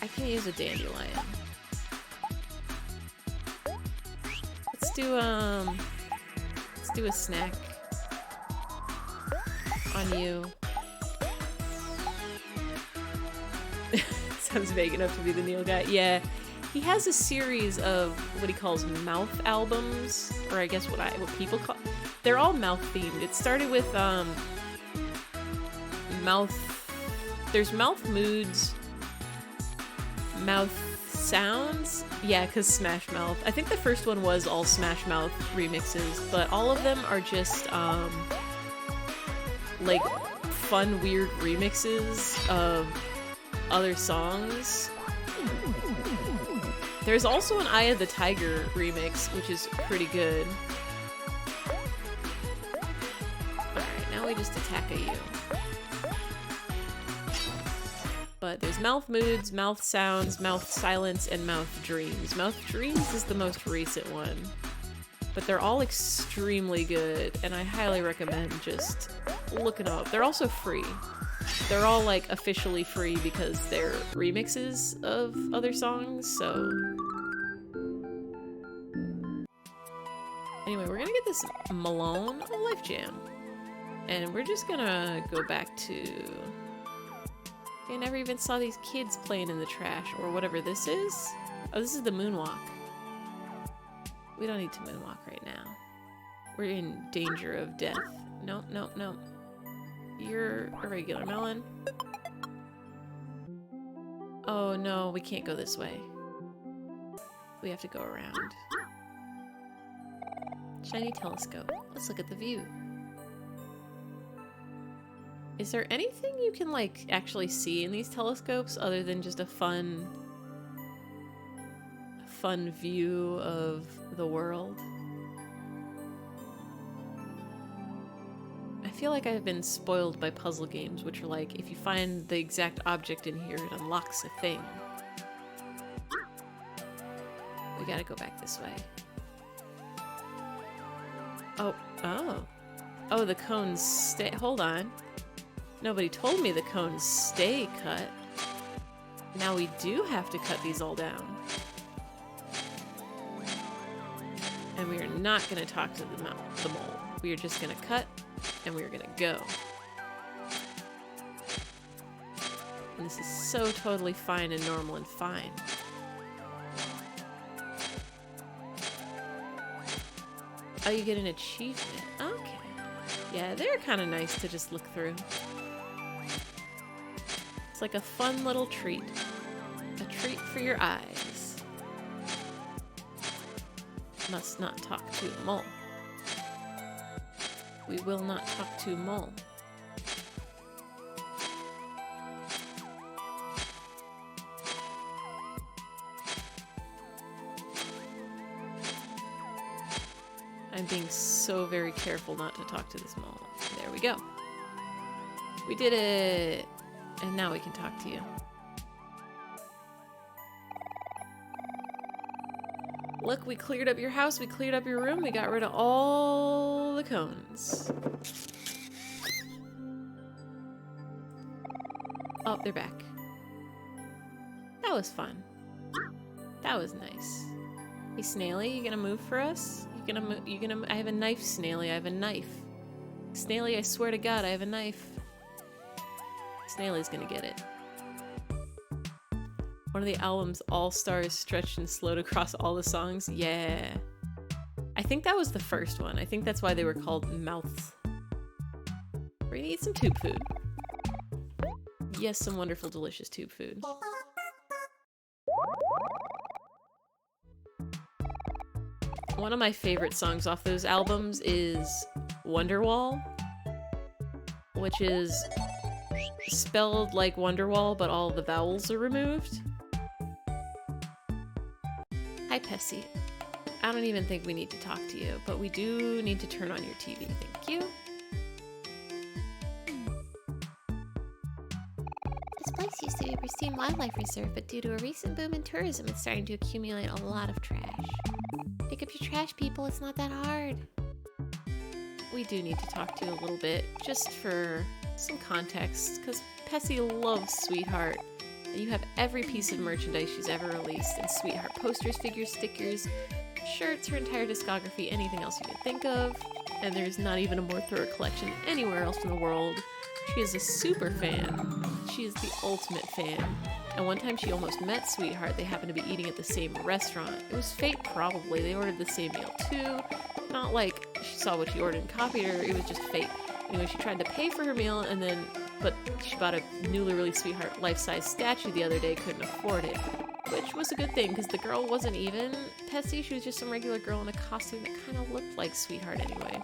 I can use a dandelion. Let's do a snack on you. Sounds vague enough to be the Neil guy. Yeah, he has a series of what he calls mouth albums, or I guess what people call. They're all mouth themed. It started with mouth. There's mouth moods, mouth sounds. Yeah, because Smash Mouth. I think the first one was all Smash Mouth remixes, but all of them are just like fun, weird remixes of other songs. There's also an Eye of the Tiger remix, which is pretty good. Alright, now we just attack a you. But there's mouth moods, mouth sounds, mouth silence, and mouth dreams. Mouth dreams is the most recent one. But they're all extremely good, and I highly recommend just looking them up. They're also free. They're all like officially free because they're remixes of other songs, so... Anyway, we're gonna get this Malone Life Jam. And we're just gonna go back to... I never even saw these kids playing in the trash, or whatever this is. Oh, this is the moonwalk. We don't need to moonwalk right now. We're in danger of death. Nope, nope, nope. You're a regular melon. Oh no, we can't go this way. We have to go around. Shiny telescope. Let's look at the view. Is there anything you can, like, actually see in these telescopes other than just a fun view of the world? I feel like I've been spoiled by puzzle games, which are like, if you find the exact object in here, it unlocks a thing. We gotta go back this way. Oh, the cones stay. Hold on. Nobody told me the cones stay cut. Now we do have to cut these all down. And we are not going to talk to the mole. We are just going to cut, and we are going to go. And this is so totally fine and normal and fine. Oh, you get an achievement. Okay. Yeah, they're kind of nice to just look through. It's like a fun little treat. A treat for your eyes. Must not talk to mole. We will not talk to mole. I'm being so very careful not to talk to this mole. There we go. We did it! And now we can talk to you. Look, we cleared up your house, we cleared up your room, we got rid of all the cones. Oh, they're back. That was fun. That was nice. Hey, Snaily, you gonna move for us? I have a knife, Snaily, I have a knife. Snaily, I swear to God, I have a knife. Snaily's gonna get it. One of the album's all stars stretched and slowed across all the songs. Yeah. I think that was the first one. I think that's why they were called mouths. We're gonna eat some tube food. Yes, some wonderful, delicious tube food. One of my favorite songs off those albums is Wonderwall, which is spelled like Wonderwall, but all the vowels are removed. Hi, Pessy. I don't even think we need to talk to you, but we do need to turn on your TV. Thank you. This place used to be a pristine wildlife reserve, but due to a recent boom in tourism, it's starting to accumulate a lot of trash. Pick up your trash, people. It's not that hard. We do need to talk to you a little bit, just for some context, because Pessy loves Sweetheart. And you have every piece of merchandise she's ever released, and Sweetheart posters, figures, stickers, shirts, her entire discography, anything else you can think of. And there's not even a more thorough collection anywhere else in the world. She is a super fan. She is the ultimate fan. And one time she almost met Sweetheart. They happened to be eating at the same restaurant. It was fate, probably. They ordered the same meal too. Not like she saw what she ordered and copied her. It was just fate. Anyway, she tried to pay for her meal, and then, but she bought a newly released Sweetheart life-size statue the other day, couldn't afford it. Which was a good thing, because the girl wasn't even Pessy. She was just some regular girl in a costume that kind of looked like Sweetheart anyway.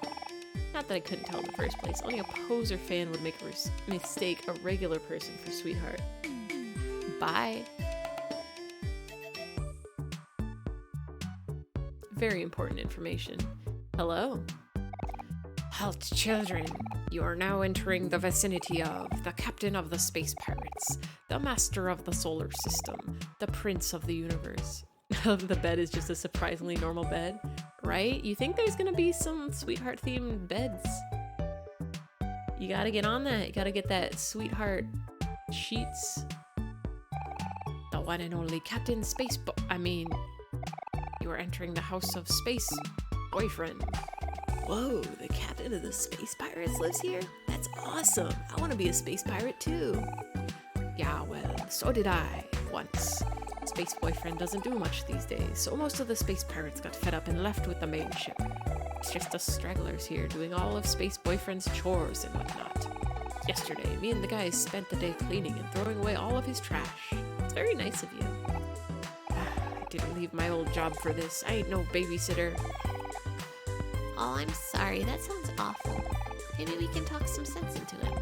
Not that I couldn't tell in the first place. Only a poser fan would make a mistake a regular person for Sweetheart. Bye. Very important information. Hello. Halt, children. You are now entering the vicinity of the captain of the space pirates, the master of the solar system, the prince of the universe. The bed is just a surprisingly normal bed, right? You think there's gonna be some Sweetheart themed beds. You gotta get on that. You gotta get that Sweetheart sheets. The one and only Captain you are entering the house of Space Boyfriend. Whoa, the captain of the space pirates lives here? That's awesome. I want to be a space pirate too. Yeah, well, so did I once. Space Boyfriend doesn't do much these days, so most of the space pirates got fed up and left with the main ship. It's just us stragglers here doing all of Space Boyfriend's chores and whatnot. Yesterday, me and the guys spent the day cleaning and throwing away all of his trash. It's very nice of you. I didn't leave my old job for this. I ain't no babysitter. Oh, I'm sorry. That sounds awful. Maybe we can talk some sense into him.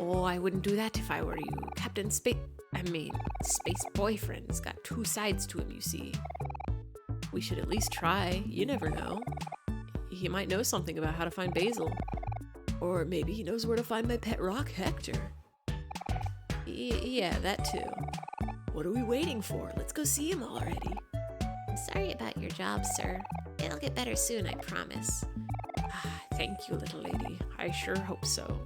Oh, I wouldn't do that if I were you. Space Boyfriend's got two sides to him, you see. We should at least try. You never know. He might know something about how to find Basil. Or maybe he knows where to find my pet rock, Hector. Yeah, that too. What are we waiting for? Let's go see him already. I'm sorry about your job, sir. It'll get better soon, I promise. Thank you, little lady. I sure hope so.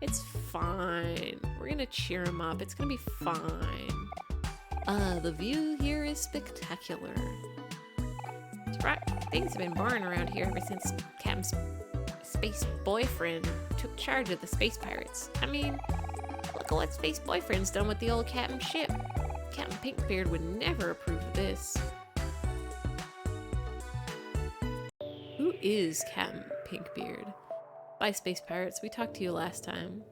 It's fine. We're gonna cheer him up. It's gonna be fine. The view here is spectacular. That's right. Things have been boring around here ever since Captain's Space Boyfriend took charge of the space pirates. I mean, look at what Space Boyfriend's done with the old captain's ship. Captain Pinkbeard would never approve of this. Who is Captain Pinkbeard? Bye, Space Pirates. We talked to you last time.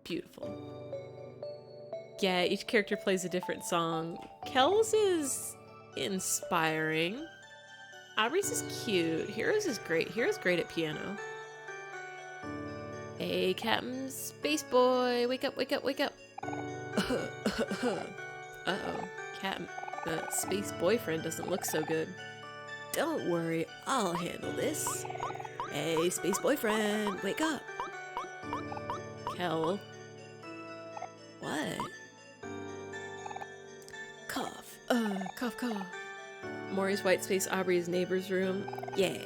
Beautiful. Yeah, each character plays a different song. Kel's is inspiring. Aubrey's is cute. Hero's is great. Hero's great at piano. Hey, Captain Space Boy, wake up, wake up, wake up. Uh-oh. Captain, the Space Boyfriend doesn't look so good. Don't worry, I'll handle this. Hey, Space Boyfriend, wake up. Kel. What? Cough. Cough, cough. Maury's white space, Aubrey's neighbor's room. Yeah.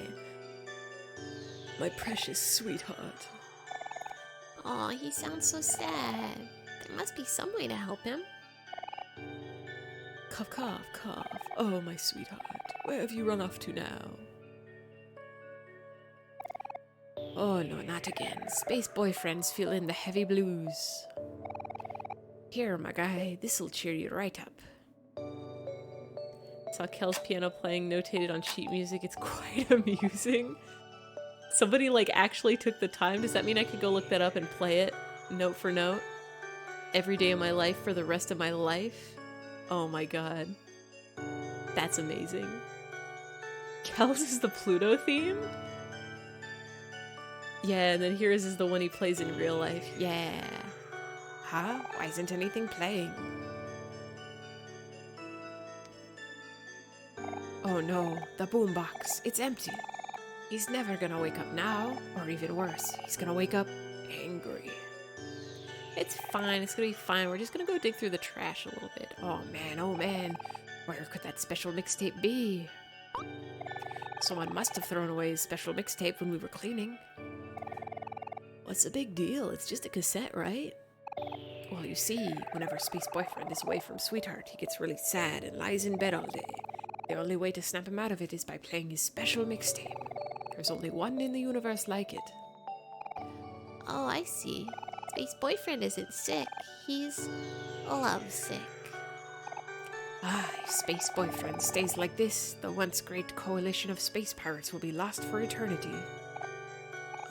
My precious sweetheart. Aw, he sounds so sad. There must be some way to help him. Cough, cough, cough. Oh, my sweetheart. Where have you run off to now? Oh no, not again. Space boyfriend's feeling the heavy blues. Here, my guy, this'll cheer you right up. Saw Kel's piano playing, notated on sheet music. It's quite amusing. Somebody like actually took the time. Does that mean I could go look that up and play it note for note every day of my life for the rest of my life? Oh my god. That's amazing. Kel's is the Pluto theme? Yeah, and then here's is the one he plays in real life. Yeah. Huh? Why isn't anything playing? Oh no, the boombox. It's empty. He's never gonna wake up now, or even worse, he's gonna wake up angry. It's fine, it's gonna be fine. We're just gonna go dig through the trash a little bit. Oh man, where could that special mixtape be? Someone must have thrown away his special mixtape when we were cleaning. What's the big deal? It's just a cassette, right? Well, you see, whenever Space Boyfriend is away from Sweetheart, he gets really sad and lies in bed all day. The only way to snap him out of it is by playing his special mixtape. There's only one in the universe like it. Oh, I see. Space Boyfriend isn't sick. He's lovesick. Ah, if Space Boyfriend stays like this, the once great coalition of space pirates will be lost for eternity.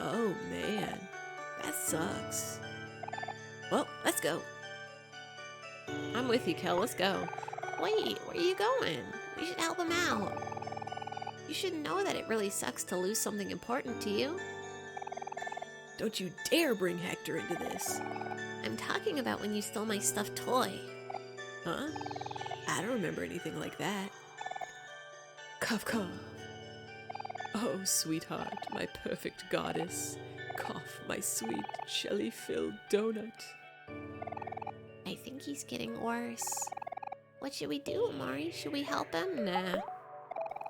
Oh man, that sucks. Well, let's go. I'm with you, Kel. Let's go. Wait, where are you going? We should help him out. You should know that it really sucks to lose something important to you. Don't you dare bring Hector into this. I'm talking about when you stole my stuffed toy. Huh? I don't remember anything like that. Cough, cough. Oh, sweetheart, my perfect goddess. Cough, my sweet jelly-filled donut. I think he's getting worse. What should we do, Omori? Should we help him? Nah.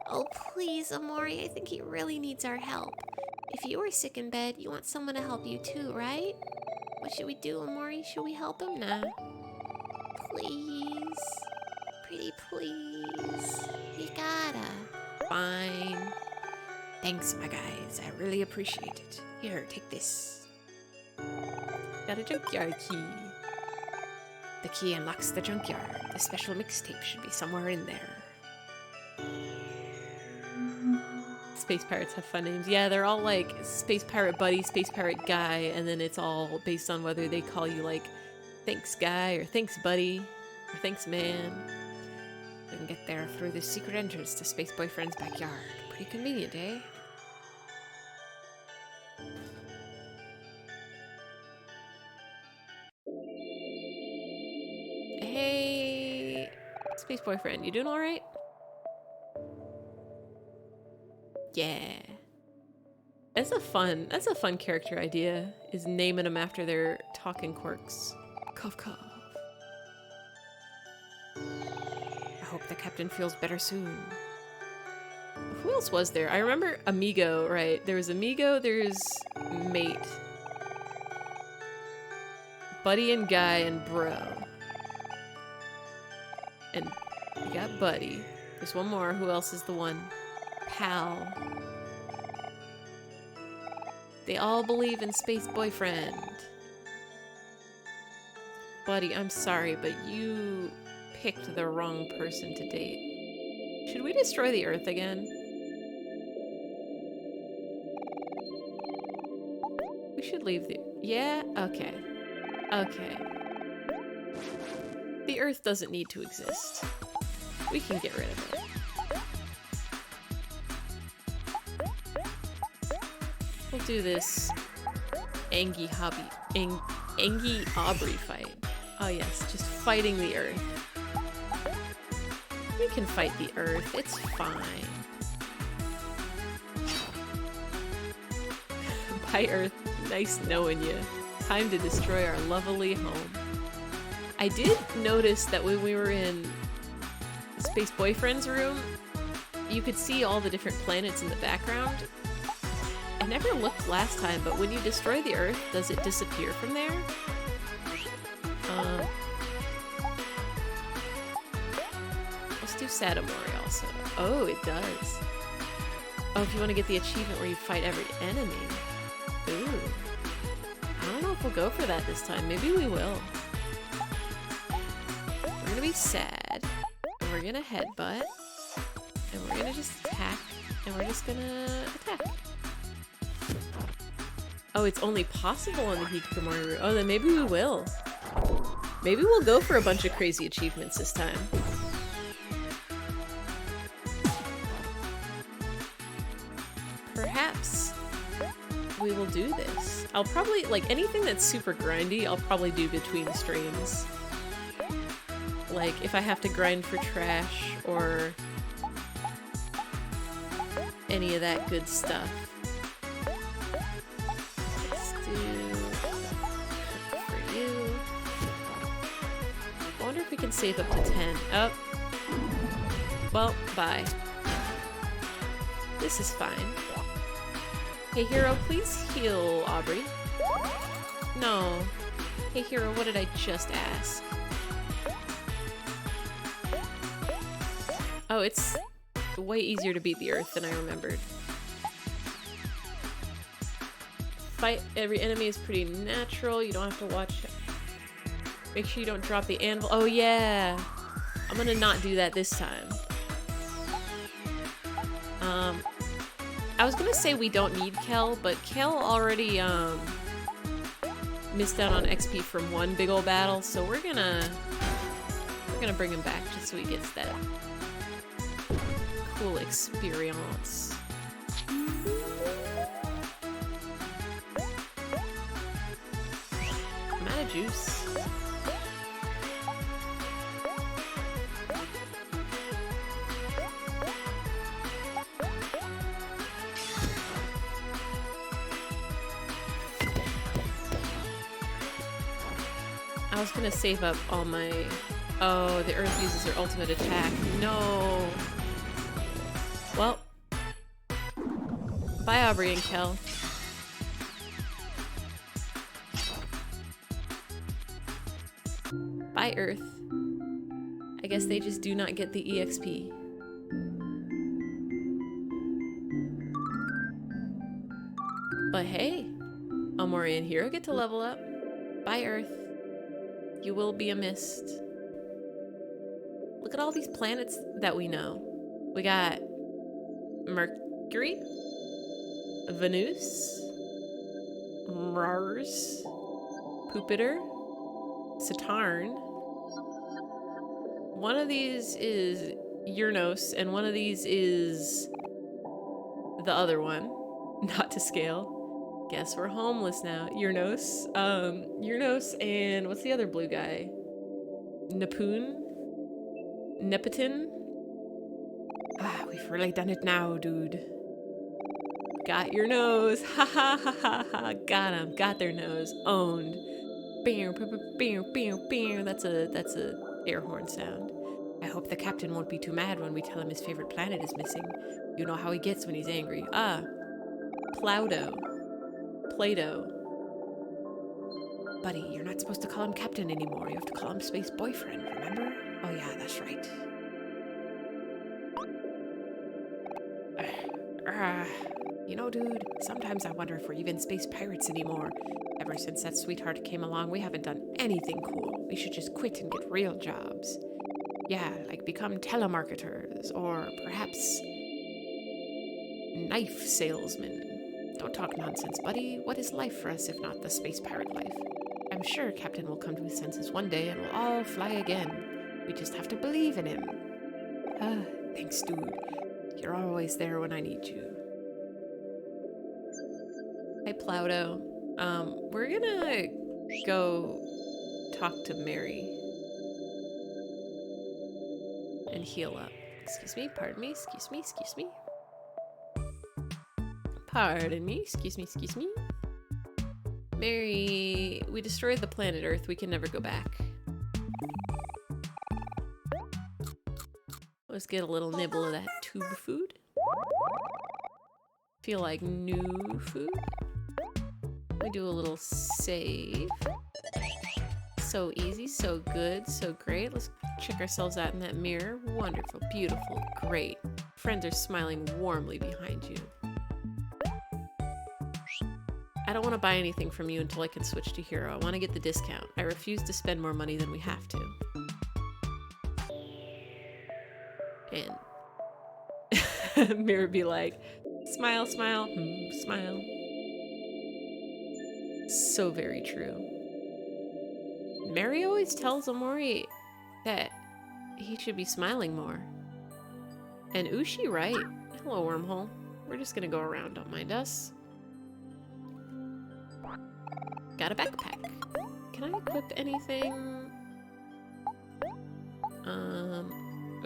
Oh, please, Omori. I think he really needs our help. If you were sick in bed, you want someone to help you too, right? What should we do, Omori? Should we help him? Nah. Please. Pretty please. You gotta. Fine. Thanks, my guys. I really appreciate it. Here, take this. Got a junkyard key. The key unlocks the junkyard. The special mixtape should be somewhere in there. Space pirates have fun names. Yeah, they're all like Space Pirate Buddy, Space Pirate Guy, and then it's all based on whether they call you like Thanks Guy or Thanks Buddy or Thanks Man. We can get there through the secret entrance to Space Boyfriend's backyard. Pretty convenient, eh? Hey, Space Boyfriend, you doing all right? Yeah. That's a fun character idea, is naming them after their talking quirks. Cough, cough. I hope the captain feels better soon. Who else was there? I remember Amigo, right? There was Amigo, there's Mate. Buddy and Guy and Bro. And you got Buddy. There's one more. Who else is the one? Pal. They all believe in Space Boyfriend. Buddy, I'm sorry, but you picked the wrong person to date. Should we destroy the Earth again? We should leave the... Yeah? Okay. Okay. The Earth doesn't need to exist. We can get rid of it. We'll do this Angie Aubrey fight. Oh yes, just fighting the Earth. We can fight the Earth, it's fine. Bye Earth, nice knowing you. Time to destroy our lovely home. I did notice that when we were in Space Boyfriend's room, you could see all the different planets in the background. I never looked last time, but when you destroy the Earth, does it disappear from there? We'll let's do Sad Omori also. Oh, it does. Oh, if you want to get the achievement where you fight every enemy. Ooh. I don't know if we'll go for that this time. Maybe we will. We're gonna be sad. And we're gonna headbutt. And we're gonna just attack. And we're just gonna attack. Oh, it's only possible on the hikikomori route. Oh, then maybe we will. Maybe we'll go for a bunch of crazy achievements this time. Perhaps we will do this. I'll probably, like, anything that's super grindy, I'll probably do between streams. Like, if I have to grind for trash or any of that good stuff. Let's do for you. I wonder if we can save up to 10. Oh. Well, bye. This is fine. Hey, hero, please heal Aubrey. No. Hey, hero, what did I just ask? Oh, it's way easier to beat the earth than I remembered. Fight every enemy is pretty natural. You don't have to watch it. Make sure you don't drop the anvil. Oh, yeah. I'm gonna not do that this time. I was gonna say we don't need Kel, but Kel already missed out on XP from one big old battle, so we're gonna bring him back just so he gets that cool experience. I'm out of juice. I was gonna save up all my... Oh, the earth uses her ultimate attack. No! Well. Bye, Aubrey and Kel. Bye, Earth. I guess they just do not get the EXP. But hey, Omori and Hero get to level up. Bye, Earth. You will be a mist. Look at all these planets that we know. We got Mercury, Venus, Mars, Jupiter, Saturn. One of these is Uranus, and one of these is the other one. Not to scale. Guess we're homeless now. Uranus. Uranus and what's the other blue guy? Nepetin? Ah, we've really done it now, dude. Got your nose. Ha ha ha ha ha. Got him. Got their nose. Owned. That's a air horn sound. I hope the captain won't be too mad when we tell him his favorite planet is missing. You know how he gets when he's angry. Ah. Plauto. Plato. Buddy, you're not supposed to call him captain anymore. You have to call him space boyfriend, remember? Oh yeah, that's right. You know, dude, sometimes I wonder if we're even space pirates anymore. Ever since that sweetheart came along, we haven't done anything cool. We should just quit and get real jobs. Yeah, like become telemarketers, or perhaps knife salesmen. Don't talk nonsense, buddy. What is life for us if not the space pirate life? I'm sure Captain will come to his senses one day and we'll all fly again. We just have to believe in him. Ah, thanks, dude. You're always there when I need you. Hey, Plauto. We're gonna go talk to Mary. And heal up. Excuse me, pardon me, excuse me, excuse me. Pardon me, excuse me, excuse me. Mary, we destroyed the planet Earth. We can never go back. Let's get a little nibble of that tube food. Feel like new food. We do a little save. So easy, so good, so great. Let's check ourselves out in that mirror. Wonderful, beautiful, great. Friends are smiling warmly behind you. I don't want to buy anything from you until I can switch to hero. I want to get the discount. I refuse to spend more money than we have to. And Mirror be like, smile, smile, smile. So very true. Mary always tells Omori that he should be smiling more. And Ushi right. Hello, wormhole. We're just gonna go around, don't mind us. Got a backpack. Can I equip anything?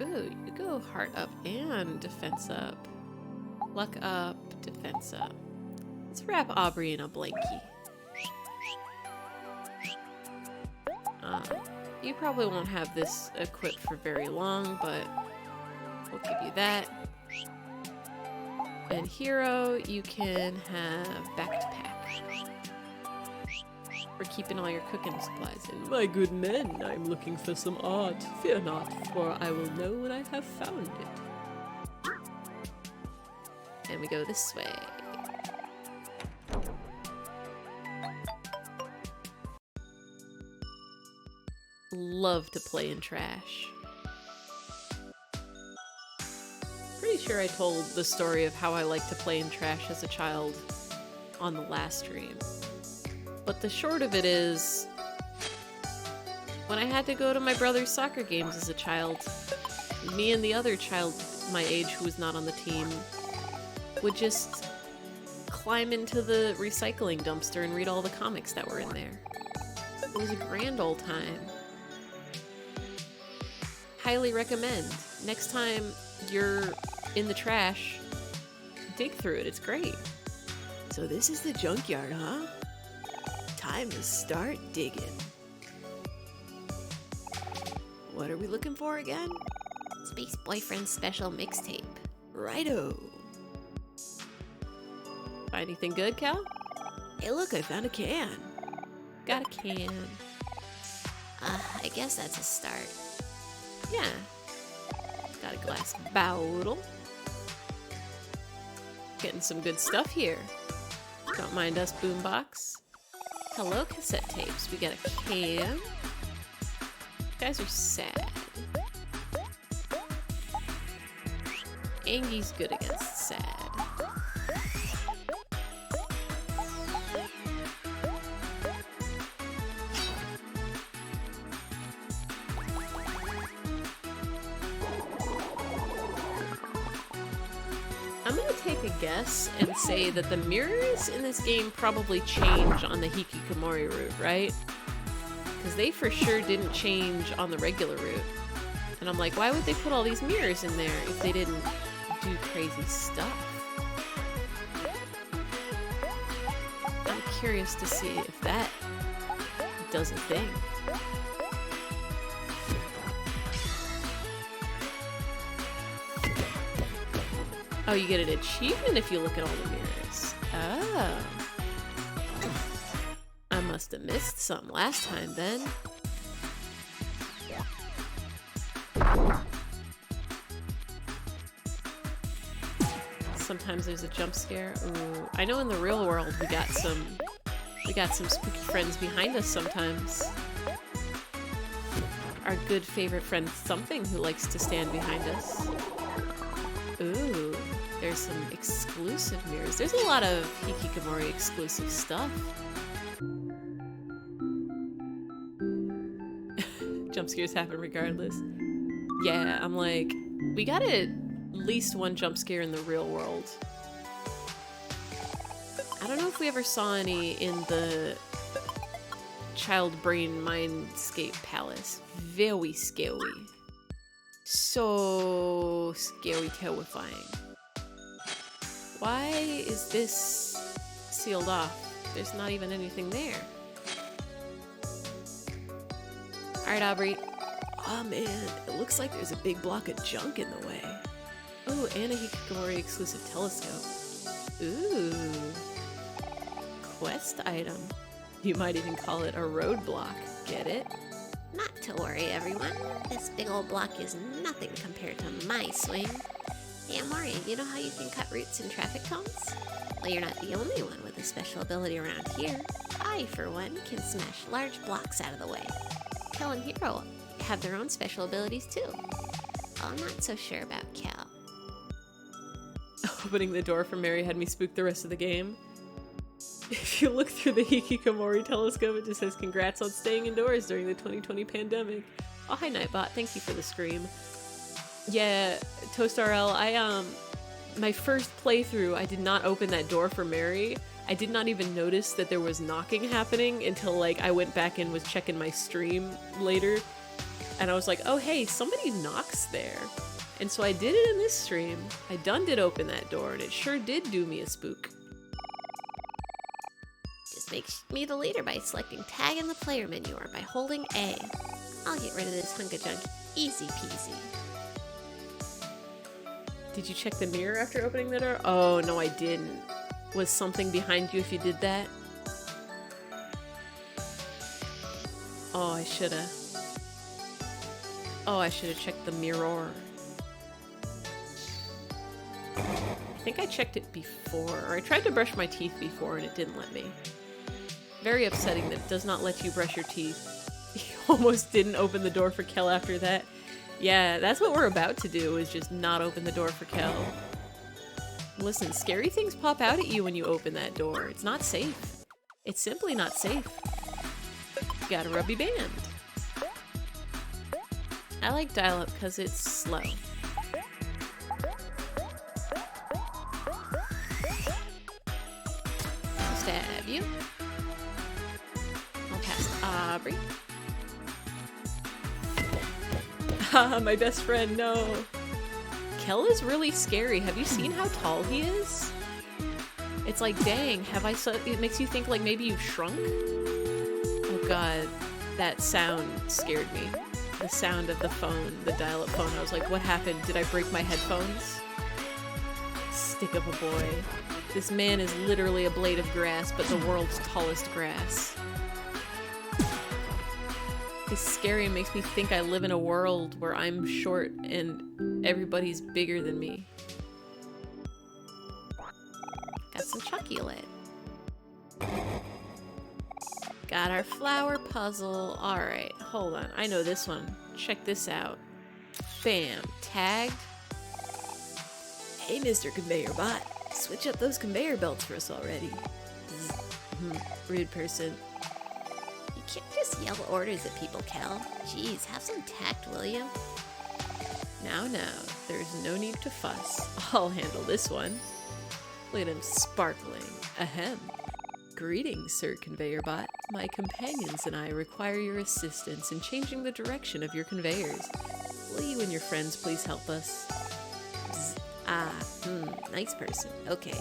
Ooh, you go heart up and defense up. Luck up, defense up. Let's wrap Aubrey in a blankie. You probably won't have this equipped for very long, but we'll give you that. And hero, you can have back to pack. For keeping all your cooking supplies in. My good men, I'm looking for some art. Fear not, for I will know when I have found it. And we go this way. Love to play in trash. Pretty sure I told the story of how I liked to play in trash as a child on the last stream. But the short of it is, when I had to go to my brother's soccer games as a child, me and the other child my age who was not on the team would just climb into the recycling dumpster and read all the comics that were in there. It was a grand old time. Highly recommend. Next time you're in the trash, dig through it. It's great. So this is the junkyard, huh? Time to start digging. What are we looking for again? Space Boyfriend's special mixtape. Righto. Find anything good, Cal? Hey look, I found a can. Got a can. I guess that's a start. Yeah. Got a glass bottle. Getting some good stuff here. Don't mind us, boombox. Hello, cassette tapes. We got a can. You guys are sad. Angie's good against sad. I'm gonna take a guess and say that the mirrors in this game probably change on the hikikomori route, right? Because they for sure didn't change on the regular route. And I'm like, why would they put all these mirrors in there if they didn't do crazy stuff? I'm curious to see if that does a thing. Oh, you get an achievement if you look at all the mirrors. Oh. I must have missed some last time then. Sometimes there's a jump scare. Ooh. I know in the real world we got some spooky friends behind us sometimes. Our good favorite friend Something who likes to stand behind us. Ooh, there's some exclusive mirrors. There's a lot of hikikomori exclusive stuff. Jump scares happen regardless. Yeah, I'm like, we got at least one jump scare in the real world. I don't know if we ever saw any in the Child Brain Mindscape Palace. Very scary. So scary, terrifying. Why is this sealed off? There's not even anything there. Alright, Aubrey. Oh man, it looks like there's a big block of junk in the way. Ooh, and a hikikomori exclusive telescope. Ooh. Quest item. You might even call it a roadblock. Get it? Not to worry, everyone. This big old block is nothing compared to my swing. Hey, Omori, you know how you can cut roots in traffic cones? Well, you're not the only one with a special ability around here. I, for one, can smash large blocks out of the way. Kel and Hero have their own special abilities, too. I'm not so sure about Kel. Opening the door for Mary had me spook the rest of the game. If you look through the hikikomori telescope, it just says congrats on staying indoors during the 2020 pandemic. Oh, hi Nightbot, thank you for the scream. Yeah, ToastRL, my first playthrough, I did not open that door for Mary. I did not even notice that there was knocking happening until like I went back and was checking my stream later. And I was like, oh hey, somebody knocks there. And so I did it in this stream. I done did open that door and it sure did do me a spook. Just makes me the leader by selecting tag in the player menu or by holding A. I'll get rid of this hunk of junk easy peasy. Did you check the mirror after opening the door? Oh, no, I didn't. Was something behind you if you did that? Oh, I shoulda. Oh, I shoulda checked the mirror. I think I checked it before, or I tried to brush my teeth before and it didn't let me. Very upsetting that it does not let you brush your teeth. You almost didn't open the door for Kel after that. Yeah, that's what we're about to do, is just not open the door for Kel. Listen, scary things pop out at you when you open that door. It's not safe. It's simply not safe. You got a rubby band. I like dial-up because it's slow. Stab you. I'll pass Aubrey. Haha, my best friend, no. Kel is really scary. Have you seen how tall he is? It's like, dang, it makes you think like maybe you've shrunk? Oh god, that sound scared me. The sound of the phone, the dial-up phone. I was like, what happened? Did I break my headphones? Stick of a boy. This man is literally a blade of grass, but the world's tallest grass. He's scary and makes me think I live in a world where I'm short and everybody's bigger than me. Got some chocolate. Got our flower puzzle. Alright, hold on. I know this one. Check this out. Bam. Tagged. Hey, Mr. Conveyor Bot. Switch up those conveyor belts for us already. Rude person. You can't just yell orders at people, Kel. Jeez, have some tact, will you? Now, there's no need to fuss. I'll handle this one. Look at him sparkling. Ahem. Greetings, Sir Conveyor Bot. My companions and I require your assistance in changing the direction of your conveyors. Will you and your friends please help us? Nice person. Okay.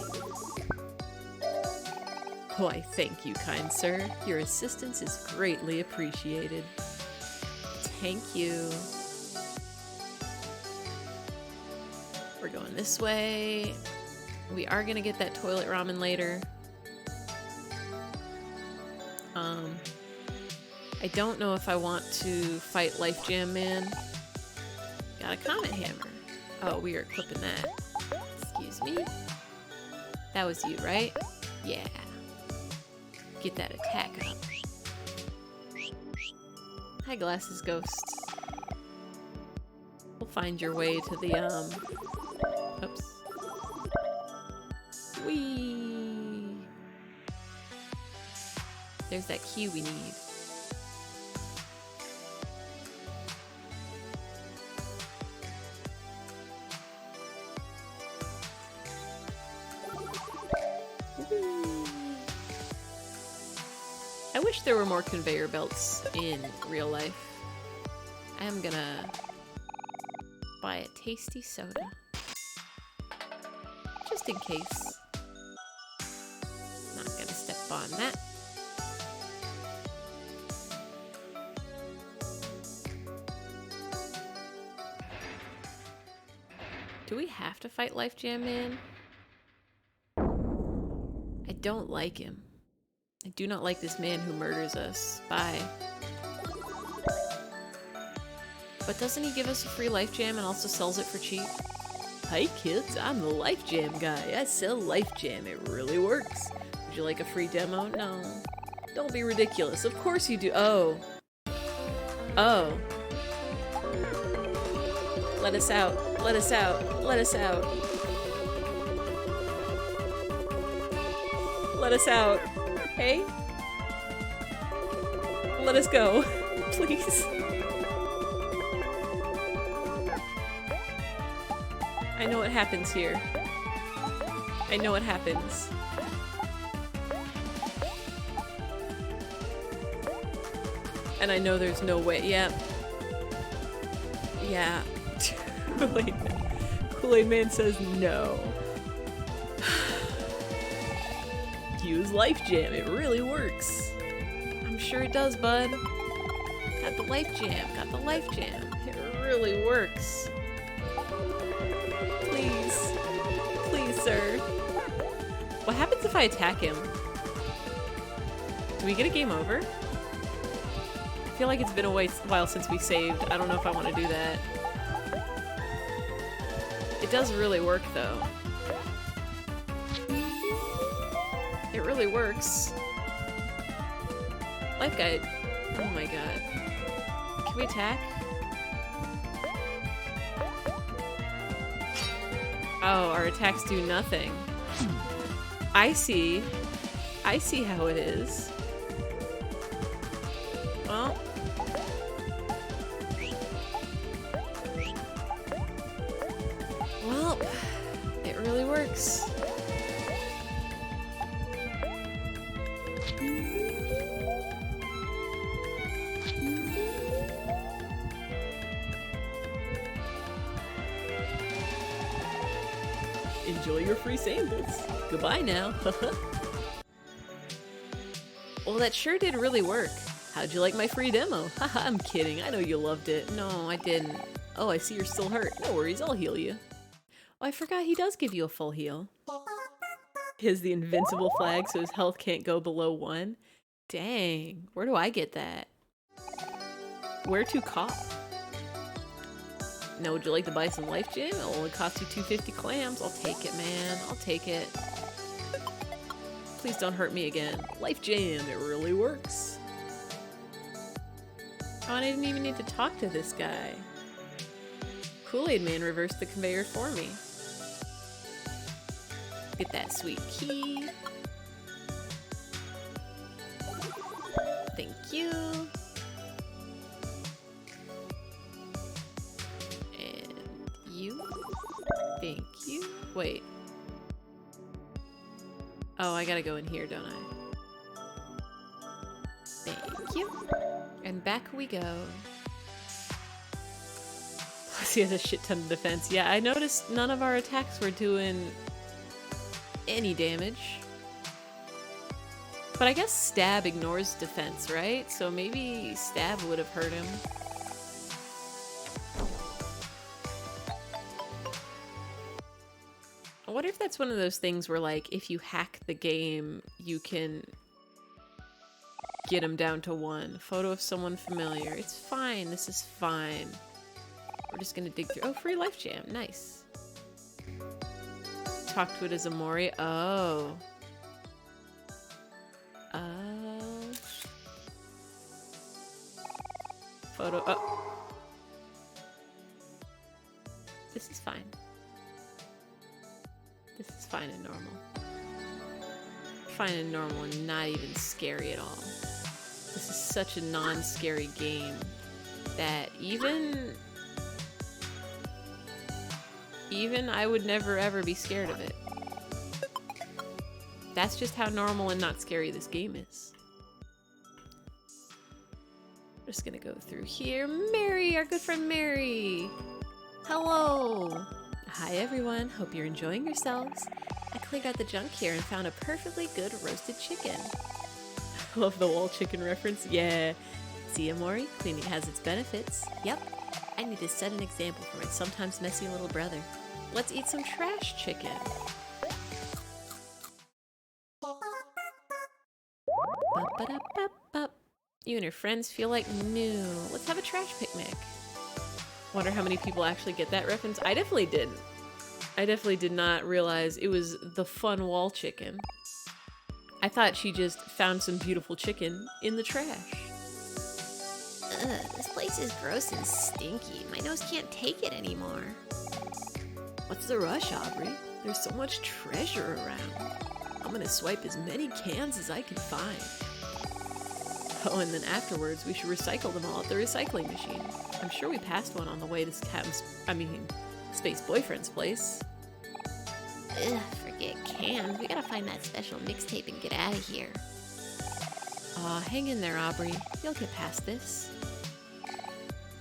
Why, thank you, kind sir. Your assistance is greatly appreciated. Thank you. We're going this way. We are gonna get that toilet ramen later. I don't know if I want to fight Life Jam Man. Got a Comet Hammer. Oh, we are equipping that. Excuse me. That was you, right? Yeah. Get that attack up. Hi, Glasses Ghost. We'll find your way to the, oops. Whee! There's that key we need. I wish there were more conveyor belts in real life. I am gonna buy a tasty soda. Just in case. Not gonna step on that. Do we have to fight Life Jam Man? I don't like him. I do not like this man who murders us. Bye. But doesn't he give us a free life jam and also sells it for cheap? Hi kids, I'm the life jam guy. I sell life jam. It really works. Would you like a free demo? No. Don't be ridiculous. Of course you do. Oh. Oh. Let us out. Let us out. Let us out. Let us out. Hey? Let us go. Please. I know what happens here. I know what happens. And I know there's no way. Yeah. Yeah. Kool-Aid Man says no. Use Life Jam. It really works. I'm sure it does, bud. Got the Life Jam. Got the Life Jam. It really works. Please. Please, sir. What happens if I attack him? Do we get a game over? I feel like it's been a while since we saved. I don't know if I want to do that. It does really work, though. It really works. Life guide. Oh my god. Can we attack? Oh, our attacks do nothing. I see. I see how it is. Well. Well, it really works. Enjoy your free samples. Goodbye now. Well, that sure did really work. How'd you like my free demo? Haha, I'm kidding. I know you loved it. No, I didn't. Oh, I see you're still hurt. No worries, I'll heal you. Oh, I forgot he does give you a full heal. He has the invincible flag so his health can't go below 1. Dang, where do I get that? Where to cop? Now, would you like to buy some Life Jam? It'll only cost you 250 clams. I'll take it, man. I'll take it. Please don't hurt me again. Life Jam, it really works. Oh, and I didn't even need to talk to this guy. Kool-Aid Man reversed the conveyor for me. Get that sweet key. Thank you. And you. Thank you. Wait. Oh, I gotta go in here, don't I? Thank you. And back we go. He has a shit ton of defense. Yeah, I noticed none of our attacks were doing any damage. But I guess stab ignores defense, right? So maybe stab would have hurt him. I wonder if that's one of those things where, like, if you hack the game, you can get him down to 1. Photo of someone familiar. It's fine. This is fine. We're just gonna dig through. Oh, free Life Jam. Nice. Talk to it as Omori. Oh. Photo. Oh. This is fine. This is fine and normal. Fine and normal and not even scary at all. This is such a non-scary game that even I would never ever be scared of it. That's just how normal and not scary this game is. I'm just gonna go through here. Mary, our good friend Mary. Hello. Hi everyone, hope you're enjoying yourselves. I cleared out the junk here and found a perfectly good roasted chicken. Love the wall chicken reference. Yeah. See, Omori, cleaning has its benefits. Yep. I need to set an example for my sometimes messy little brother. Let's eat some trash chicken. Ba-ba-da-ba-ba. You and your friends feel like new. Let's have a trash picnic. Wonder how many people actually get that reference. I definitely didn't. I definitely did not realize it was the fun wall chicken. I thought she just found some beautiful chicken in the trash. Ugh, this place is gross and stinky. My nose can't take it anymore. What's the rush, Aubrey? There's so much treasure around. I'm gonna swipe as many cans as I can find. Oh, and then afterwards, we should recycle them all at the recycling machine. I'm sure we passed one on the way to Space Boyfriend's place. Ugh, forget cans. We gotta find that special mixtape and get out of here. Aw, hang in there, Aubrey. You'll get past this.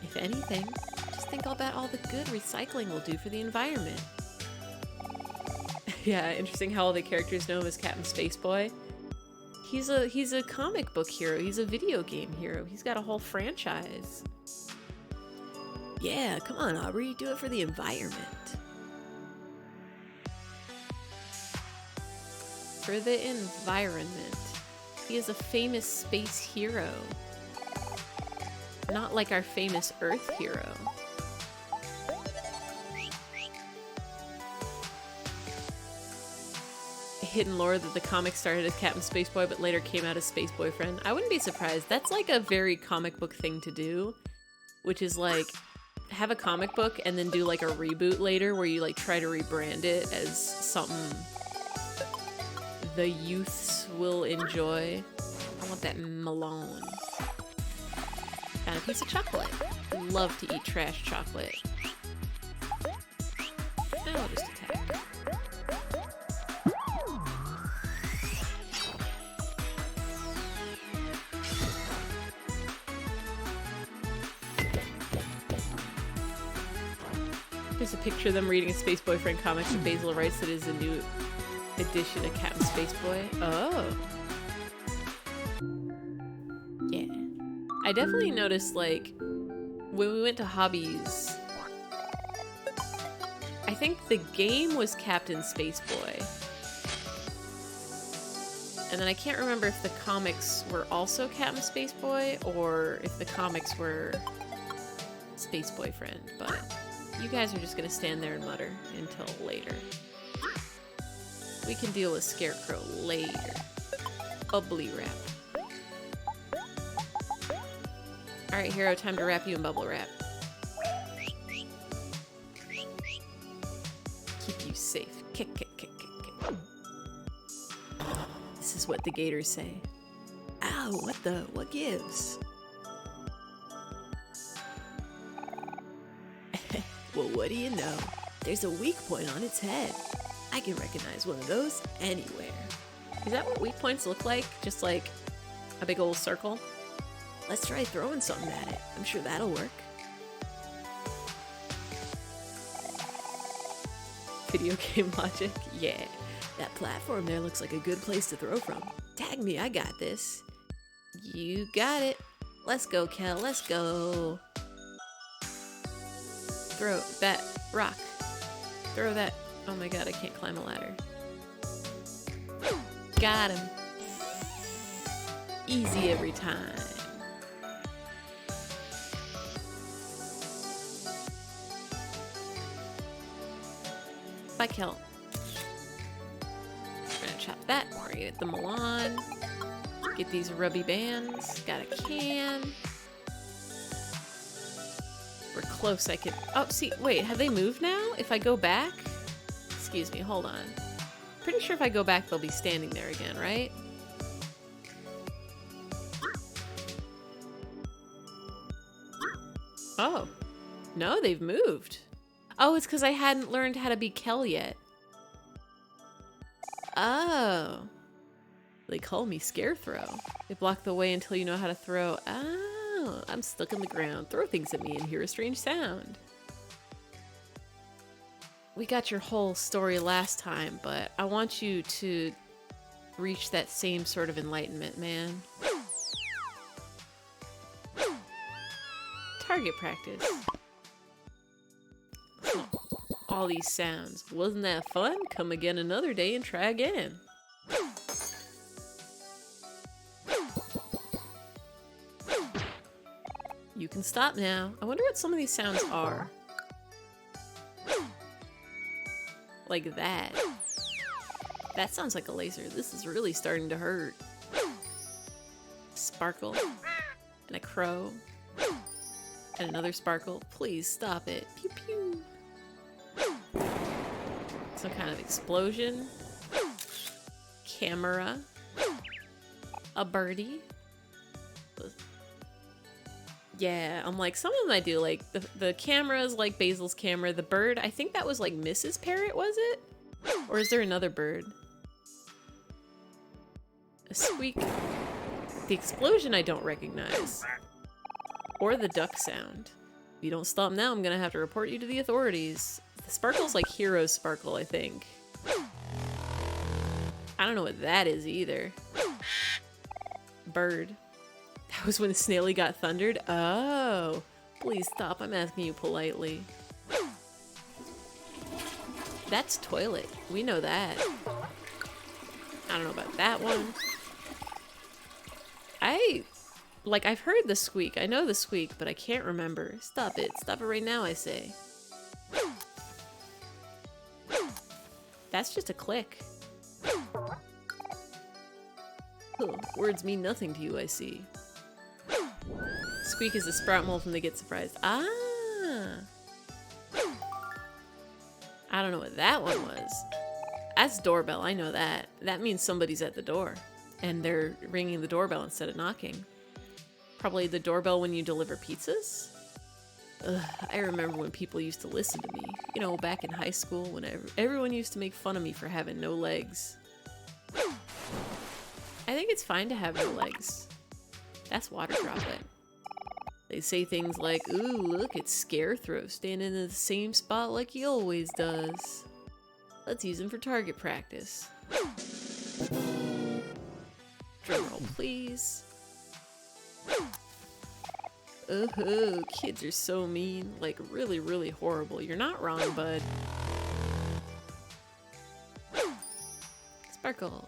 If anything, just think about all the good recycling will do for the environment. Yeah, interesting how all the characters know him as Captain Spaceboy. He's a comic book hero. He's a video game hero. He's got a whole franchise. Yeah, come on, Aubrey. Do it for the environment. For the environment. He is a famous space hero. Not like our famous Earth hero. Hidden lore that the comic started as Captain Spaceboy but later came out as Space Boyfriend. I wouldn't be surprised. That's like a very comic book thing to do, which is like have a comic book and then do like a reboot later where you like try to rebrand it as something the youths will enjoy. I want that melon. And a piece of chocolate. Love to eat trash chocolate. And I'll just attack. There's a picture of them reading a Space Boyfriend comics and Basil writes that it is a new edition of Captain Spaceboy. Oh. Yeah. I definitely noticed, like, when we went to Hobbies, I think the game was Captain Spaceboy. And then I can't remember if the comics were also Captain Spaceboy or if the comics were Space Boyfriend, but you guys are just gonna stand there and mutter until later. We can deal with Scarecrow later. Bubbly wrap. Alright, Hero, time to wrap you in bubble wrap. Keep you safe. Kick, kick, kick, kick, kick. This is what the gators say. Ow, what gives? Well, what do you know? There's a weak point on its head. I can recognize one of those anywhere. Is that what weak points look like? Just like a big old circle? Let's try throwing something at it. I'm sure that'll work. Video game logic? Yeah. That platform there looks like a good place to throw from. Tag me, I got this. You got it. Let's go, Kel. Let's go. Throw that rock. Throw that. Oh my god, I can't climb a ladder. Got him. Easy every time. Bye, Kel. We're gonna chop that. We're gonna get the Milan. Get these rubby bands. Got a can. We're close. I can. Oh, see. Wait, have they moved now? If I go back? Excuse me. Hold on. Pretty sure if I go back, they'll be standing there again, right? Oh. No, they've moved. Oh, it's because I hadn't learned how to be Kel yet. Oh. They call me Scare Throw. They block the way until you know how to throw. Oh, I'm stuck in the ground. Throw things at me and hear a strange sound. We got your whole story last time, but I want you to reach that same sort of enlightenment, man. Target practice. All these sounds. Wasn't that fun? Come again another day and try again. You can stop now. I wonder what some of these sounds are. Like that. That sounds like a laser. This is really starting to hurt. Sparkle. And a crow. And another sparkle. Please stop it. Pew pew. Some kind of explosion. Camera. A birdie. Yeah, I'm like, some of them I do. Like, the camera's like Basil's camera. The bird, I think that was like Mrs. Parrot, was it? Or is there another bird? A squeak. The explosion I don't recognize. Or the duck sound. If you don't stop now, I'm gonna have to report you to the authorities. The sparkle's like Hero Sparkle, I think. I don't know what that is either. Bird. That was when Snaily got thundered? Oh. Please stop, I'm asking you politely. That's toilet. We know that. I don't know about that one. I've heard the squeak. I know the squeak, but I can't remember. Stop it. Stop it right now, I say. That's just a click. Huh, words mean nothing to you, I see. Squeak is the sprout mole from They Get Surprised. Ah! I don't know what that one was. That's doorbell, I know that. That means somebody's at the door. And they're ringing the doorbell instead of knocking. Probably the doorbell when you deliver pizzas? Ugh, I remember when people used to listen to me. You know, back in high school when everyone used to make fun of me for having no legs. I think it's fine to have no legs. That's Water Droplet. They say things like, ooh, look, it's Scarecrow standing in the same spot like he always does. Let's use him for target practice. Drumroll, please. Oh, kids are so mean. Like, really, really horrible. You're not wrong, bud. Sparkle.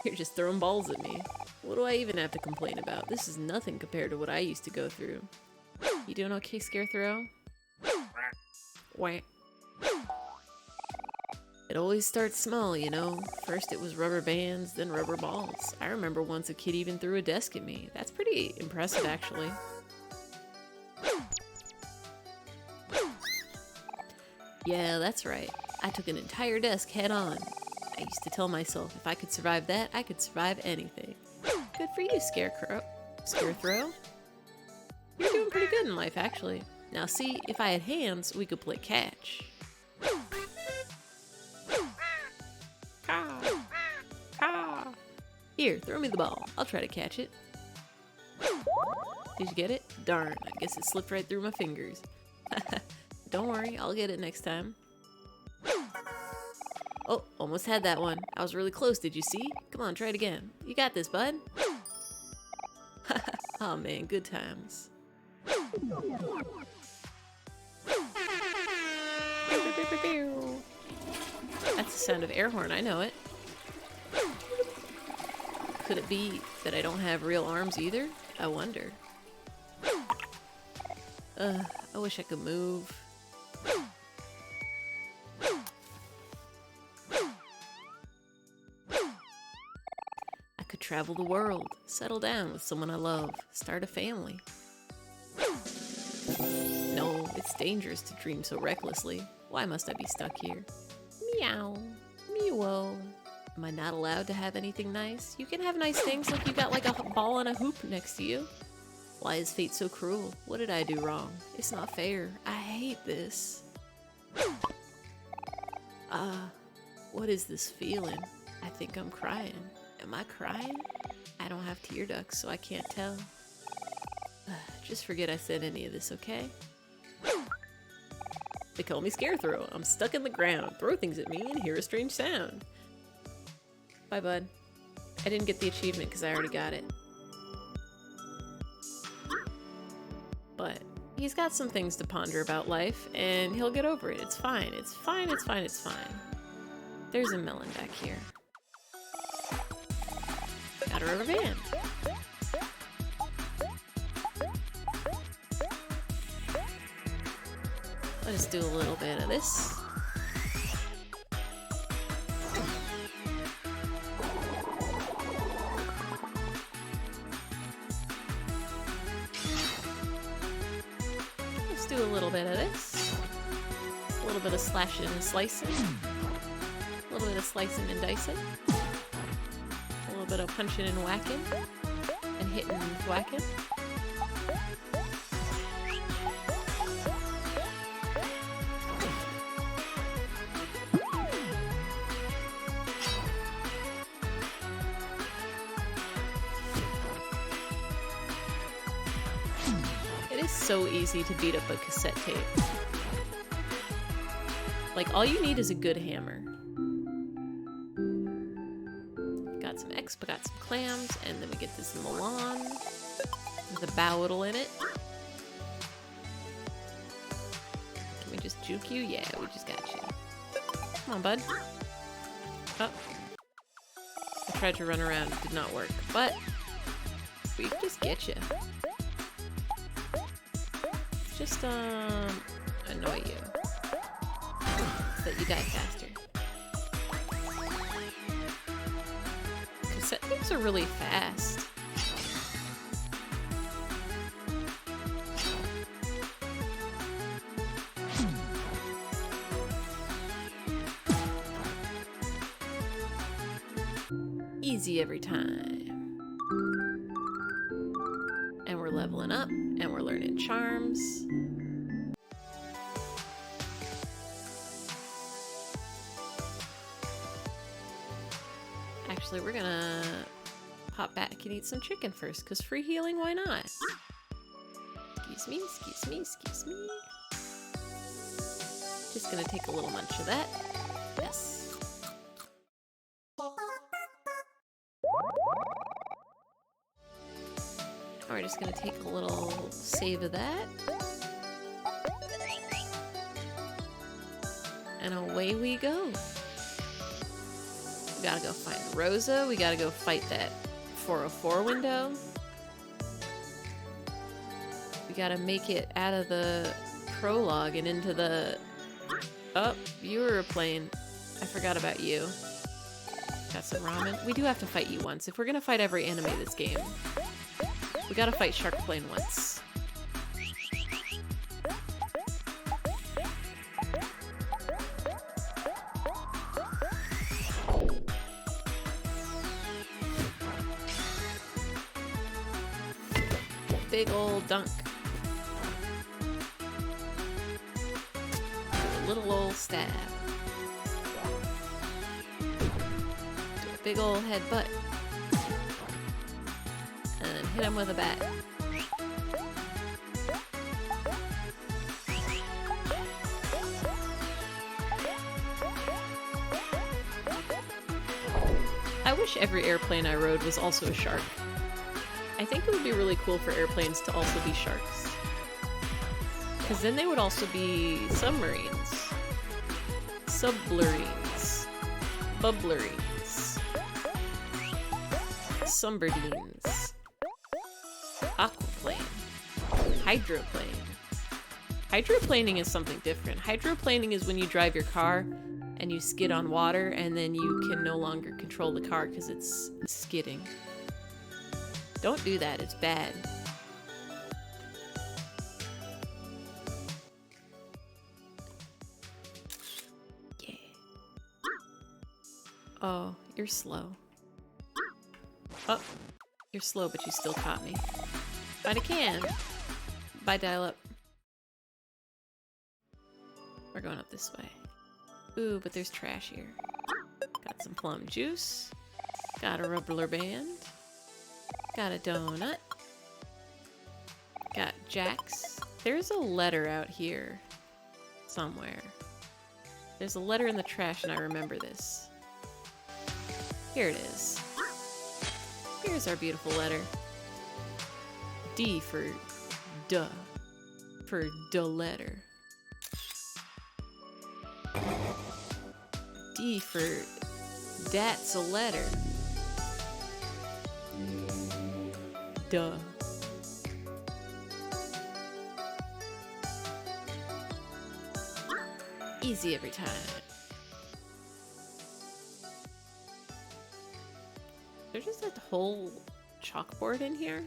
You're just throwing balls at me. What do I even have to complain about? This is nothing compared to what I used to go through. You doing okay, Scarecrow? Wah. It always starts small, you know? First it was rubber bands, then rubber balls. I remember once a kid even threw a desk at me. That's pretty impressive, actually. Yeah, that's right. I took an entire desk head on. I used to tell myself, if I could survive that, I could survive anything. Good for you, Scarecrow. Scarecrow? You're doing pretty good in life, actually. Now see, if I had hands, we could play catch. Here, throw me the ball. I'll try to catch it. Did you get it? Darn, I guess it slipped right through my fingers. Don't worry, I'll get it next time. Oh, almost had that one. I was really close, did you see? Come on, try it again. You got this, bud. Oh man, good times. That's the sound of air horn, I know it. Could it be that I don't have real arms either? I wonder. I wish I could move. I could travel the world, settle down with someone I love, start a family. No, it's dangerous to dream so recklessly. Why must I be stuck here? Meow. Meow. Am I not allowed to have anything nice? You can have nice things like you got like a ball and a hoop next to you. Why is fate so cruel? What did I do wrong? It's not fair. I hate this. What is this feeling? I think I'm crying. Am I crying? I don't have tear ducts, so I can't tell. Just forget I said any of this, okay? They call me Scarecrow. I'm stuck in the ground, throw things at me, and hear a strange sound. Bye, bud. I didn't get the achievement because I already got it. But he's got some things to ponder about life, and he'll get over it. It's fine. It's fine. It's fine. It's fine. There's a melon back here. Got a rubber band. Let's do a little bit of this. Let's do a little bit of this. A little bit of slashing and slicing. A little bit of slicing and dicing. A little bit of punching and whacking. And hitting and whacking. It is so easy to beat up a cassette tape. Like, all you need is a good hammer. Got some exp, got some clams, and then we get this Milan with a bowittle in it. Can we just juke you? Yeah, we just got you. Come on, bud. Oh. I tried to run around, it did not work, but we can just get you. Just, annoy you. So that you die faster. Cassette tapes are really fast. Easy every time. And we're leveling up, and we're learning charms. Actually, we're gonna pop back and eat some chicken first, because free healing, why not? Excuse me, excuse me, excuse me. Just gonna take a little munch of that. Yes. We're just gonna take a little save of that. And away we go. We gotta go find Rosa. We gotta go fight that 404 window. We gotta make it out of the prologue and into the... Oh, you were playing. I forgot about you. Got some ramen. We do have to fight you once. If we're gonna fight every enemy this game, we gotta fight Shark Plane once. Big old dunk. A little old stab. Big old headbutt. And then hit him with a bat. I wish every airplane I rode was also a shark. I think it would be really cool for airplanes to also be sharks. Because then they would also be submarines. Submarines. Bubblerines. Sumberdines. Aquaplane. Hydroplane. Hydroplaning is something different. Hydroplaning is when you drive your car and you skid on water and then you can no longer control the car because it's skidding. Don't do that, it's bad. Yeah. Oh, you're slow. Oh, you're slow, but you still caught me. But I can. Bye, dial-up. We're going up this way. Ooh, but there's trash here. Got some plum juice. Got a rubber band. Got a donut. Got Jack's. There's a letter out here somewhere. There's a letter in the trash and I remember this. Here it is. Here's our beautiful letter. D for duh. For duh letter. D for that's a letter. Duh. Easy every time. There's just a whole chalkboard in here.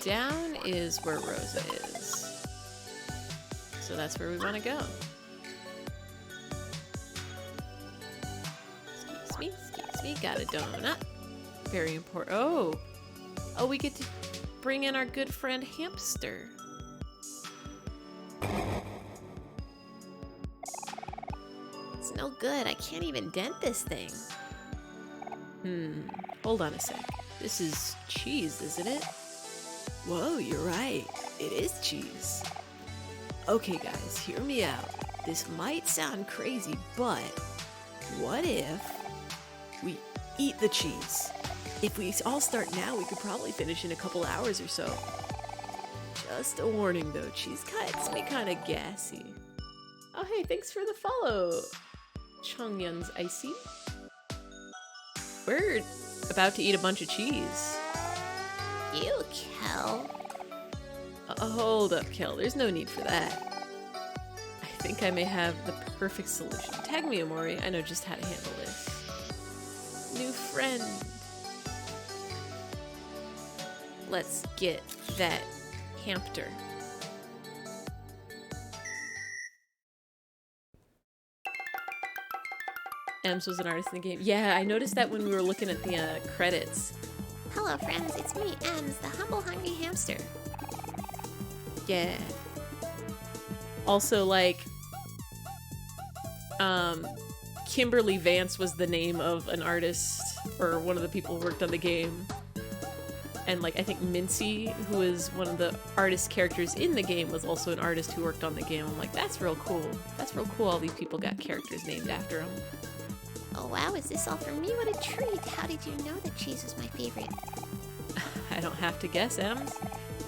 Down is where Rosa is. So that's where we want to go. Excuse me, got a donut. Very important. Oh, we get to bring in our good friend Hamster. It's no good. I can't even dent this thing. Hold on a sec. This is cheese, isn't it? Whoa, you're right. It is cheese. Okay, guys, hear me out. This might sound crazy, but what if we eat the cheese? If we all start now, we could probably finish in a couple hours or so. Just a warning, though. Cheese gets me kind of gassy. Oh, hey, thanks for the follow, Chongyun's Icy. We're about to eat a bunch of cheese. You, Kel. Hold up, Kel. There's no need for that. I think I may have the perfect solution. Tag me, Omori. I know just how to handle this. New friend. Let's get that hamster. Ems was an artist in the game. Yeah, I noticed that when we were looking at the credits. Hello, friends. It's me, Ems, the humble, hungry hamster. Yeah. Also, like, Kimberly Vance was the name of an artist, or one of the people who worked on the game. And, like, I think Mincy, who is one of the artist characters in the game, was also an artist who worked on the game. I'm like, that's real cool. That's real cool all these people got characters named after them. Oh wow, is this all for me? What a treat. How did you know that cheese was my favorite? I don't have to guess, Ems.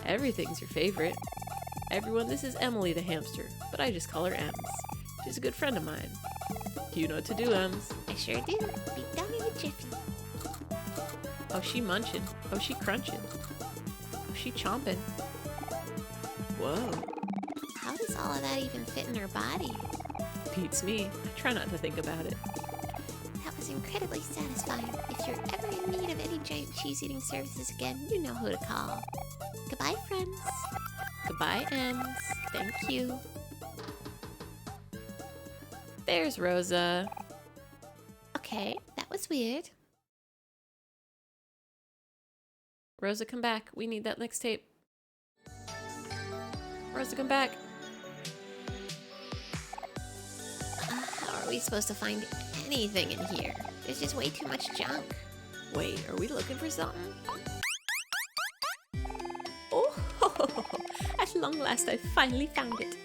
Everything's your favorite. Everyone, this is Emily the hamster, but I just call her Ems. She's a good friend of mine. You know what to do, Ems. I sure do. Be done in a jiffy. Oh, she munching. Oh, she crunching. Oh, she chomping. Whoa. How does all of that even fit in her body? Beats me. I try not to think about it. That was incredibly satisfying. If you're ever in need of any giant cheese-eating services again, you know who to call. Goodbye, friends. Goodbye, Ems. Thank you. There's Rosa. Okay, that was weird. Rosa, come back. We need that mixtape. Rosa, come back. How are we supposed to find anything in here? There's just way too much junk. Wait, are we looking for something? Oh, at long last I finally found it.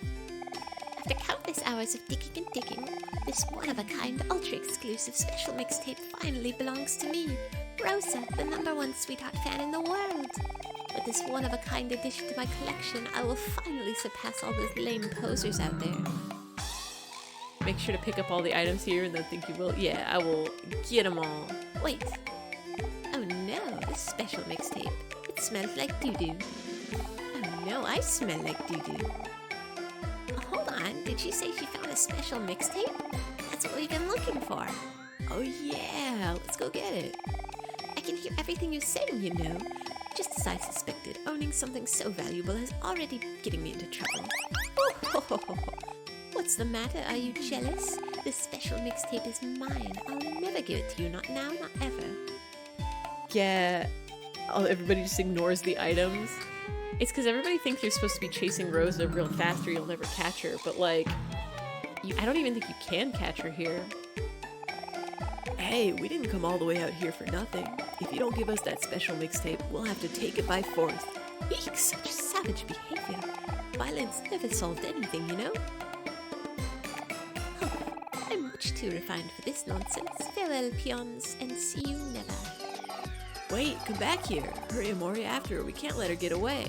After countless hours of digging and digging, this one-of-a-kind, ultra-exclusive special mixtape finally belongs to me, Rosa, the #1 sweetheart fan in the world. With this one-of-a-kind addition to my collection, I will finally surpass all those lame posers out there. Make sure to pick up all the items here and then think you will. Yeah, I will get them all. Wait. Oh no, this special mixtape. It smells like doo-doo. Oh no, I smell like doo-doo. Hold on, did she say she found a special mixtape? That's what we've been looking for. Oh yeah, let's go get it. I can hear everything you're saying, you know. Just as I suspected, owning something so valuable is already getting me into trouble. Oh, what's the matter? Are you jealous? This special mixtape is mine. I'll never give it to you, not now, not ever. Yeah. Oh, everybody just ignores the items. It's because everybody thinks you're supposed to be chasing Rosa real fast or you'll never catch her, but like, I don't even think you can catch her here. Hey, we didn't come all the way out here for nothing. If you don't give us that special mixtape, we'll have to take it by force. Eek, such savage behavior. Violence never solved anything, you know? Huh. I'm much too refined for this nonsense. Farewell, peons, and see you never. Wait, come back here. Hurry Omori after her. We can't let her get away.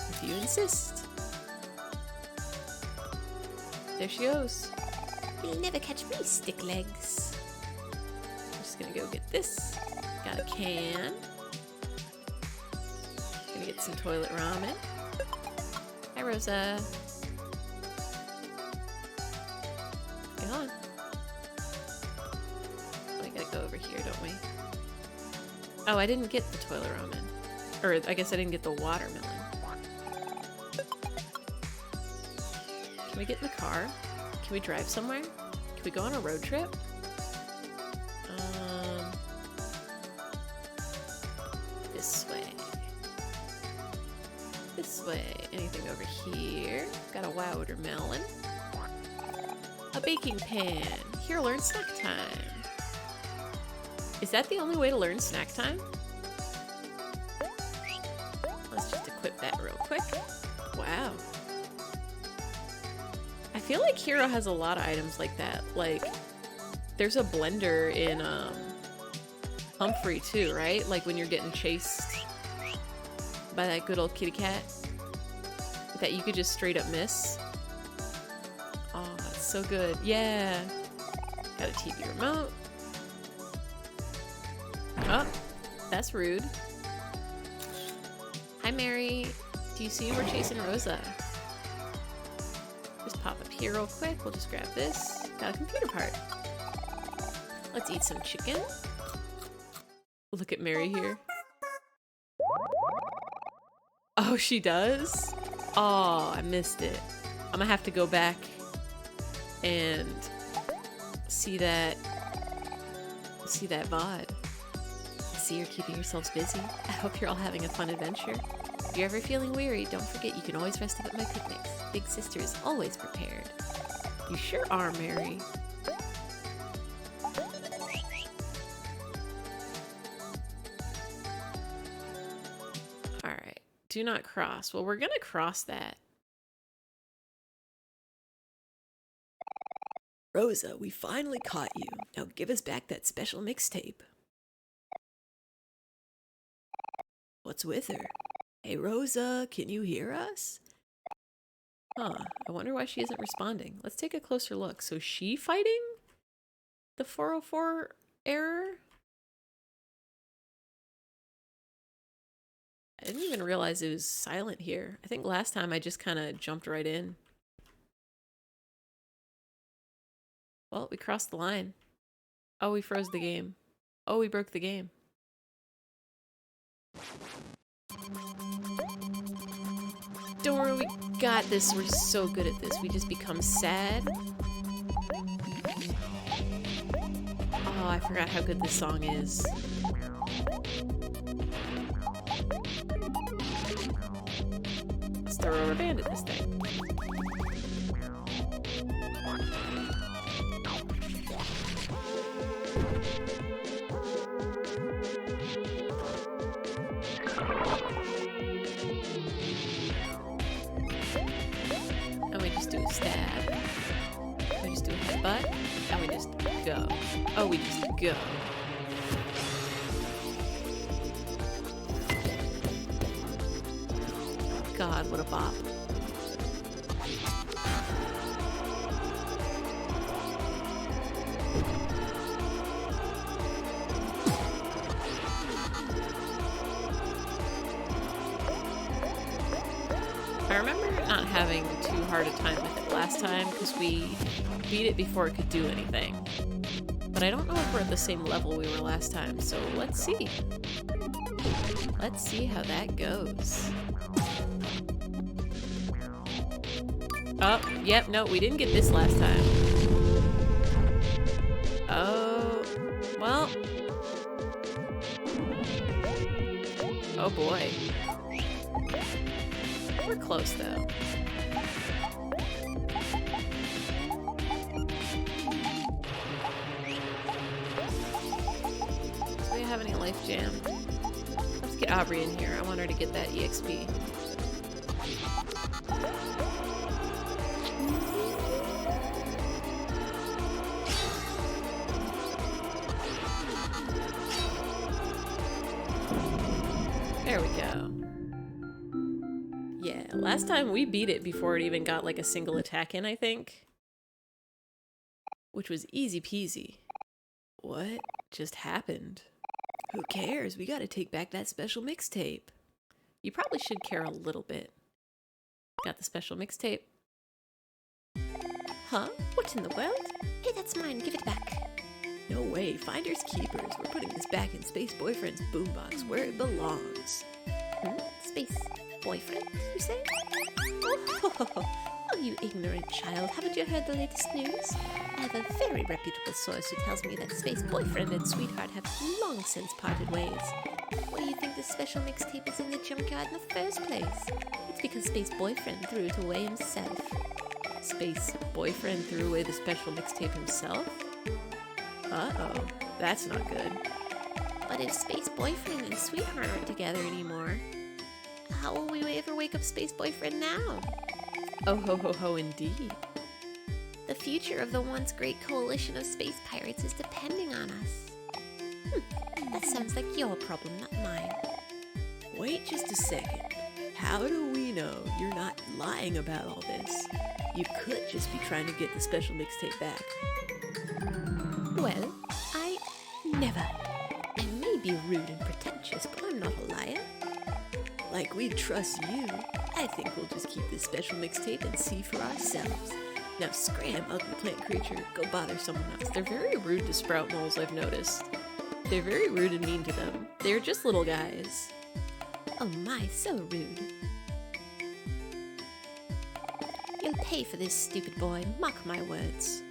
If you insist. There she goes. You'll never catch me, stick legs. I'm just gonna go get this. Got a can. Gonna get some toilet ramen. Hi, Rosa. Get on. We gotta go over here, don't we? Oh, I didn't get the toilet ramen. Or I guess I didn't get the watermelon. Can we get in the car? Can we drive somewhere? Can we go on a road trip? This way. This way. Anything over here? Got a watermelon. A baking pan. Here, learn snack time. Is that the only way to learn snack time? Let's just equip that real quick. Wow. I feel like Hero has a lot of items like that. Like, there's a blender in Humphrey too, right? Like when you're getting chased by that good old kitty cat that you could just straight up miss. Oh, that's so good. Yeah. Got a TV remote. Oh, that's rude. Hi, Mary. Do you see we're chasing Rosa? Just pop up here real quick. We'll just grab this. Got a computer part. Let's eat some chicken. Look at Mary here. Oh, she does? Oh, I missed it. I'm gonna have to go back and see that VOD. I see you're keeping yourselves busy. I hope you're all having a fun adventure. If you're ever feeling weary, don't forget you can always rest up at my picnics. Big sister is always prepared. You sure are, Mary. Alright. Do not cross. Well, we're gonna cross that. Rosa, we finally caught you. Now give us back that special mixtape. What's with her? Hey, Rosa, can you hear us? Huh. I wonder why she isn't responding. Let's take a closer look. So is she fighting the 404 error? I didn't even realize it was silent here. I think last time I just kind of jumped right in. Well, we crossed the line. Oh, we froze the game. Oh, we broke the game. Don't worry, we got this. We're so good at this. We just become sad. Oh, I forgot how good this song is. Let's throw a rubber band at this thing. And we just do a stab. We just do a headbutt. And we just go. Oh, we just go. God, what a bop. I remember not having too hard a time with it last time because we beat it before it could do anything. But I don't know if we're at the same level we were last time, so let's see. Let's see how that goes. Oh, yep, no, we didn't get this last time. Oh, well. Oh boy. We're close though. Do we have any life jam? Let's get Aubrey in here. I want her to get that EXP. There we go. Yeah, last time we beat it before it even got like a single attack in, I think. Which was easy peasy. What just happened? Who cares? We gotta take back that special mixtape. You probably should care a little bit. Got the special mixtape. Huh? What in the world? Hey, that's mine. Give it back. No way, finders keepers. We're putting this back in Space Boyfriend's boombox where it belongs. Space boyfriend, you say? Oh, you ignorant child. Haven't you heard the latest news? I have a very reputable source who tells me that Space Boyfriend and Sweetheart have long since parted ways. Why do you think this special mixtape is in the junkyard in the first place? It's because Space Boyfriend threw it away himself. Space Boyfriend threw away the special mixtape himself? Uh-oh, that's not good. But if Space Boyfriend and Sweetheart aren't together anymore, how will we ever wake up Space Boyfriend now? Oh ho ho ho indeed. The future of the once great coalition of space pirates is depending on us. That sounds like your problem, not mine. Wait just a second. How do we know you're not lying about all this? You could just be trying to get the special mixtape back. Well, I never. I may be rude and pretentious, but I'm not a liar. Like we trust you, I think we'll just keep this special mixtape and see for ourselves. Now scram, ugly plant creature, go bother someone else. They're very rude to sprout moles, I've noticed. They're very rude and mean to them. They're just little guys. Oh my, so rude. You'll pay for this, stupid boy. Mark my words.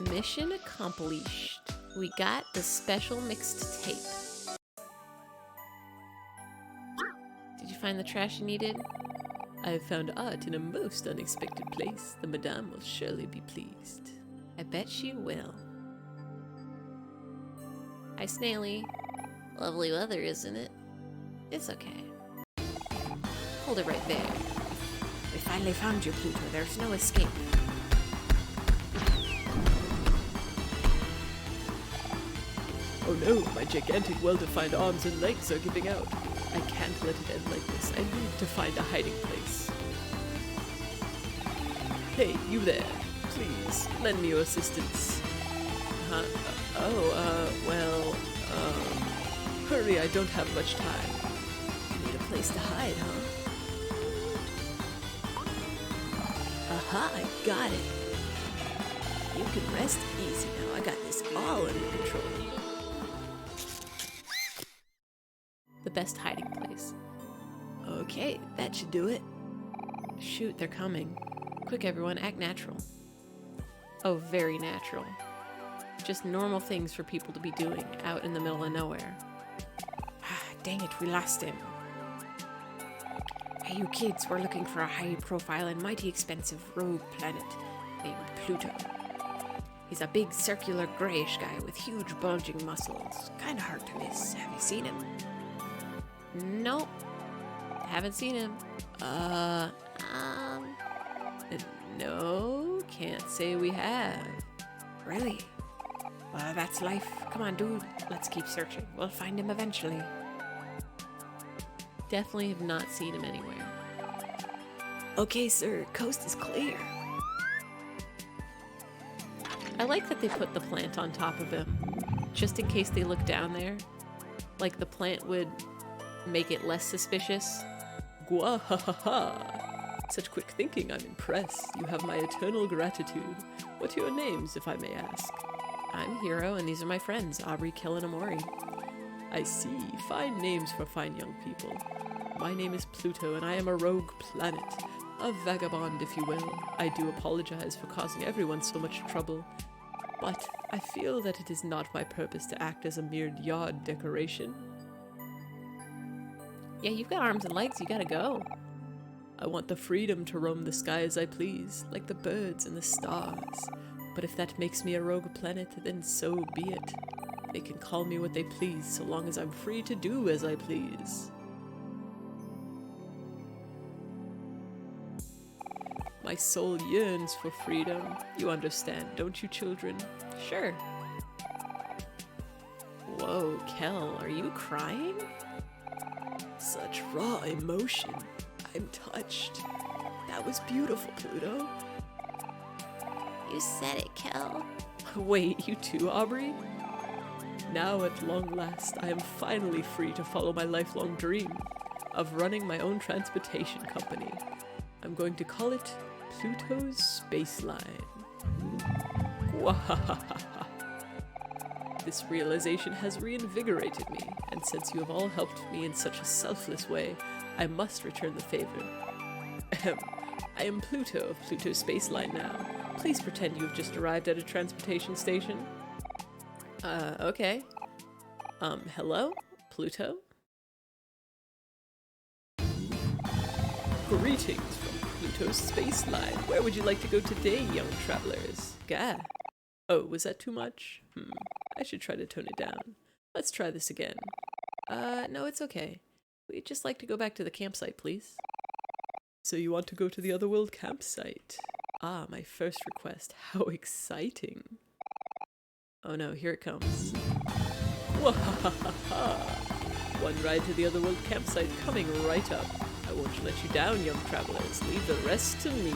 Mission accomplished. We got the special mixed tape. Did you find the trash you needed? I have found art in a most unexpected place. The madame will surely be pleased. I bet she will. Hi, Snaily. Lovely weather, isn't it? It's okay. Hold it right there. We finally found you, Pluto. There's no escape. Oh no, my gigantic well-defined arms and legs are giving out. I can't let it end like this. I need to find a hiding place. Hey, you there. Please, lend me your assistance. Hurry, I don't have much time. You need a place to hide, huh? Aha, I got it. You can rest easy now. I got this all under control. The best hiding place. Okay, that should do it. Shoot, they're coming. Quick, everyone, act natural. Oh, very natural. Just normal things for people to be doing out in the middle of nowhere. Dang it, we lost him. Hey, you kids, we're looking for a high-profile and mighty expensive rogue planet named Pluto. He's a big circular grayish guy with huge bulging muscles. Kinda hard to miss. Have you seen him? Nope. Haven't seen him. No, can't say we have. Really? Well, that's life. Come on, dude. Let's keep searching. We'll find him eventually. Definitely have not seen him anywhere. Okay, sir, coast is clear. I like that they put the plant on top of him, just in case they look down there. Like the plant would make it less suspicious. Gwahahaha! Such quick thinking, I'm impressed. You have my eternal gratitude. What are your names, if I may ask? I'm Hero, and these are my friends, Aubrey, Kill, and Omori. I see. Fine names for fine young people. My name is Pluto, and I am a rogue planet. A vagabond, if you will. I do apologize for causing everyone so much trouble. But I feel that it is not my purpose to act as a mere yard decoration. Yeah, you've got arms and legs, you gotta go. I want the freedom to roam the sky as I please, like the birds and the stars. But if that makes me a rogue planet, then so be it. They can call me what they please, so long as I'm free to do as I please. My soul yearns for freedom. You understand, don't you, children? Sure. Whoa, Kel, are you crying? Such raw emotion. I'm touched. That was beautiful, Pluto. You said it, Kel. Wait, you too, Aubrey? Now at long last, I am finally free to follow my lifelong dream of running my own transportation company. I'm going to call it Pluto's Space Line. Wahahaha. This realization has reinvigorated me, and since you have all helped me in such a selfless way, I must return the favor. Ahem. I am Pluto of Pluto's Space Line now. Please pretend you have just arrived at a transportation station. Okay. Hello? Pluto? Greetings from Pluto's Space Line. Where would you like to go today, young travelers? Gah. Oh, was that too much? I should try to tone it down. Let's try this again. No, it's okay. We'd just like to go back to the campsite, please. So you want to go to the Otherworld campsite? Ah, my first request. How exciting. Oh no, here it comes. Wahahaha! One ride to the Otherworld campsite coming right up. I won't let you down, young travelers. Leave the rest to me.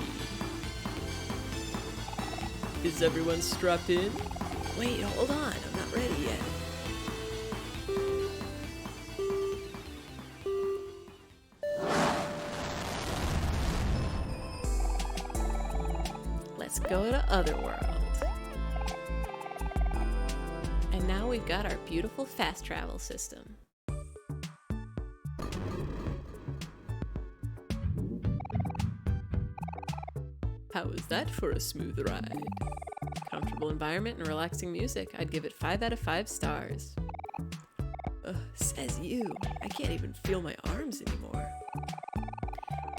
Is everyone strapped in? Wait, hold on. I'm not ready yet. Let's go to Otherworld. And now we've got our beautiful fast travel system. How is that for a smooth ride? Comfortable environment and relaxing music. I'd give it 5 out of 5 stars. Says you. I can't even feel my arms anymore.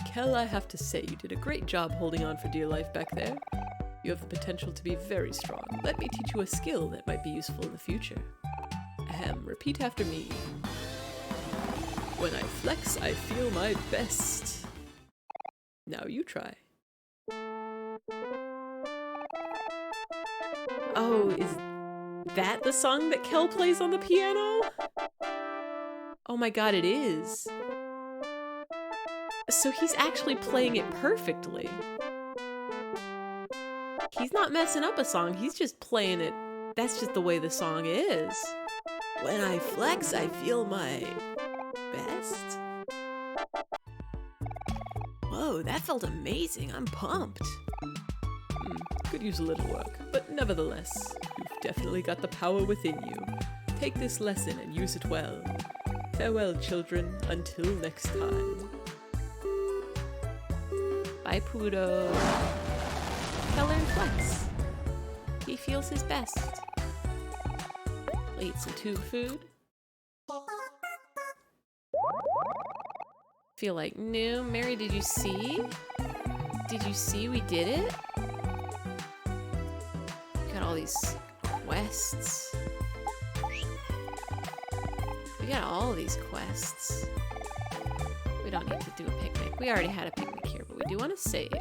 Kel, I have to say, you did a great job holding on for dear life back there. You have the potential to be very strong. Let me teach you a skill that might be useful in the future. Ahem, repeat after me. When I flex, I feel my best. Now you try. Oh, is that the song that Kel plays on the piano? Oh my god, it is. So he's actually playing it perfectly. He's not messing up a song, he's just playing it. That's just the way the song is. When I flex, I feel my best. Whoa, that felt amazing. I'm pumped. Could use a little work, but nevertheless, you've definitely got the power within you. Take this lesson and use it well. Farewell, children, until next time. Bye, Pluto. Kel learned flex. He feels his best. We'll eat some tube food. Feel like new. Mary, did you see? Did you see we did it? Got all these quests. We got all these quests. We don't need to do a picnic. We already had a picnic here, but we do want to save.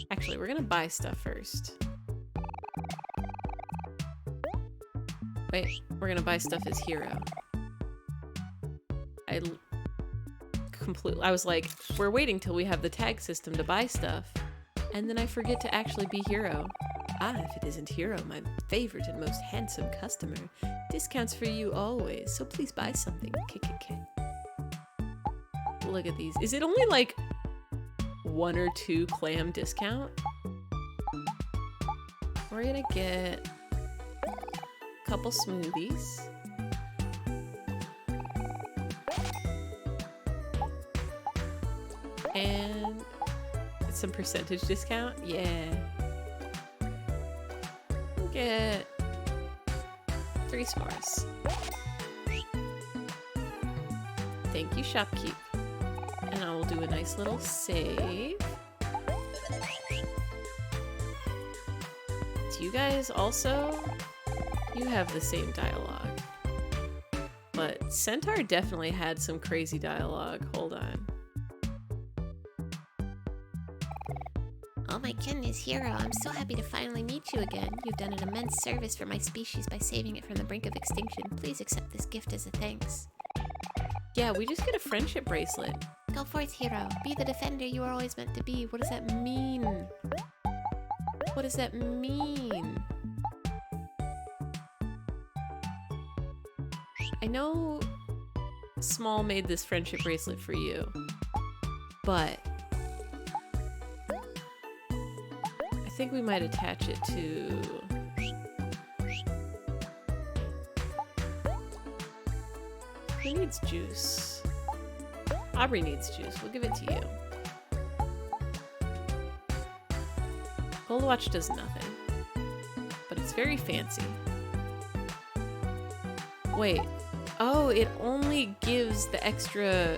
Actually, we're gonna buy stuff first. Wait, we're gonna buy stuff as hero. I was like, we're waiting till we have the tag system to buy stuff, and then I forget to actually be hero. Ah, if it isn't hero, my favorite and most handsome customer. Discounts for you always, so please buy something. Look at these. Is it only like 1 or 2 clam discount? We're gonna get a couple smoothies. And some percentage discount. Yeah. We'll get 3 s'mores. Thank you, shopkeep. And I will do a nice little save. Do you guys also? You have the same dialogue. But Centaur definitely had some crazy dialogue. Hold on. Oh my goodness, Hero, I'm so happy to finally meet you again. You've done an immense service for my species by saving it from the brink of extinction. Please accept this gift as a thanks. Yeah, we just get a friendship bracelet. Go forth, hero. Be the defender you are always meant to be. What does that mean? What does that mean? I know Small made this friendship bracelet for you, but I think we might attach it to... Who needs juice? Aubrey needs juice. We'll give it to you. Gold watch does nothing, but it's very fancy. Wait. Oh, it only gives the extra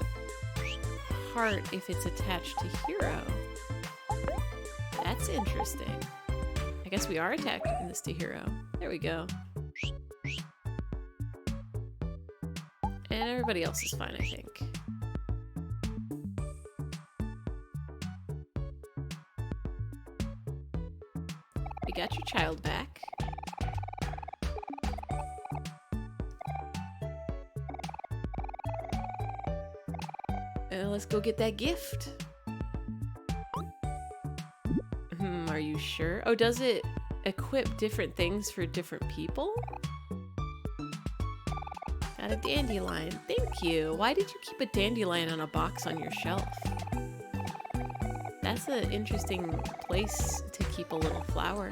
heart if it's attached to hero. That's interesting. I guess we are attaching this to hero. There we go. And everybody else is fine, I think. We got your child back. Let's go get that gift. Are you sure? Oh, does it equip different things for different people? Got a dandelion. Thank you. Why did you keep a dandelion on a box on your shelf? That's an interesting place to keep a little flower.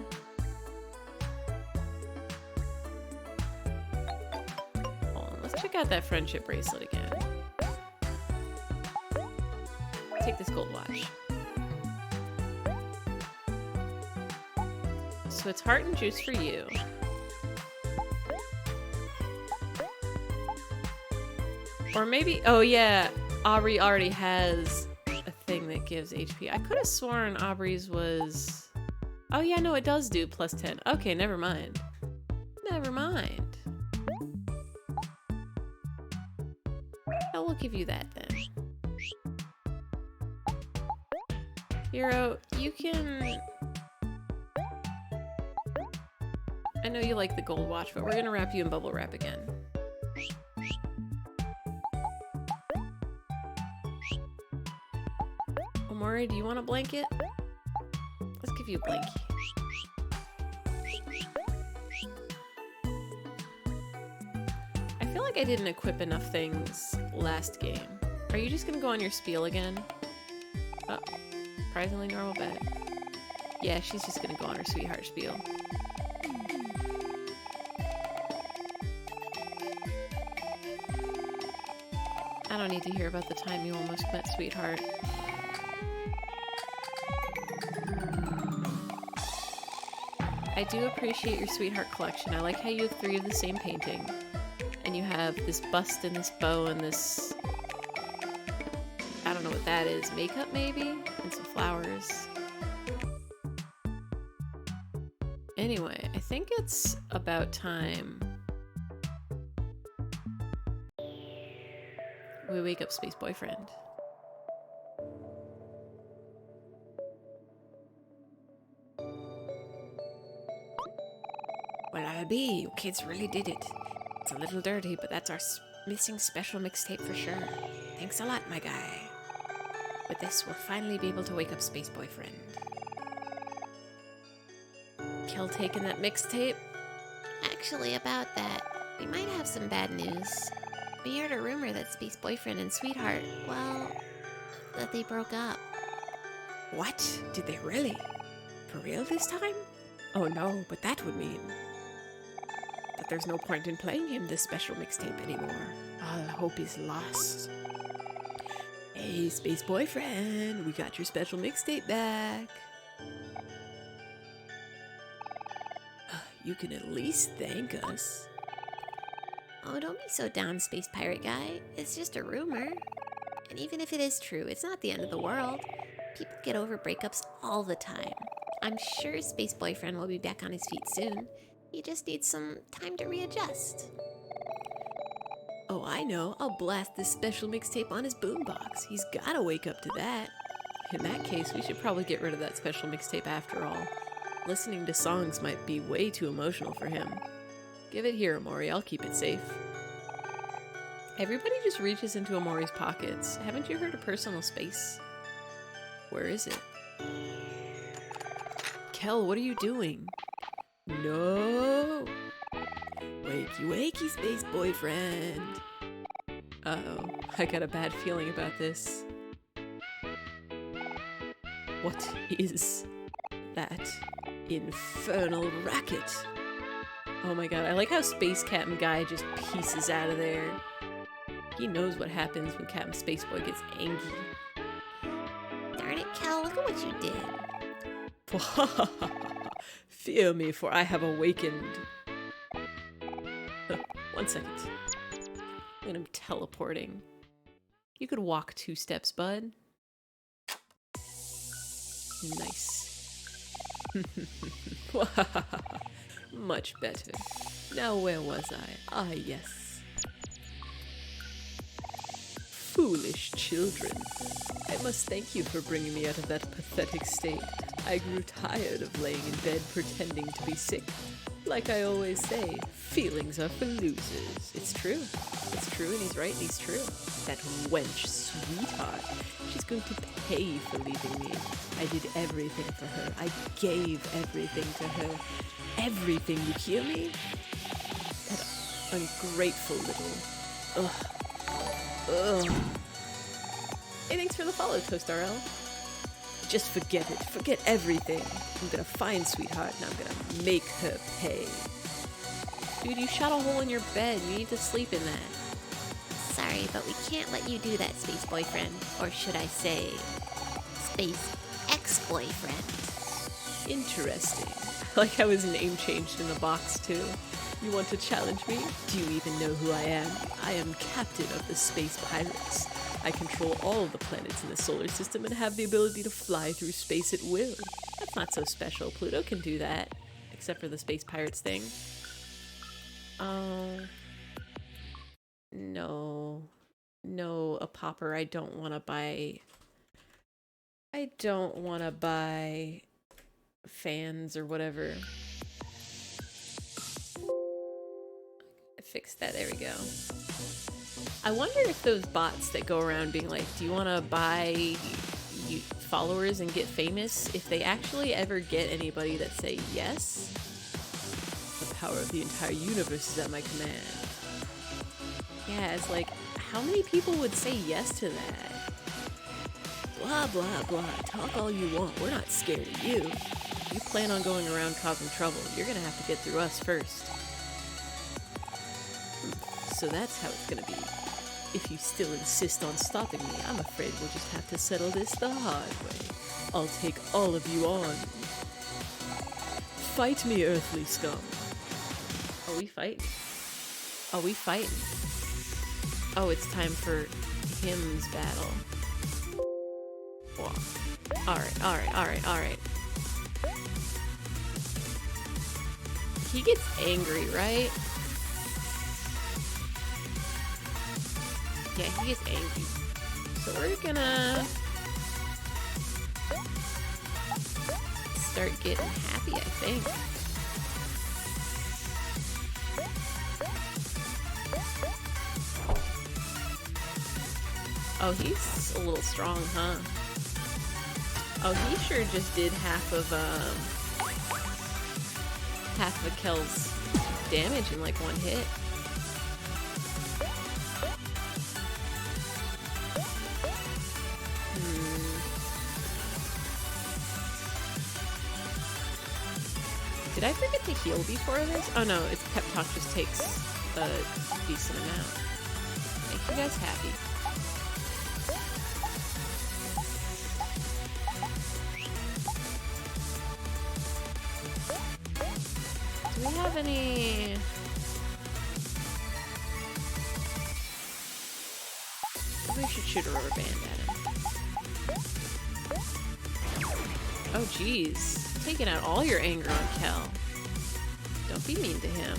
Hold on, let's check out that friendship bracelet again. Take this gold watch. So it's heart and juice for you. Or maybe, oh yeah, Aubrey already has a thing that gives HP. I could have sworn Aubrey's was... Oh yeah, no, it does do plus 10. Okay, never mind. Never mind. Oh, we'll give you that then. Hero, you can... I know you like the gold watch, but we're gonna wrap you in bubble wrap again. Omori, do you want a blanket? Let's give you a blankie. I feel like I didn't equip enough things last game. Are you just gonna go on your spiel again? Oh. Surprisingly normal bed. Yeah, she's just gonna go on her sweetheart spiel. I don't need to hear about the time you almost met sweetheart. I do appreciate your sweetheart collection. I like how you have 3 of the same painting. And you have this bust and this bow and this... I don't know what that is. Makeup, maybe? And some flowers. Anyway, I think it's about time we wake up Space Boyfriend. Well, I'll be. You kids really did it. It's a little dirty, but that's our missing special mixtape for sure. Thanks a lot, my guy. With this, we'll finally be able to wake up Space Boyfriend. Kel taking that mixtape? Actually, about that, we might have some bad news. We heard a rumor that Space Boyfriend and Sweetheart, well, that they broke up. What? Did they really? For real this time? Oh no, but that would mean that there's no point in playing him this special mixtape anymore. All hope is lost. Hey, Space Boyfriend, we got your special mixtape back. You can at least thank us. Oh, don't be so down, Space Pirate Guy. It's just a rumor. And even if it is true, it's not the end of the world. People get over breakups all the time. I'm sure Space Boyfriend will be back on his feet soon. He just needs some time to readjust. Oh, I know. I'll blast this special mixtape on his boombox. He's gotta wake up to that. In that case, we should probably get rid of that special mixtape after all. Listening to songs might be way too emotional for him. Give it here, Omori. I'll keep it safe. Everybody just reaches into Omori's pockets. Haven't you heard of personal space? Where is it? Kel, what are you doing? No! Wakey, wakey, space boyfriend. Uh-oh, I got a bad feeling about this. What is that infernal racket? Oh my god, I like how Space Captain Guy just pieces out of there. He knows what happens when Captain Spaceboy gets angry. Darn it, Kel, look at what you did. Fear me, for I have awakened. 1 second. And I'm teleporting. You could walk 2 steps, bud. Nice. Much better. Now where was I? Ah, yes. Foolish children. I must thank you for bringing me out of that pathetic state. I grew tired of laying in bed pretending to be sick. Like I always say, feelings are for losers. It's true. It's true, and he's right, and he's true. That wench, sweetheart. She's going to pay for leaving me. I did everything for her. I gave everything to her. Everything, you hear me? That ungrateful little... Ugh. Ugh. Hey, thanks for the follow, ToastRL. Just forget it. Forget everything. I'm gonna find sweetheart and I'm gonna make her pay. Dude, you shot a hole in your bed. You need to sleep in that. Sorry, but we can't let you do that, space boyfriend. Or should I say, space ex-boyfriend. Interesting. I like how his name changed in the box, too. You want to challenge me? Do you even know who I am? I am captain of the space pirates. I control all of the planets in the solar system and have the ability to fly through space at will. That's not so special. Pluto can do that. Except for the space pirates thing. Oh. No. No, a popper. I don't want to buy... I don't want to buy fans or whatever. Fix that, there we go. I wonder if those bots that go around being like, do you want to buy followers and get famous, if they actually ever get anybody that say yes? The power of the entire universe is at my command. Yeah, it's like, how many people would say yes to that? Blah, blah, blah. Talk all you want. We're not scared of you. If you plan on going around causing trouble, you're gonna have to get through us first. So that's how it's gonna be. If you still insist on stopping me, I'm afraid we'll just have to settle this the hard way. I'll take all of you on. Fight me, earthly scum. Are we fighting? Are we fighting? Oh, it's time for him's battle. Wow. Alright, alright, alright, alright. He gets angry, right? Yeah, he gets angry. So we're gonna start getting happy, I think. Oh, he's a little strong, huh? Oh, he sure just did half of Kel's damage in like one hit. Did I forget to heal before this? Oh no, it's pep talk just takes a decent amount. Make you guys happy. Do we have any... We should shoot a rubber band at him. Oh jeez. Taking out all your anger on Kel. Don't be mean to him.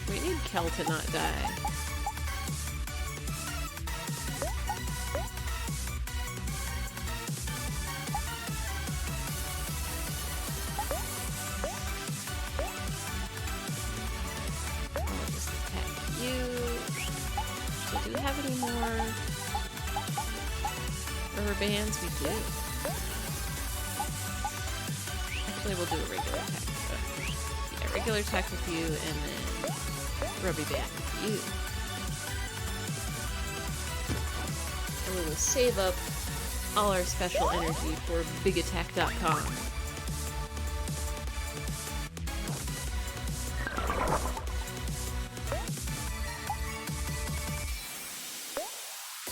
We need Kel to not die. I'll just attack you. So do we have any more rubber bands? We do. Actually, we'll do a regular attack. Yeah, regular attack with you, and then rubby band with you. And we will save up all our special energy for bigattack.com.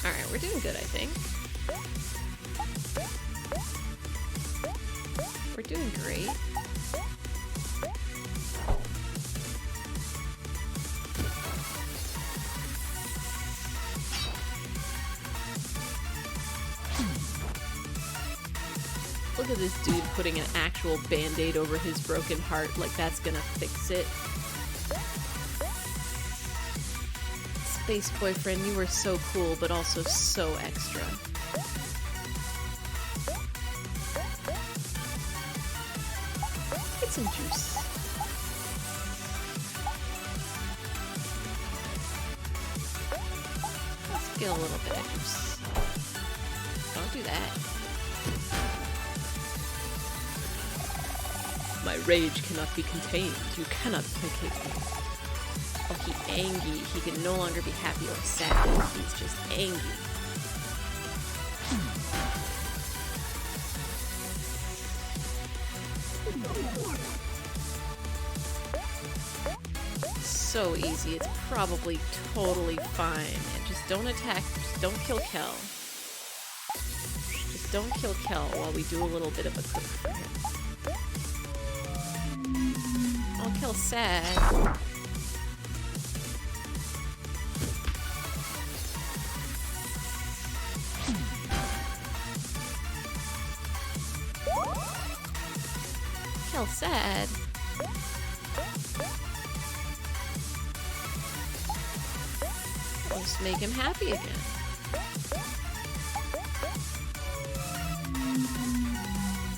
Alright, we're doing good, I think. We're doing great. Look at this dude putting an actual band-aid over his broken heart, like that's gonna fix it. Space boyfriend, you were so cool, but also so extra. Get some juice. Let's get a little bit of juice. Don't do that. My rage cannot be contained. You cannot placate me. Oh, he angry. He can no longer be happy or sad. He's just angry. So easy. It's probably totally fine. And just don't attack. Just don't kill Kel. Just don't kill Kel while we do a little bit of a cook for him. I'll kill Sad. Kill Sad. I'll just make him happy again.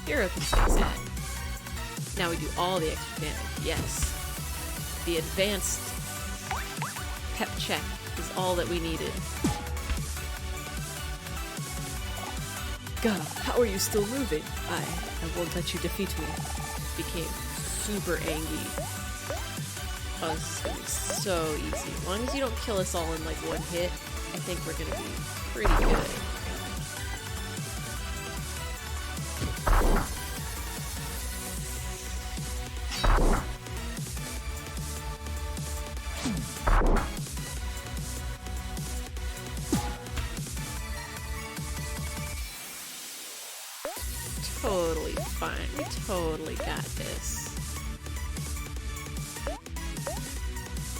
Hero can stay sad. Now we do all the extra damage. Yes. The advanced pep check is all that we needed. God, how are you still moving? I won't let you defeat me. Became super angry. Oh, this is gonna be so easy. As long as you don't kill us all in like one hit, I think we're gonna be pretty good. Totally fine. We totally got this.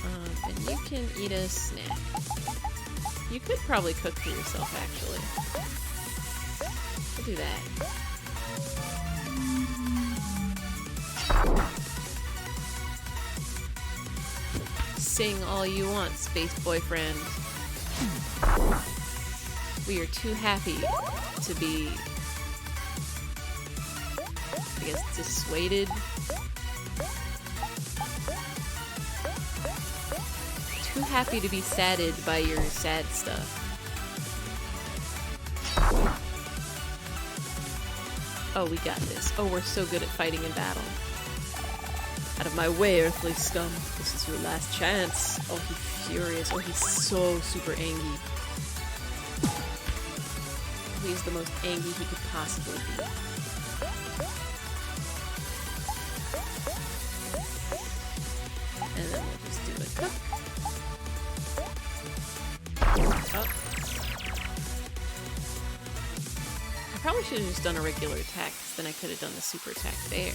And you can eat a snack. You could probably cook for yourself, actually. We'll do that. Sing all you want, space boyfriend. We are too happy to be, I guess, dissuaded. Too happy to be sadded by your sad stuff. Oh, we got this. Oh, we're so good at fighting in battle. Out of my way, earthly scum. This is your last chance. Oh, he's furious. Oh, he's so super angry. He's the most angry he could possibly be. And then we'll just do a cook. Oh. I probably should have just done a regular attack, because then I could have done the super attack there.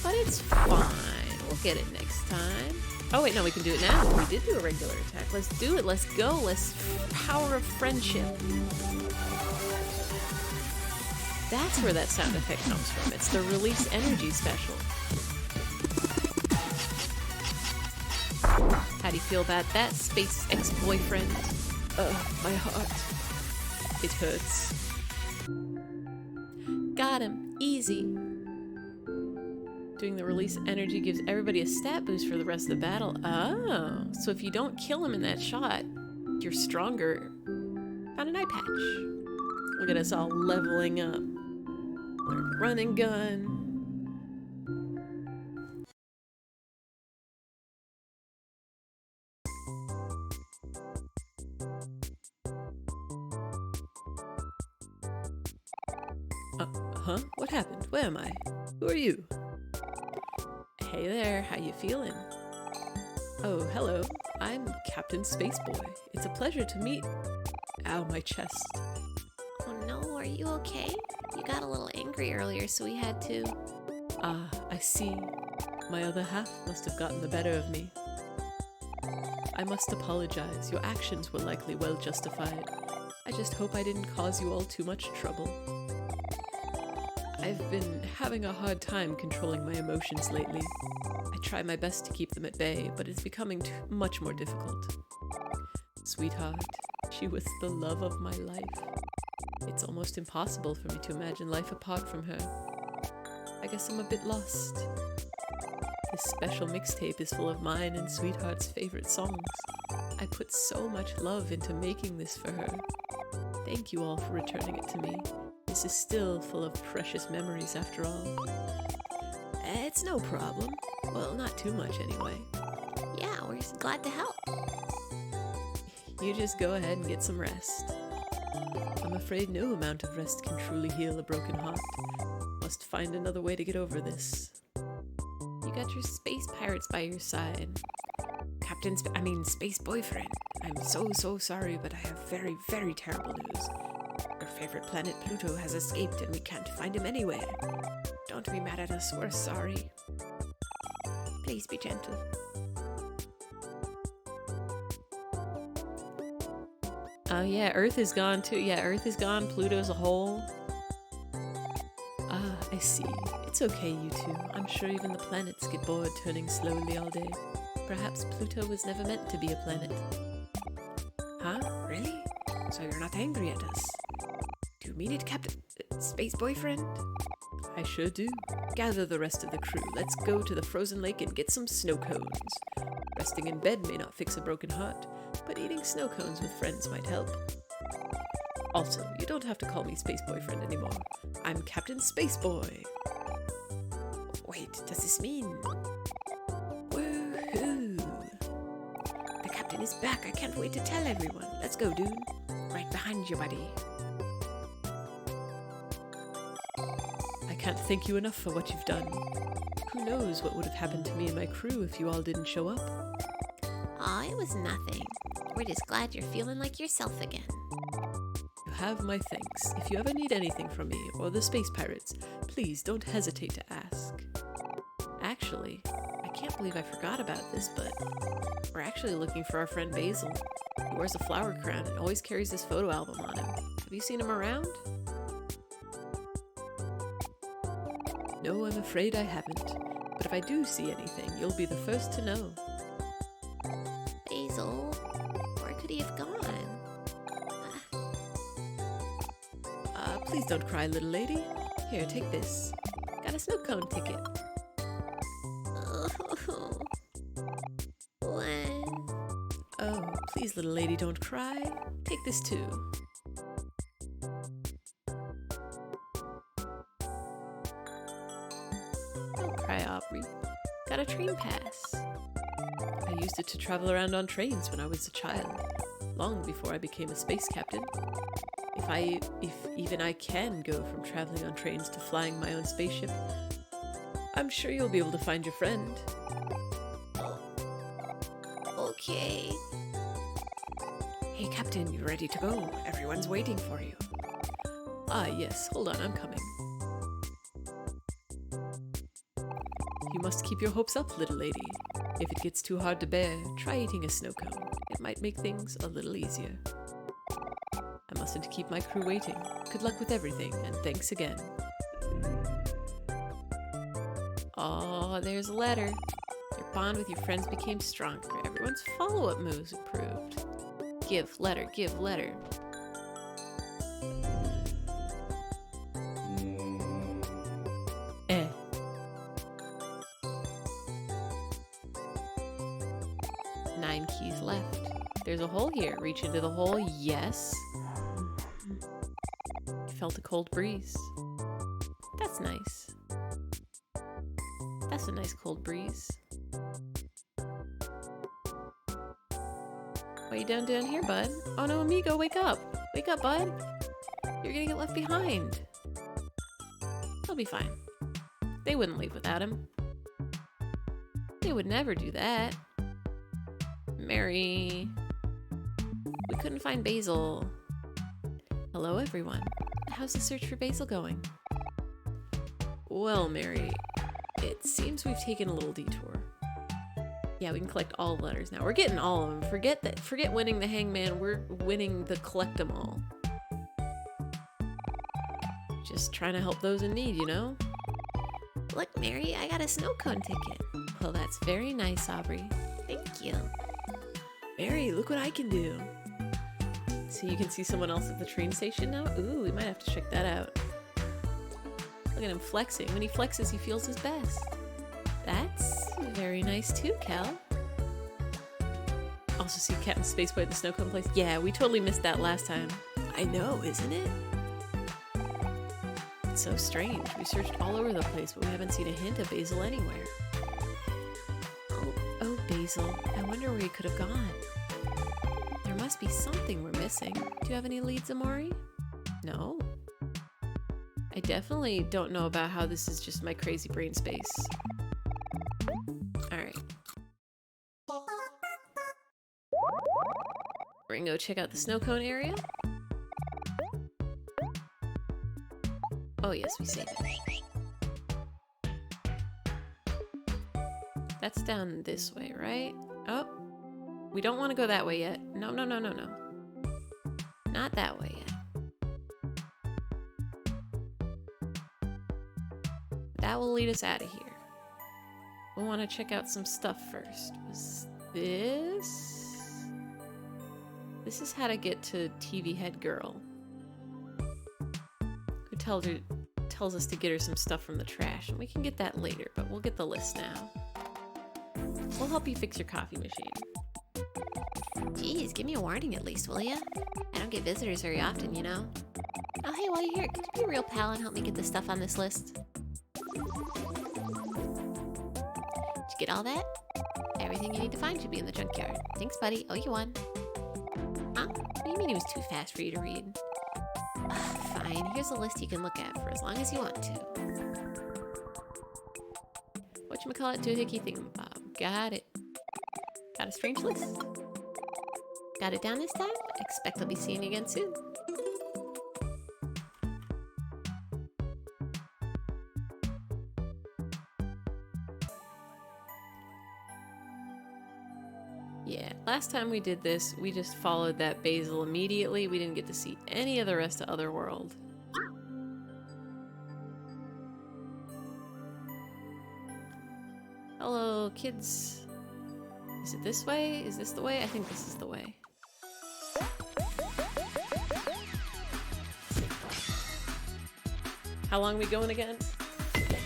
But it's fine. We'll get it next time. Oh wait, no, we can do it now. We did do a regular attack. Let's do it. Let's go. Let's power of friendship. That's where that sound effect comes from. It's the release energy special. How do you feel about that, space ex-boyfriend? My heart. It hurts. Got him. Easy. Doing the release energy gives everybody a stat boost for the rest of the battle. Oh, so if you don't kill him in that shot, you're stronger. Found an eye patch. Look at us all leveling up. Learn run and gun. Huh? What happened? Where am I? Who are you? Hey there, how you feeling? Oh, hello. I'm Captain Spaceboy. It's a pleasure to meet... Ow, my chest. Oh no, are you okay? You got a little angry earlier, so we had to... Ah, I see. My other half must have gotten the better of me. I must apologize. Your actions were likely well justified. I just hope I didn't cause you all too much trouble. I've been having a hard time controlling my emotions lately. I try my best to keep them at bay, but it's becoming much more difficult. Sweetheart, she was the love of my life. It's almost impossible for me to imagine life apart from her. I guess I'm a bit lost. This special mixtape is full of mine and Sweetheart's favorite songs. I put so much love into making this for her. Thank you all for returning it to me. This is still full of precious memories after all. It's no problem. Well, not too much anyway. Yeah, we're glad to help. You just go ahead and get some rest. I'm afraid no amount of rest can truly heal a broken heart. Must find another way to get over this. You got your space pirates by your side. Space boyfriend. I'm so sorry, but I have very, very terrible news. Your favorite planet Pluto has escaped and we can't find him anywhere. Don't be mad at us, we're sorry. Please be gentle. Oh yeah, Earth is gone too. Yeah, Earth is gone, Pluto's a hole. Ah, I see. It's okay, you two. I'm sure even the planets get bored turning slowly all day. Perhaps Pluto was never meant to be a planet. Huh? Really? So you're not angry at us? Do you mean it, Captain... Space Boyfriend? I sure do. Gather the rest of the crew. Let's go to the frozen lake and get some snow cones. Resting in bed may not fix a broken heart, but eating snow cones with friends might help. Also, you don't have to call me Space Boyfriend anymore. I'm Captain Spaceboy. Wait, does this mean... Woohoo! The captain is back. I can't wait to tell everyone. Let's go, dude. Right behind you, buddy. I can't thank you enough for what you've done. Who knows what would have happened to me and my crew if you all didn't show up? Aw, it was nothing. We're just glad you're feeling like yourself again. You have my thanks. If you ever need anything from me or the Space Pirates, please don't hesitate to ask. Actually, I can't believe I forgot about this, but we're actually looking for our friend Basil. He wears a flower crown and always carries this photo album on him. Have you seen him around? No, I'm afraid I haven't. But if I do see anything, you'll be the first to know. Basil, where could he have gone? Please don't cry, little lady. Here, take this. Got a snow cone ticket. When? Oh, please, little lady, don't cry. Take this too. Don't cry, Aubrey. Got a train pass. I used it to travel around on trains when I was a child, long before I became a space captain. If even I can go from traveling on trains to flying my own spaceship, I'm sure you'll be able to find your friend. Okay. Hey, Captain, you ready to go? Everyone's waiting for you. Ah, yes. Hold on, I'm coming. You must keep your hopes up, little lady. If it gets too hard to bear, try eating a snow cone. It might make things a little easier. I mustn't keep my crew waiting. Good luck with everything, and thanks again. Aw, there's a letter. Your bond with your friends became stronger. Everyone's follow-up moves improved. Give, letter, give, letter. Eh. Nine keys left. There's a hole here. Reach into the hole. Yes. Felt a cold breeze. That's nice. That's a nice cold breeze. What are you doing down here, bud? Oh no, amigo, wake up. Wake up, bud. You're gonna get left behind. He'll be fine. They wouldn't leave without him. They would never do that. Mary. We couldn't find Basil. Hello, everyone. How's the search for Basil going? Well, Mary, it seems we've taken a little detour. Yeah, we can collect all the letters now. We're getting all of them. Forget winning the hangman. We're winning the collect them all. Just trying to help those in need, you know? Look, Mary, I got a snow cone ticket. Well, that's very nice, Aubrey. Thank you. Mary, look what I can do. So you can see someone else at the train station now? Ooh, we might have to check that out. Look at him flexing. When he flexes, he feels his best. That's very nice too, Kel. Also see Captain Spaceboy at the snow cone place. Yeah, we totally missed that last time. I know, isn't it? It's so strange. We searched all over the place, but we haven't seen a hint of Basil anywhere. Oh, Basil. I wonder where he could have gone. There must be something we're missing. Do you have any leads, Omori? No. I definitely don't know about how this is just my crazy brain space. Alright. We're gonna go check out the snow cone area. Oh yes, we saved it. That's down this way, right? Oh. We don't want to go that way yet. No. Not that way yet. That will lead us out of here. We want to check out some stuff first. Was this? This is how to get to TV head girl. Who tells us to get her some stuff from the trash. And we can get that later, but we'll get the list now. We'll help you fix your coffee machine. Geez, give me a warning at least, will ya? I don't get visitors very often, you know? Oh, hey, while you're here, could you be a real pal and help me get the stuff on this list? Did you get all that? Everything you need to find should be in the junkyard. Thanks, buddy. Oh, you won. Huh? What do you mean it was too fast for you to read? Fine, here's a list you can look at for as long as you want to. Whatchamacallit, do a hickey thingamabob. Got it. Got a strange list. Got it down this time? Expect I'll be seeing you again soon. Yeah, last time we did this, we just followed that Basil immediately. We didn't get to see any of the rest of Otherworld. Hello, kids. Is it this way? Is this the way? I think this is the way. How long are we going again?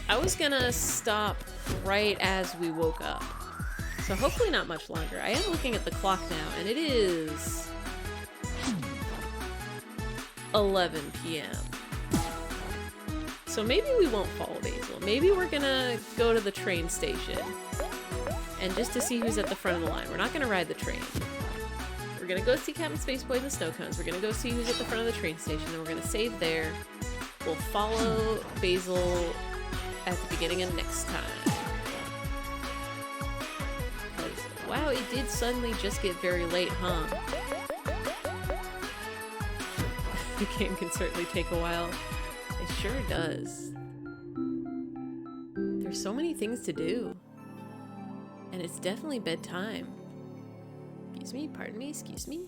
I was gonna stop right as we woke up. So hopefully not much longer. I am looking at the clock now, and it is 11 p.m. So maybe we won't follow Basil. Maybe we're gonna go to the train station. And just to see who's at the front of the line. We're not gonna ride the train. We're gonna go see Captain Spaceboy and the snow cones. We're gonna go see who's at the front of the train station, and we're gonna save there. We'll follow Basil at the beginning of next time. Wow, it did suddenly just get very late, huh? The game can certainly take a while. It sure does. There's so many things to do. And it's definitely bedtime. Excuse me, pardon me, excuse me.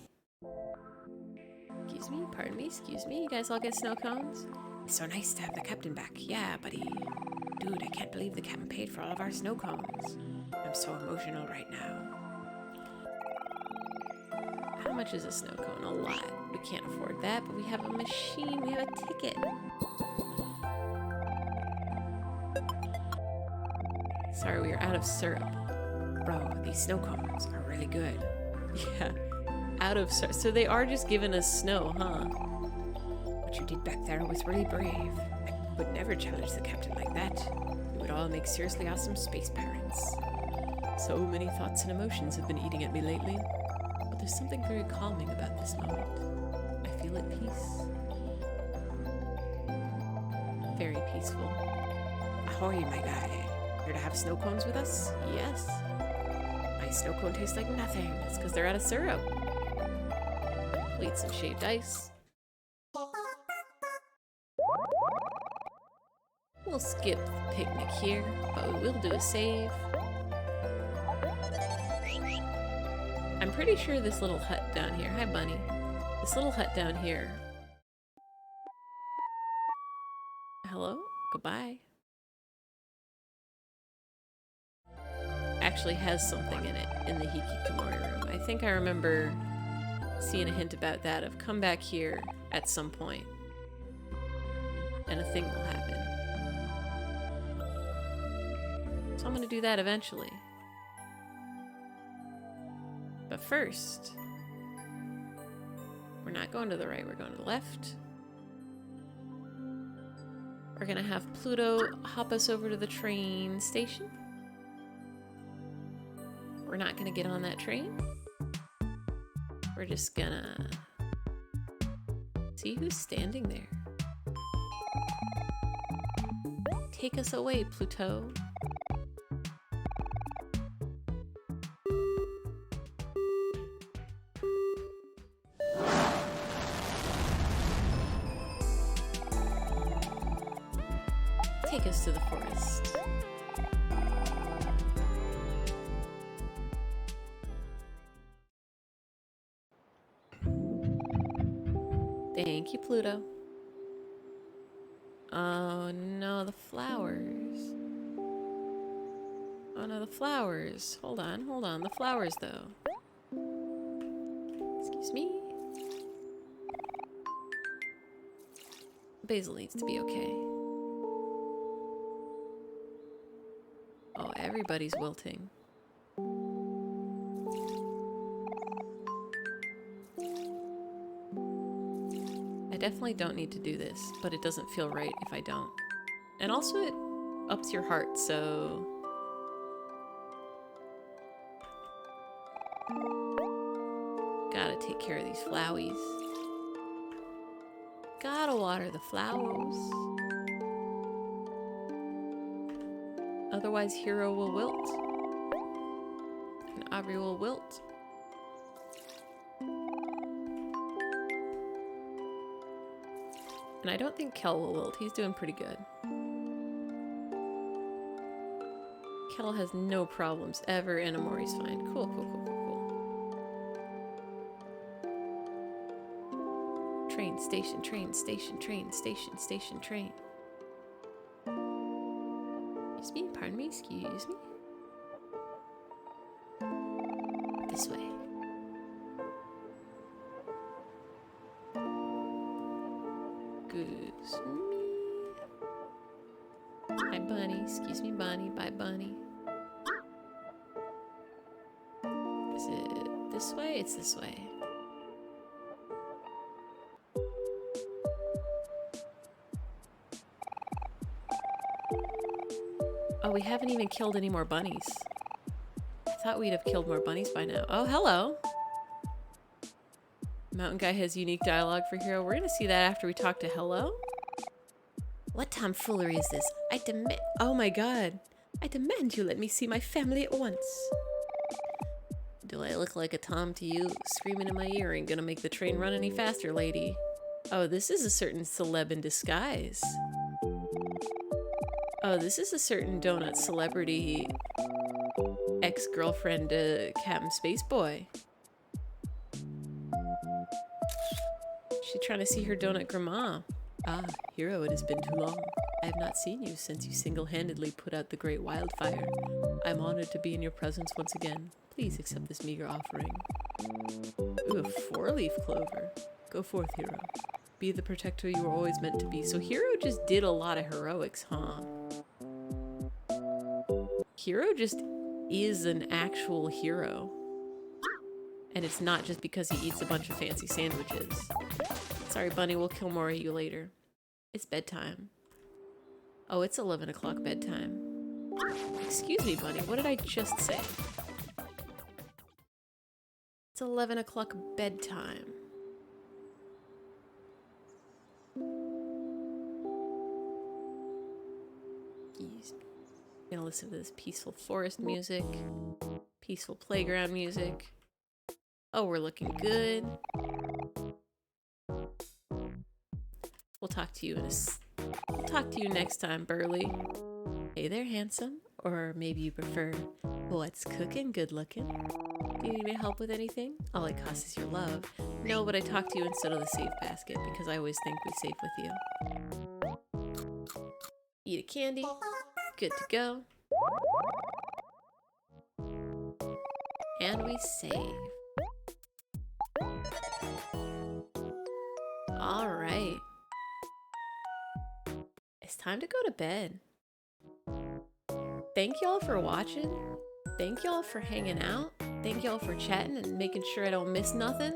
Excuse me, pardon me, excuse me. You guys all get snow cones? It's so nice to have the captain back. Yeah, buddy. Dude, I can't believe the captain paid for all of our snow cones. I'm so emotional right now. How much is a snow cone? A lot. We can't afford that, but we have a machine. We have a ticket. Sorry, we are out of syrup. Bro, these snow cones are really good. Yeah, out of syrup. So they are just giving us snow, huh? What you did back there was really brave. I would never challenge the captain like that. We would all make seriously awesome space parents. So many thoughts and emotions have been eating at me lately. But there's something very calming about this moment. I feel at peace. Very peaceful. Ahoy, my guy. Here to have snow cones with us? Yes. My snow cone tastes like nothing. That's because they're out of syrup. We'll eat some shaved ice. We'll skip the picnic here, but we will do a save. I'm pretty sure this little hut down here, hi bunny, this little hut down here, hello, goodbye, actually has something in it in the hikikomori room. I think I remember seeing a hint about that of come back here at some point and a thing will happen. So I'm gonna do that eventually. But first, we're not going to the right, we're going to the left. We're gonna have Pluto hop us over to the train station. We're not gonna get on that train. We're just gonna see who's standing there. Take us away, Pluto. Take us to the forest. Thank you, Pluto. Oh no, the flowers. Oh no, the flowers. Hold on, the flowers though. Excuse me. Basil needs to be okay. Oh, everybody's wilting. I definitely don't need to do this, but it doesn't feel right if I don't. And also it ups your heart, so... Gotta take care of these flowies. Gotta water the flowers. Otherwise, Hero will wilt. And Aubrey will wilt. And I don't think Kel will wilt. He's doing pretty good. Kel has no problems ever, and Omori's fine. Cool, cool, cool, cool, cool. Train, station, train, station, train, station, station, train. Excuse me, pardon me, excuse me. This way. Goose me. Hi, bunny. Excuse me, bunny. Bye, bunny. Is it this way? It's this way. Oh, we haven't even killed any more bunnies. I thought we'd have killed more bunnies by now. Oh, hello. Mountain Guy has unique dialogue for Hero. We're gonna see that after we talk to Hello. What tomfoolery is this? I demand. Oh my god. I demand you let me see my family at once. Do I look like a tom to you? Screaming in my ear ain't gonna make the train run any faster, lady. Oh, this is a certain celeb in disguise. Oh, this is a certain donut celebrity ex-girlfriend to Captain Space Boy. She's trying to see her donut grandma. Ah, Hero, it has been too long. I have not seen you since you single-handedly put out the great wildfire. I am honored to be in your presence once again. Please accept this meager offering. Ooh, a 4-leaf clover. Go forth, hero. Be the protector you were always meant to be. So Hero just did a lot of heroics, huh? Hero just is an actual hero. And it's not just because he eats a bunch of fancy sandwiches. Sorry, Bunny, we'll kill more of you later. It's bedtime. Oh, it's 11 o'clock bedtime. Excuse me, Bunny, what did I just say? It's 11 o'clock bedtime. He's gonna listen to this peaceful forest music, peaceful playground music. Oh, we're looking good. We'll talk to you we'll talk to you next time, Burley. Hey there, handsome. Or maybe you prefer, what's cooking, good looking? Do you need me help with anything? All it costs is your love. No, but I talk to you instead of the safe basket because I always think we safe with you. Eat a candy. Good to go. And we save. Alright. It's time to go to bed. Thank y'all for watching. Thank y'all for hanging out. Thank y'all for chatting and making sure I don't miss nothing.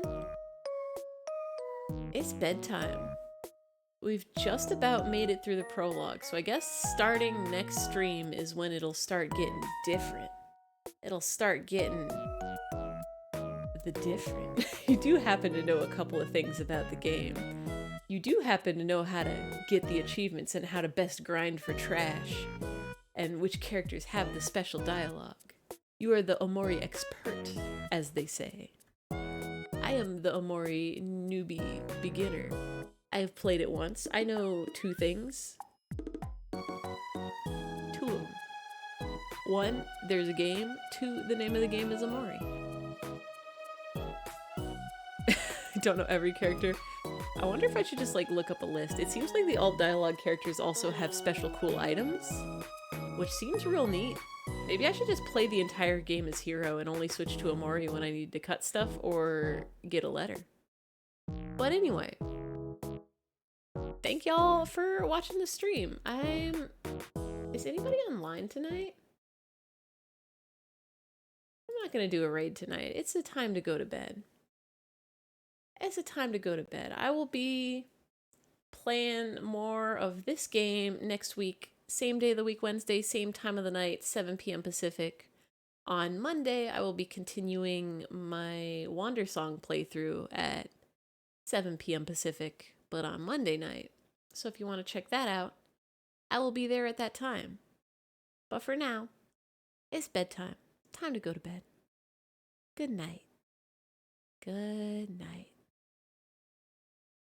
It's bedtime. We've just about made it through the prologue, so I guess starting next stream is when it'll start getting different. It'll start getting the different. You do happen to know a couple of things about the game. You do happen to know how to get the achievements and how to best grind for trash, and which characters have the special dialogue. You are the Omori expert, as they say. I am the Omori newbie beginner. I have played it once. I know 2 things. 2 of them. 1, there's a game. 2, the name of the game is Omori. I don't know every character. I wonder if I should just like look up a list. It seems like the alt dialogue characters also have special cool items, which seems real neat. Maybe I should just play the entire game as Hero and only switch to Omori when I need to cut stuff or get a letter. But anyway, thank y'all for watching the stream. Is anybody online tonight? I'm not gonna do a raid tonight. It's a time to go to bed. It's a time to go to bed. I will be playing more of this game next week. Same day of the week, Wednesday, same time of the night, 7 p.m. Pacific. On Monday, I will be continuing my Wander Song playthrough at 7 p.m. Pacific, but on Monday night. So if you want to check that out, I will be there at that time. But for now, it's bedtime. Time to go to bed. Good night. Good night.